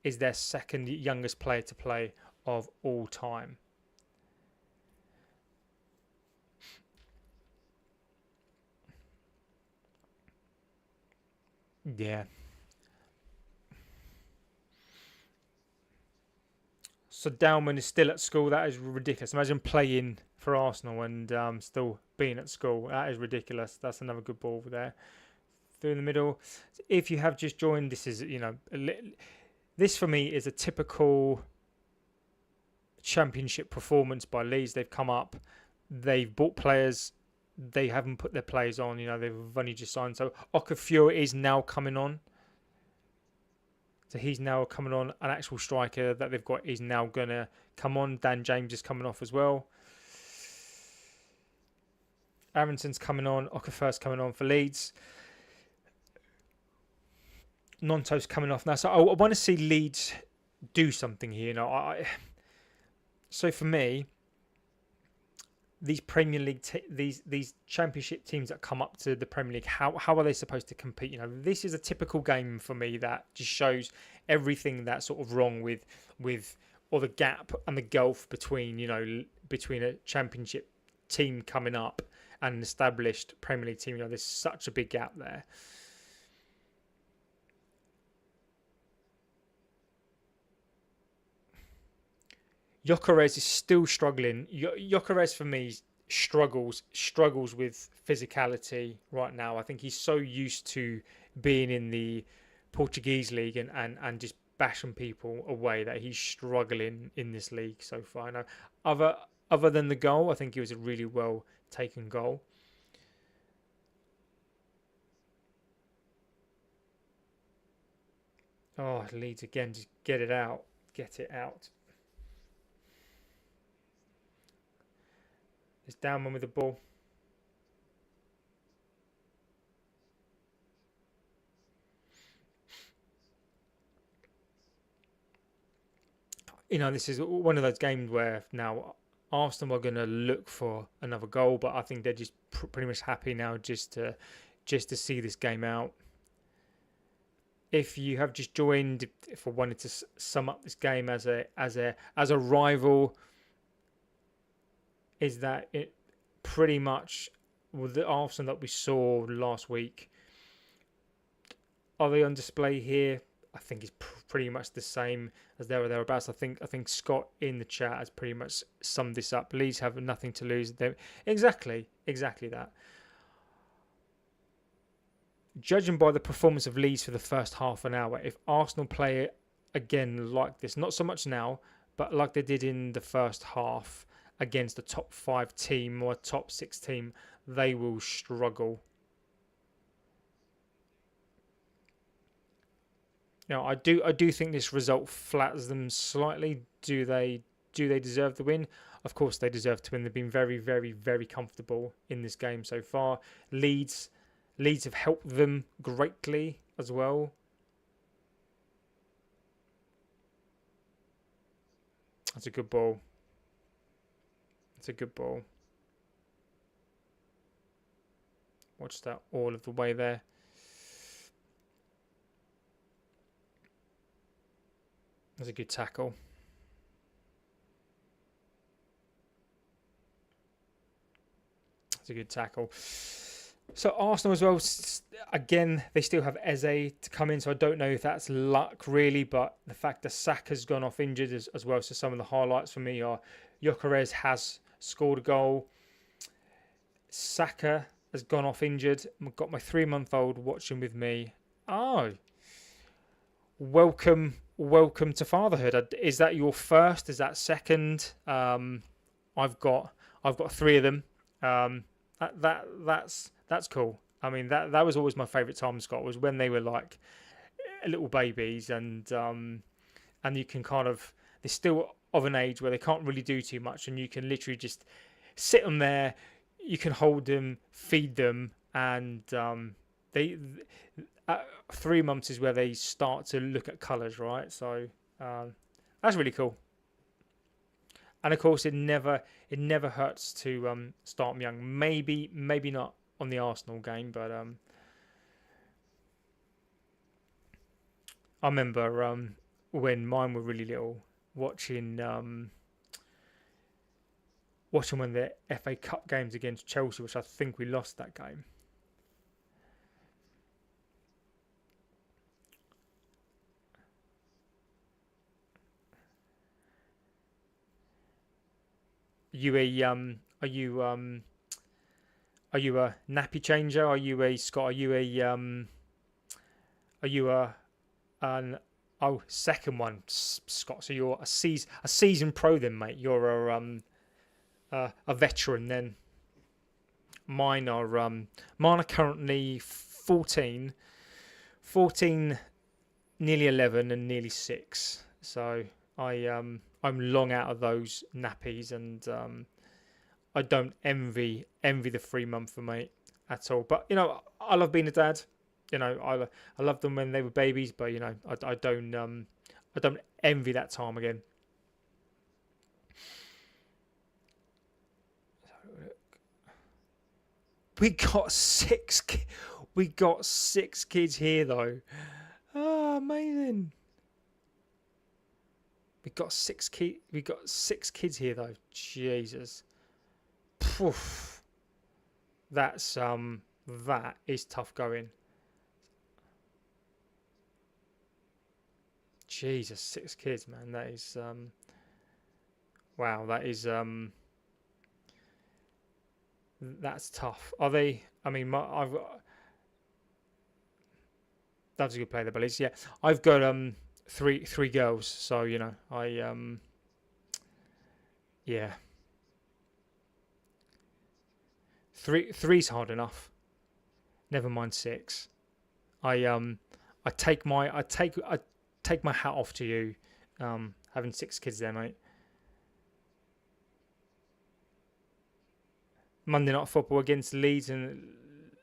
[SPEAKER 1] youngest player to play of all time. Yeah. So Dowman is still at school. That is ridiculous. Imagine playing for Arsenal and still being at school. That is ridiculous. That's another good ball over there. Through the middle. If you have just joined, this is, this for me is a typical Championship performance by Leeds. They've come up, they've bought players, they haven't put their players on. They've only just signed. So Okafor is now coming on. So he's now coming on. An actual striker that they've got is now gonna come on. Dan James is coming off as well. Aaronson's coming on. Okafor's coming on for Leeds. Nonto's coming off now. So I want to see Leeds do something here. So for me, these Premier League, these Championship teams that come up to the Premier League, how are they supposed to compete? This is a typical game for me that just shows everything that's sort of wrong with or the gap and the gulf between a Championship team coming up and an established Premier League team. There's such a big gap there. Gyökeres is still struggling. Gyökeres for me struggles with physicality right now. I think he's so used to being in the Portuguese league and just bashing people away that he's struggling in this league so far. Now, other than the goal, I think it was a really well taken goal. Oh, Leeds again. Just get it out. Get it out. It's down one with the ball. This is one of those games where now Arsenal are going to look for another goal, but I think they're just pretty much happy now just to see this game out. If you have just joined, if I wanted to sum up this game as a rival, is that it pretty much with the Arsenal that we saw last week? Are they on display here? I think it's pretty much the same as there or thereabouts. I think Scott in the chat has pretty much summed this up. Leeds have nothing to lose. Exactly that. Judging by the performance of Leeds for the first half an hour, if Arsenal play again like this, not so much now, but like they did in the first half against a top 5 team or a top 6 team, they will struggle. I do think this result flatters them slightly. Do they deserve the win? Of course they deserve to win. They've been very, very, very comfortable in this game so far. Leeds have helped them greatly as well. That's a good ball. Watch that all of the way there. That's a good tackle. So Arsenal as well, again, they still have Eze to come in, so I don't know if that's luck really, but the fact that Saka's gone off injured as well, so some of the highlights for me are Gyökeres has scored a goal. Saka has gone off injured. I've got my 3-month-old watching with me. Oh, welcome to fatherhood. Is that your first? Is that second? I've got 3 of them. That's cool. I mean that was always my favourite time, Scott, was when they were like little babies, and you can kind of, they're still of an age where they can't really do too much, and you can literally just sit them there. You can hold them, feed them, and they 3 months is where they start to look at colours, right? So that's really cool. And of course, it never hurts to start them young. Maybe not on the Arsenal game, but I remember when mine were really little, watching one of the FA Cup games against Chelsea, which I think we lost that game. Are you a nappy changer? Are you a Scott? Are you an second one, Scott? So you're a season pro then, mate. You're a veteran then. Mine are currently 14, nearly 11, and nearly 6. So I'm long out of those nappies, and I don't envy the 3-monther, mate, at all. But I love being a dad. I love them when they were babies, but I don't envy that time again. We got 6 kids here though. Oh, amazing. We got 6 kids here though. Jesus. Poof. That is tough going. Jesus, 6 kids, man. That is wow. That is that's tough. Are they? I mean, I've got. That's a good play, the Bullies. Yeah, I've got three girls, so I yeah. Three's hard enough. Never mind 6. I take take my hat off to you, having 6 kids there, mate. Monday Night Football against Leeds and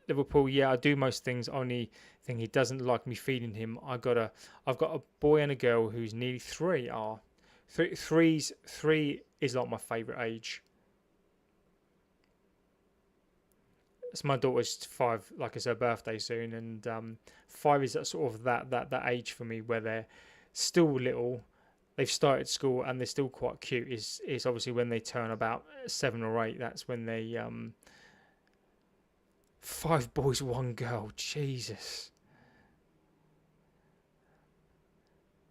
[SPEAKER 1] Liverpool. Yeah, I do most things. Only thing he doesn't like me feeding him. I've got a boy and a girl who's nearly 3. Three is like my favourite age. It's my daughter's 5, like it's her birthday soon, and 5 is that sort of that age for me where they're still little. They've started school and they're still quite cute. Is obviously when they turn about 7 or 8. That's when they 5 boys, 1 girl. Jesus,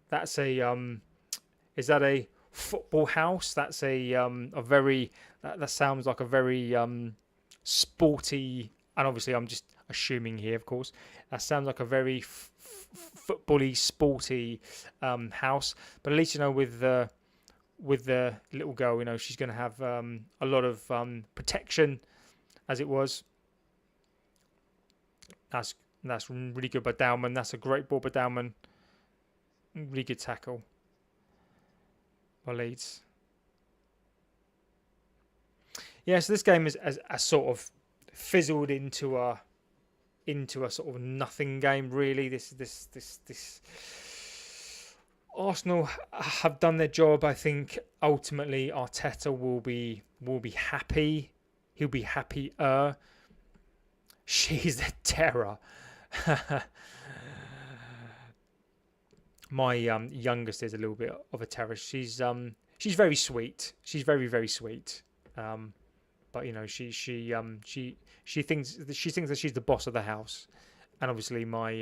[SPEAKER 1] that's a is that a football house? That's a very that sounds like a very sporty, and obviously I'm just assuming here, of course. That sounds like a very football-y, sporty house. But at least, with the little girl, she's going to have a lot of protection, as it was. That's really good by Dowman. That's a great ball by Dowman. Really good tackle by Leeds. Yeah, so this game is a sort of fizzled into a sort of nothing game, really. This Arsenal have done their job. I think ultimately Arteta will be happy. He'll be happier. She's a terror. My youngest is a little bit of a terror. She's very sweet. She's very, very sweet. But she thinks that she's the boss of the house, and obviously my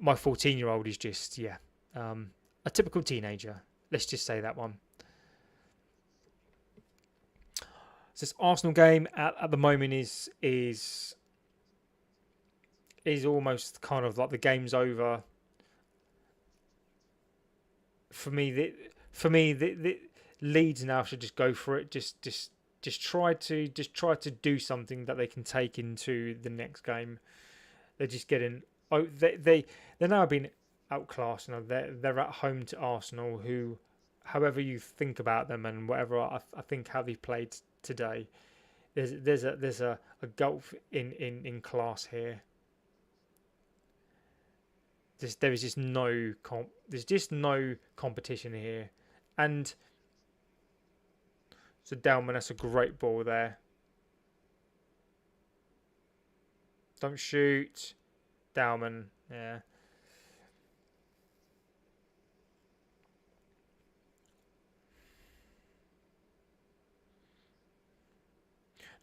[SPEAKER 1] 14-year-old is just a typical teenager. Let's just say that one. So this Arsenal game at the moment is almost kind of like the game's over. For me, the Leeds now should just go for it. Just try to do something that they can take into the next game. They're just getting they're now being outclassed. They're at home to Arsenal, who, however you think about them and whatever, I think how they played today, there's a gulf in class here. There is just no competition here, and so Dowman, that's a great ball there. Don't shoot, Dowman. Yeah.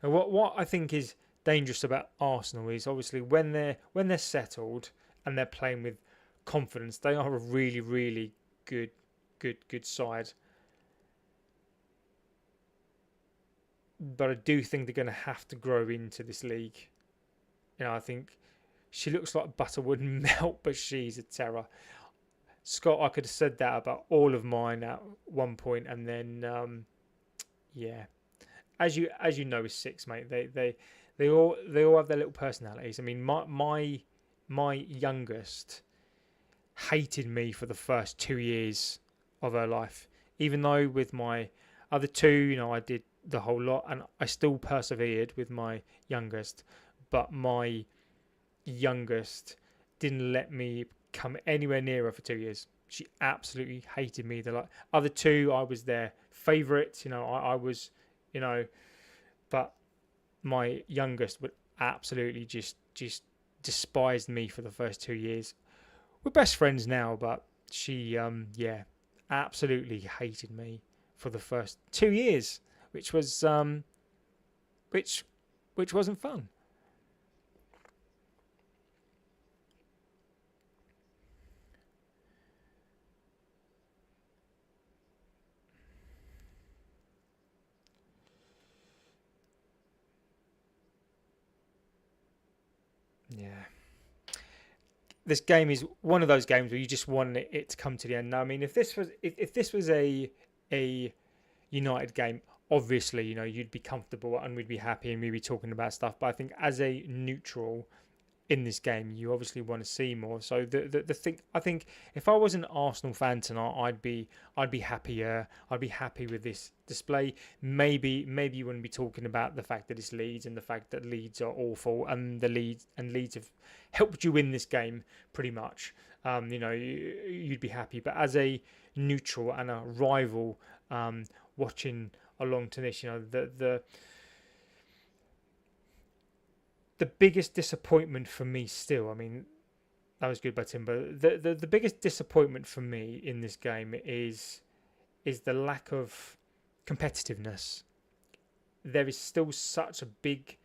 [SPEAKER 1] Now, what I think is dangerous about Arsenal is obviously when they're settled and they're playing with confidence, they are a really, really good side. But I do think they're going to have to grow into this league. I think she looks like butter wouldn't melt, but she's a terror. Scott, I could have said that about all of mine at one point, and then as you know, with 6, mate, they all have their little personalities. I mean, my youngest hated me for the first 2 years of her life, even though with my other 2, I did the whole lot, and I still persevered with my youngest. But my youngest didn't let me come anywhere near her for 2 years. She absolutely hated me. The other 2, I was their favourite. I was, but my youngest would absolutely just despised me for the first 2 years. We're best friends now, but she, absolutely hated me for the first 2 years, which was, which wasn't fun. Yeah. This game is one of those games where you just want it to come to the end. Now, I mean, if this was a United game, obviously, you'd be comfortable and we'd be happy and we'd be talking about stuff. But I think as a neutral, in this game. You obviously want to see more. So the thing, I think, if I was an Arsenal fan tonight, I'd be happier. I'd be happy with this display. Maybe you wouldn't be talking about the fact that it's Leeds and the fact that Leeds are awful, and Leeds have helped you win this game pretty much. You'd be happy. But as a neutral and a rival, watching along to this, the biggest disappointment for me still, I mean, that was good by Timber. The biggest disappointment for me in this game is the lack of competitiveness. There is still such a big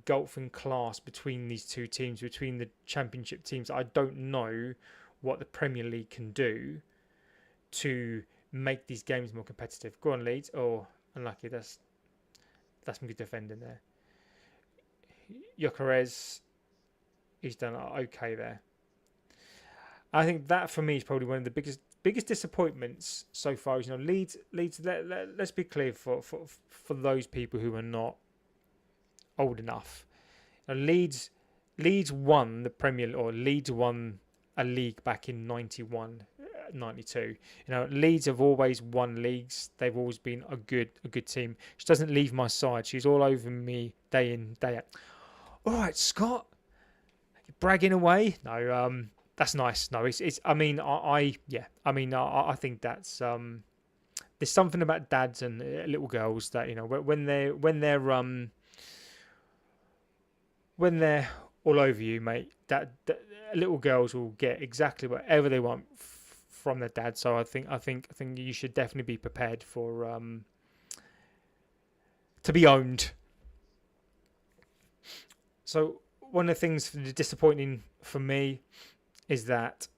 [SPEAKER 1] gulf in class between these two teams, between the Championship teams. I don't know what the Premier League can do to make these games more competitive. Go on, Leeds. Oh, unlucky. That's some good defending there. Gyökeres, he's done okay there. I think that for me is probably one of the biggest disappointments so far. Is, Leeds. Let's be clear for those people who are not old enough. Leeds won the Premier, or Leeds won a league back in 91, 92. Leeds have always won leagues. They've always been a good team. She doesn't leave my side. She's all over me day in, day out. All right, Scott, you're bragging away. No, that's nice. No, it's. I mean, I think that's. There's something about dads and little girls that when they're all over you, mate. That little girls will get exactly whatever they want from their dad. So I think you should definitely be prepared for to be owned. So one of the things disappointing for me is that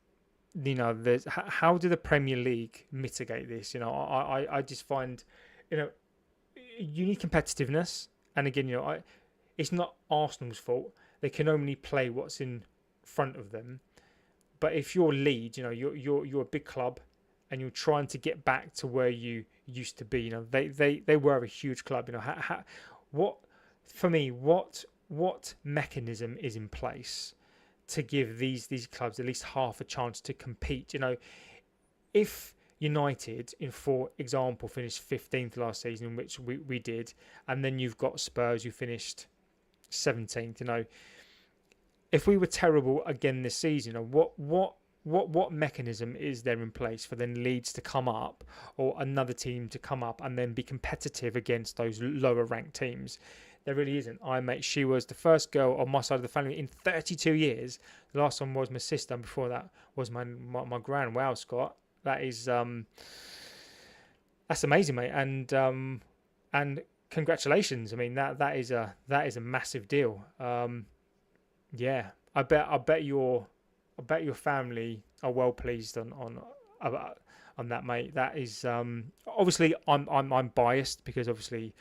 [SPEAKER 1] there's how do the Premier League mitigate this? I just find you need competitiveness, and again it's not Arsenal's fault. They can only play what's in front of them. But if you're Leeds, you're a big club, and you're trying to get back to where you used to be. They were a huge club. What mechanism is in place to give these clubs at least half a chance to compete? If United, for example, finished 15th last season, which we did, and then you've got Spurs who finished 17th. If we were terrible again this season, what mechanism is there in place for then Leeds to come up, or another team to come up and then be competitive against those lower ranked teams? There really isn't. She was the first girl on my side of the family in 32 years. The last one was my sister, and before that was my gran. Wow, Scott, that is that's amazing, mate. And congratulations. I mean, that is a massive deal. Yeah, I bet your family are well pleased on that, mate. That is obviously I'm biased because obviously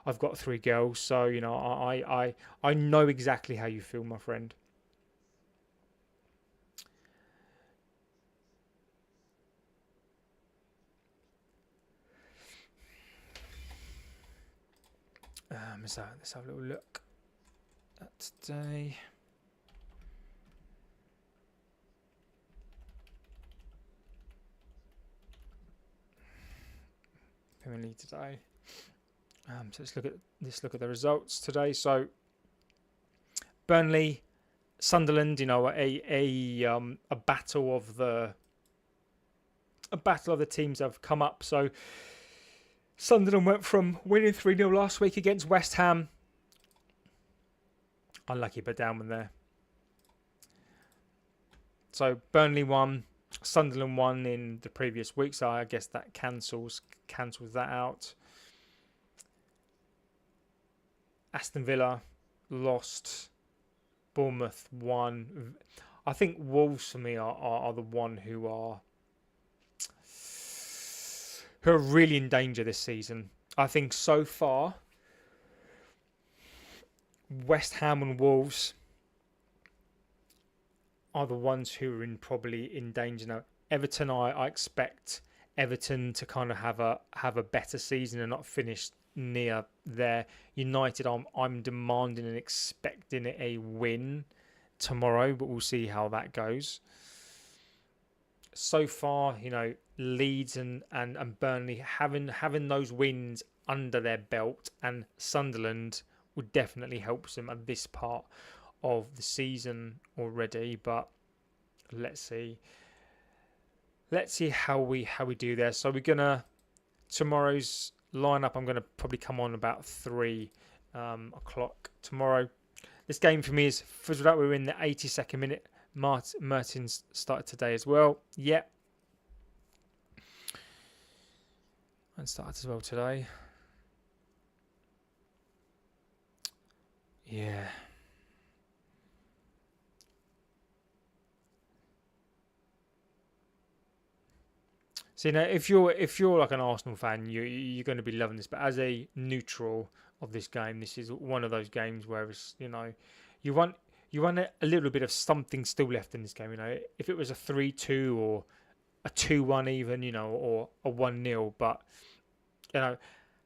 [SPEAKER 1] I've got 3 girls, so I know exactly how you feel, my friend. Let's have a little look at today. Premier League today. So let's look at the results today. So Burnley, Sunderland, a battle of the teams that have come up. So Sunderland went from winning 3-0 last week against West Ham. Unlucky, but down one there. So Burnley won, Sunderland won in the previous week. So I guess that cancels that out. Aston Villa lost. Bournemouth won. I think Wolves for me are the one who are really in danger this season. I think so far West Ham and Wolves are the ones who are probably in danger now. Everton, I expect Everton to kind of have a better season and not finish near there. United, I'm demanding and expecting a win tomorrow, but we'll see how that goes. So far, Leeds and Burnley having those wins under their belt, and Sunderland would definitely help them at this part of the season already. But let's see how we do there. So we're gonna tomorrow's lineup. I'm gonna probably come on about 3 o'clock tomorrow. This game for me is fizzled out. We're in the 82nd minute. Mertens started today as well. Yeah. And started as well today. Yeah. So if you're like an Arsenal fan, you're going to be loving this. But as a neutral of this game, this is one of those games where it's, you want a little bit of something still left in this game. If it was a 3-2 or a 2-1 even, or a 1-0. But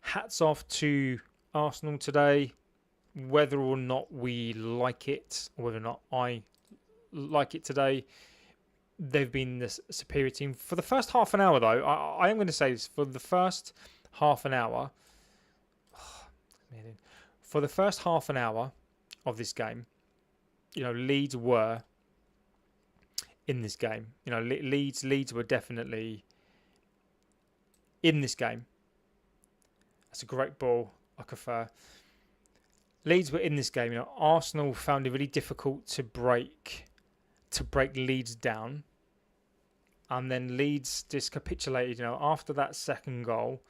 [SPEAKER 1] hats off to Arsenal today. Whether or not we like it, or whether or not I like it today, they've been the superior team. For the first half an hour, though, I am going to say this. For the first half an hour, for the first half an hour of this game, Leeds were in this game. Leeds were definitely in this game. That's a great ball, Okafor. Leeds were in this game. Arsenal found it really difficult to break Leeds down, and then Leeds just capitulated. After that second goal,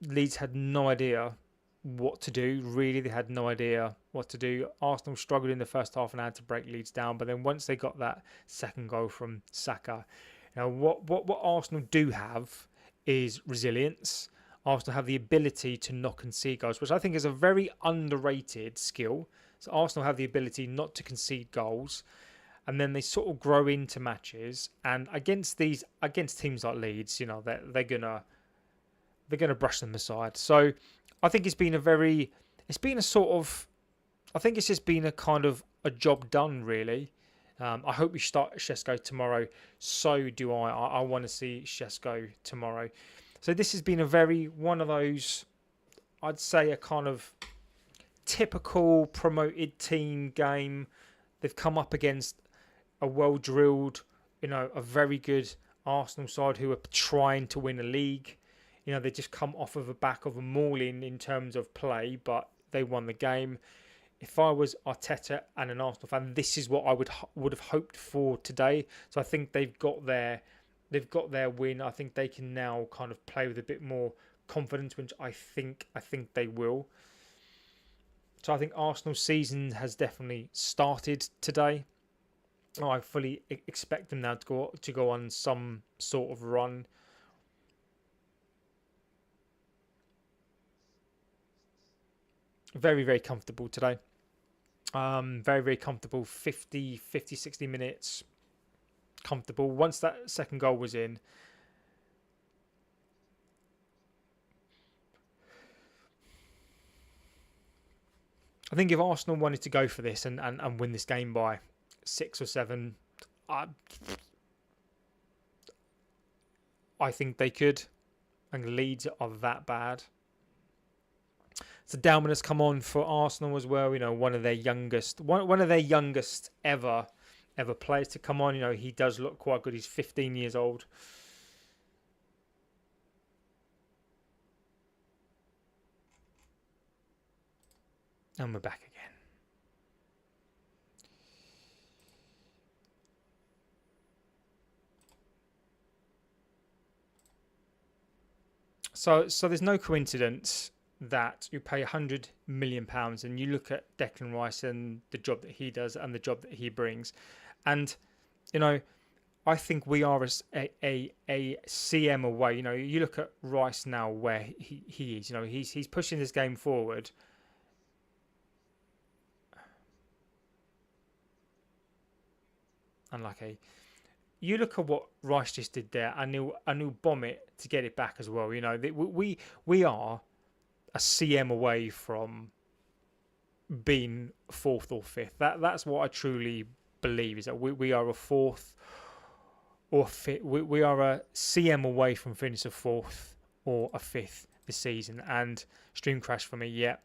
[SPEAKER 1] Leeds had no idea what to do. Really, they had no idea what to do. Arsenal struggled in the first half an hour to break Leeds down, but then once they got that second goal from Saka, what Arsenal do have is resilience. Arsenal have the ability to not concede goals, which I think is a very underrated skill. So Arsenal have the ability not to concede goals, and then they sort of grow into matches. And against teams like Leeds, they're gonna brush them aside. So I think it's just been a kind of a job done, really. I hope we start Šeško tomorrow. So do I. I want to see Šeško tomorrow. So this has been one of those, I'd say, a kind of typical promoted team game. They've come up against a well-drilled, a very good Arsenal side who are trying to win a league. They just come off of the back of a mauling in terms of play, but they won the game. If I was Arteta and an Arsenal fan, this is what I would have hoped for today. So I think they've got their win. I think they can now kind of play with a bit more confidence, which I think they will. So I think Arsenal's season has definitely started today. I fully expect them now to go on some sort of run. Very, very comfortable today. Very, very comfortable. 50, 60 minutes. Comfortable. Once that second goal was in, I think if Arsenal wanted to go for this and win this game by 6 or 7, I think they could. And Leeds are that bad. So Dalman has come on for Arsenal as well. One of their youngest ever players to come on. He does look quite good. He's 15 years old. And we're back again. So there's no coincidence that you pay £100 million and you look at Declan Rice and the job that he does and the job that he brings. And, I think we are a CM away. You look at Rice now where he is. He's pushing this game forward. Unlucky. You look at what Rice just did there, and he'll bomb it to get it back as well. We are a CM away from being fourth or fifth. That's what I truly believe, is that we are a fourth or fifth. We are a CM away from finishing a fourth or a fifth this season. And Stream crash for me, yeah.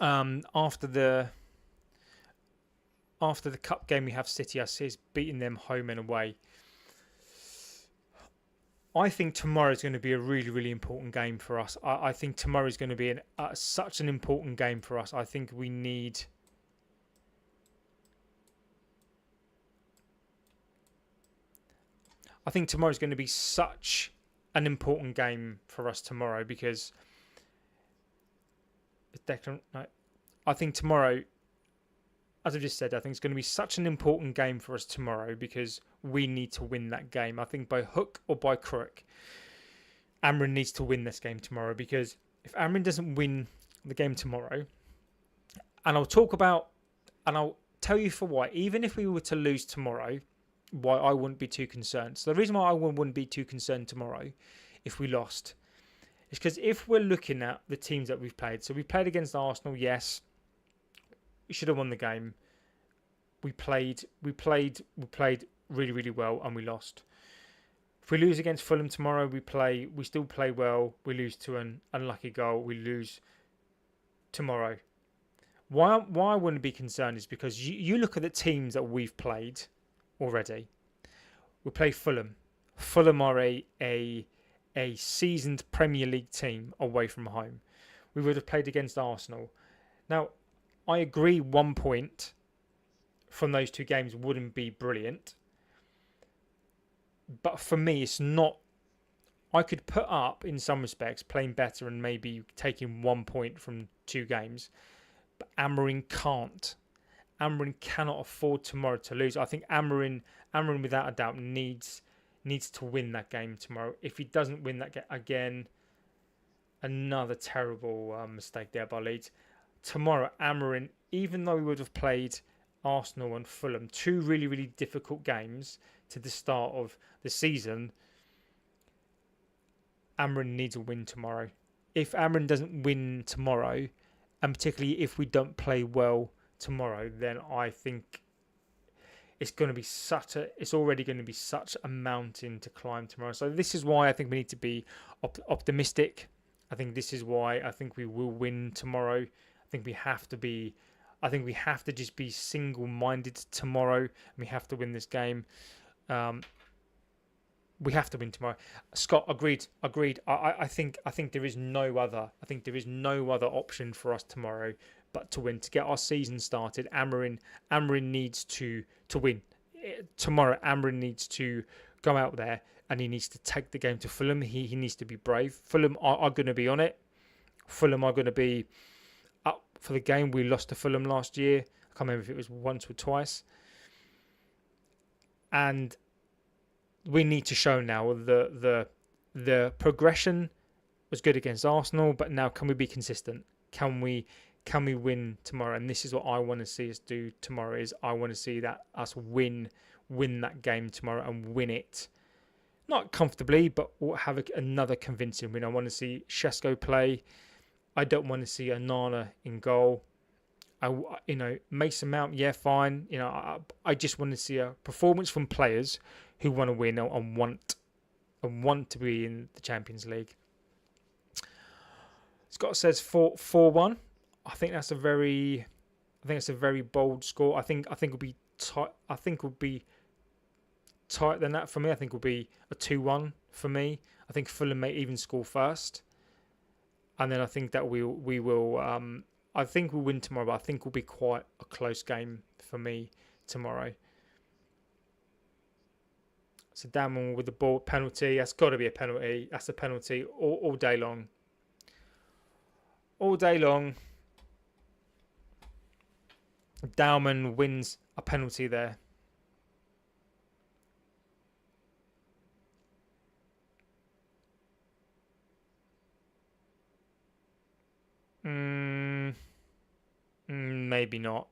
[SPEAKER 1] After the cup game we have City, I see us beating them home and away. I think tomorrow is going to be a really, really important game for us. I think tomorrow is going to be such an important game for us. I think we need... I think tomorrow is going to be such an important game for us tomorrow, because... I think tomorrow, as I just said, I think it's going to be such an important game for us tomorrow, because we need to win that game. I think by hook or by crook, Amrin needs to win this game tomorrow, because if Amrin doesn't win the game tomorrow, and I'll tell you for why, even if we were to lose tomorrow, why I wouldn't be too concerned. So the reason why I wouldn't be too concerned tomorrow if we lost is because if we're looking at the teams that we've played, so we played against Arsenal, yes, we should have won the game. We played really, really well, and we lost. If we lose against Fulham tomorrow, we still play well. We lose to an unlucky goal. We lose tomorrow. Why I wouldn't be concerned is because you look at the teams that we've played already. We play Fulham. Fulham are a seasoned Premier League team away from home. We would have played against Arsenal. Now, I agree 1 point from those two games wouldn't be brilliant. But for me, it's not... I could put up, in some respects, playing better and maybe taking 1 point from two games. But Amorim can't. Amorim cannot afford tomorrow to lose. I think Amorim without a doubt, needs to win that game tomorrow. If he doesn't win that game, again, another terrible mistake there by Leeds. Tomorrow, Amorim, even though we would have played Arsenal and Fulham, two really, really difficult games to the start of the season, Amorim needs a win tomorrow. If Amorim doesn't win tomorrow, and particularly if we don't play well tomorrow, then I think it's already going to be such a mountain to climb tomorrow. So this is why I think we need to be optimistic. I think this is why I think we will win tomorrow. I think we have to just be single-minded tomorrow, and we have to win this game. We have to win tomorrow. Scott, agreed. I think there is no other. I think there is no other option for us tomorrow but to win, to get our season started. Amorim needs to win tomorrow. Amorim needs to go out there and he needs to take the game to Fulham. He needs to be brave. Fulham are going to be on it. Fulham are going to be up for the game. We lost to Fulham last year. I can't remember if it was once or twice. And we need to show now the progression was good against Arsenal, but now can we be consistent? Can we win tomorrow? And this is what I want to see us do tomorrow. Is I want to see that us win that game tomorrow and win it, not comfortably, but have another convincing win. I want to see Shesko play. I don't want to see Onana in goal. Mason Mount, yeah, fine. I just want to see a performance from players who want to win and want to be in the Champions League. Scott says 4-1. I think that's a very bold score. I think it'll be tight. I think it'll be tighter than that for me. I think it'll be a 2-1 for me. I think Fulham may even score first, and then I think that we will. I think we'll win tomorrow, but I think it'll be quite a close game for me tomorrow. So Damon with the ball penalty. That's got to be a penalty. That's a penalty all day long. All day long. Dowman wins a penalty there. Maybe not.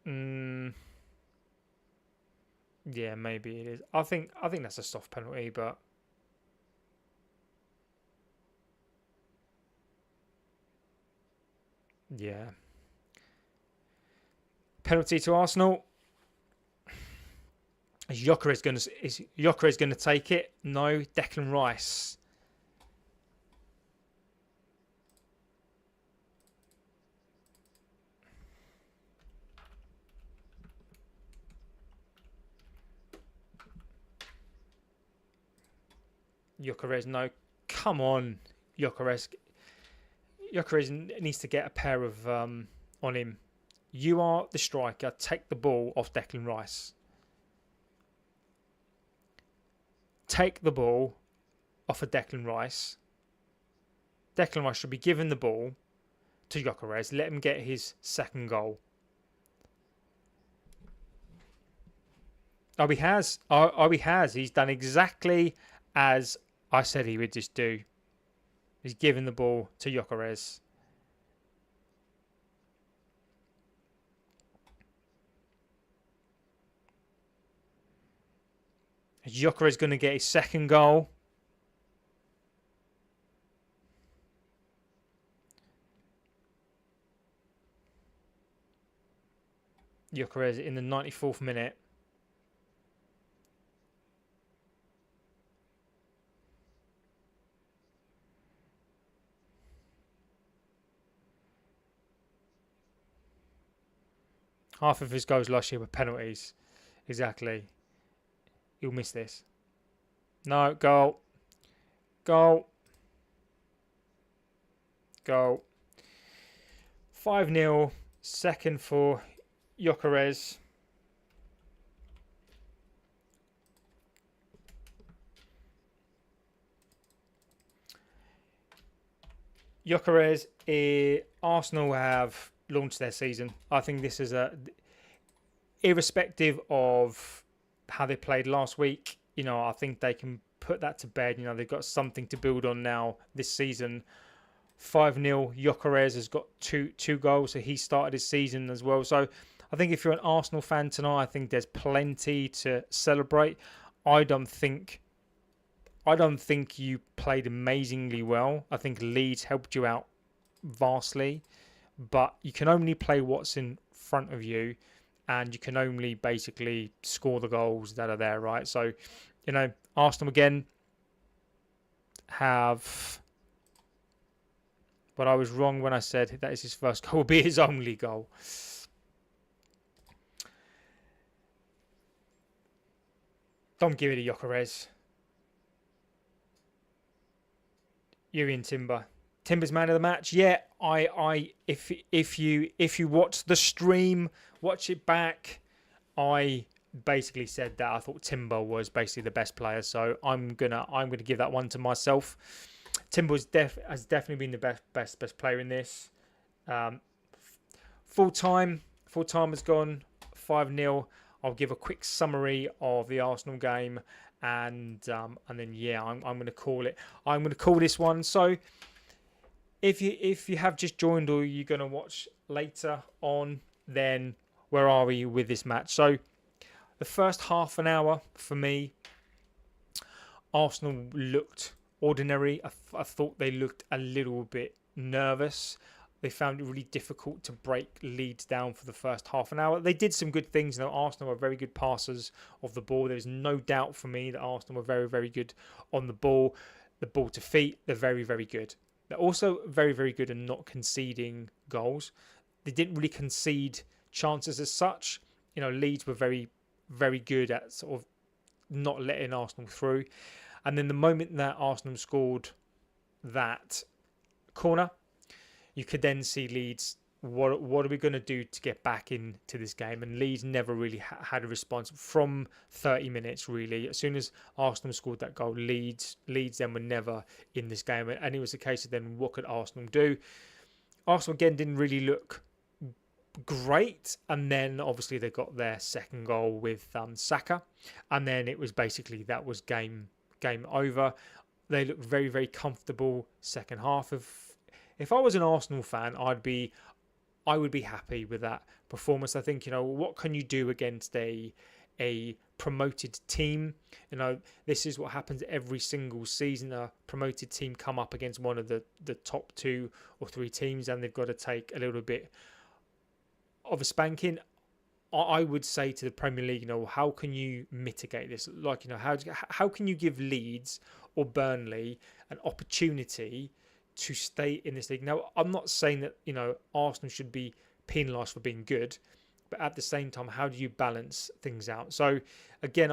[SPEAKER 1] Mm, yeah, maybe it is. I think that's a soft penalty, but yeah, penalty to Arsenal. Is Gyökeres gonna take it? No, Declan Rice. Gyökeres, no. Come on, Gyökeres. Gyökeres needs to get a pair of on him. You are the striker. Take the ball off Declan Rice. Take the ball off of Declan Rice. Declan Rice should be given the ball to Gyökeres. Let him get his second goal. Oh, he has. Oh, he has. He's done exactly as I said he would just do. He's given the ball to Gyökeres. Gyökeres going to get his second goal. Gyökeres in the 94th minute. Half of his goals last year were penalties. Exactly. He'll miss this. No, goal. Goal. Goal. 5-0. Second for Gyökeres. Gyökeres, Arsenal have launched their season. I think this is irrespective of how they played last week. I think they can put that to bed. They've got something to build on now this season. 5-0. Gyökeres has got two goals, so he started his season as well. So I think if you're an Arsenal fan tonight, I think there's plenty to celebrate. I don't think you played amazingly well. I think Leeds helped you out vastly, but you can only play what's in front of you, and you can only basically score the goals that are there, right? So, Arsenal again have... But I was wrong when I said that is his first goal, will be his only goal. Don't give it to Gyökeres. Yuri Timber. Timber's man of the match. Yeah, if you watch the stream, watch it back, I basically said that I thought Timber was basically the best player. So I'm gonna give that one to myself. Timber has definitely been the best player in this. Full time has gone 5-0. I'll give a quick summary of the Arsenal game, and then yeah, I'm going to call it. I'm going to call this one. So if you have just joined or you're going to watch later on, then where are we with this match? So the first half an hour for me, Arsenal looked ordinary. I thought they looked a little bit nervous. They found it really difficult to break Leeds down for the first half an hour. They did some good things. Arsenal were very good passers of the ball. There's no doubt for me that Arsenal were very, very good on the ball. The ball to feet, they're very, very good. They're also very, very good at not conceding goals. They didn't really concede chances as such. Leeds were very, very good at sort of not letting Arsenal through. And then the moment that Arsenal scored that corner, you could then see Leeds, what are we going to do to get back into this game? And Leeds never really had a response from 30 minutes, really. As soon as Arsenal scored that goal, Leeds then were never in this game. And it was a case of then what could Arsenal do? Arsenal, again, didn't really look great. And then, obviously, they got their second goal with Saka. And then it was basically, that was game over. They looked very, very comfortable second half. If I was an Arsenal fan, I'd be I would be happy with that performance. I think, what can you do against a promoted team? This is what happens every single season. A promoted team come up against one of the top 2 or 3 teams, and they've got to take a little bit of a spanking. I would say to the Premier League, how can you mitigate this? Like, how can you give Leeds or Burnley an opportunity to stay in this league? Now, I'm not saying that, Arsenal should be penalised for being good, but at the same time, how do you balance things out? So, again,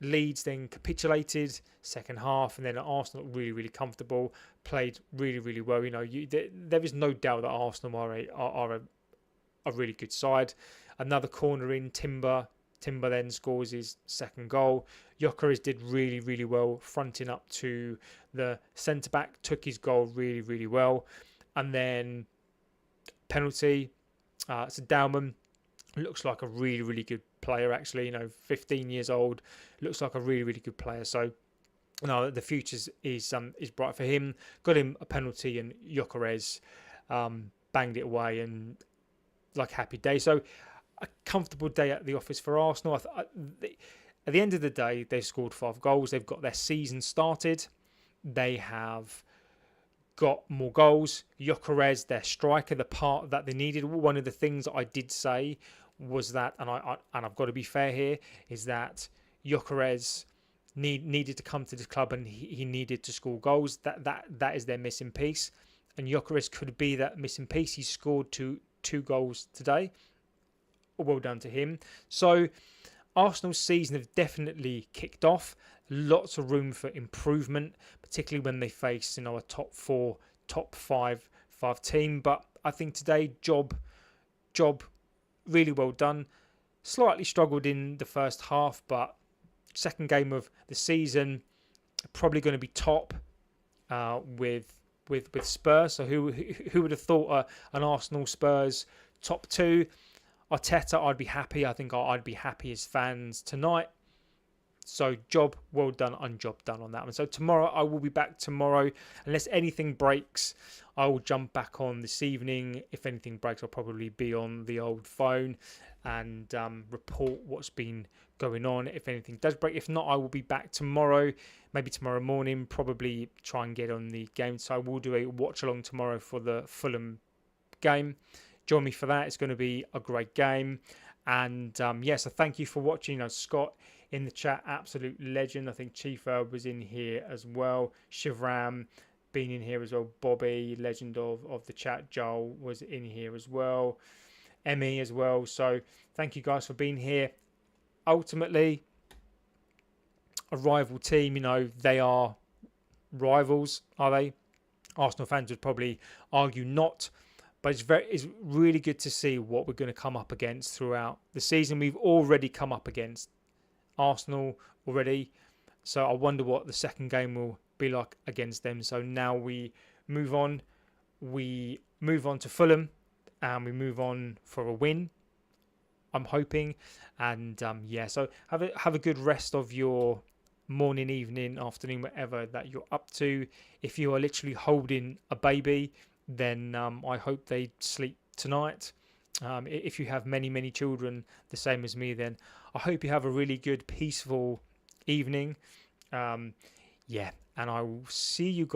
[SPEAKER 1] Leeds then capitulated second half, and then Arsenal really, really comfortable, played really, really well. There is no doubt that Arsenal are a really good side. Another corner in, Timber then scores his second goal. Gyökeres did really, really well, fronting up to the centre-back, took his goal really, really well. And then penalty, so Dowman looks like a really, really good player, actually. 15 years old, looks like a really, really good player. So, the future is bright for him. Got him a penalty, and Gyökeres banged it away, and like happy day. So a comfortable day at the office for Arsenal. At the end of the day, they've scored 5 goals. They've got their season started. They have got more goals. Gyökeres, their striker, the part that they needed. One of the things that I did say was that, and I've got to be fair here, is that Gyökeres needed to come to the club, and he needed to score goals. That is their missing piece, and Gyökeres could be that missing piece. He scored two goals today. Well done to him. So Arsenal's season have definitely kicked off. Lots of room for improvement, particularly when they face a top 4, top 5 team. But I think today, job really well done. Slightly struggled in the first half, but second game of the season, probably going to be top with Spurs. So who would have thought an Arsenal Spurs top 2? Arteta, I'd be happy. I think I'd be happy as fans tonight. So job well done and job done on that one. So tomorrow, I will be back tomorrow. Unless anything breaks, I will jump back on this evening. If anything breaks, I'll probably be on the old phone and report what's been going on. If anything does break. If not, I will be back tomorrow. Maybe tomorrow morning. Probably try and get on the game. So I will do a watch along tomorrow for the Fulham game. Join me for that. It's going to be a great game. And so thank you for watching. Scott in the chat, absolute legend. I think Chief Herb was in here as well. Shivram been in here as well. Bobby, legend of the chat. Joel was in here as well. Emmy as well. So thank you guys for being here. Ultimately, a rival team. They are rivals, are they? Arsenal fans would probably argue not. But it's really good to see what we're going to come up against throughout the season. We've already come up against Arsenal already. So I wonder what the second game will be like against them. So now we move on. We move on to Fulham, and we move on for a win, I'm hoping. And so have a good rest of your morning, evening, afternoon, whatever that you're up to. If you are literally holding a baby, then I hope they sleep tonight. If you have many, many children, the same as me, then I hope you have a really good, peaceful evening. And I will see you guys.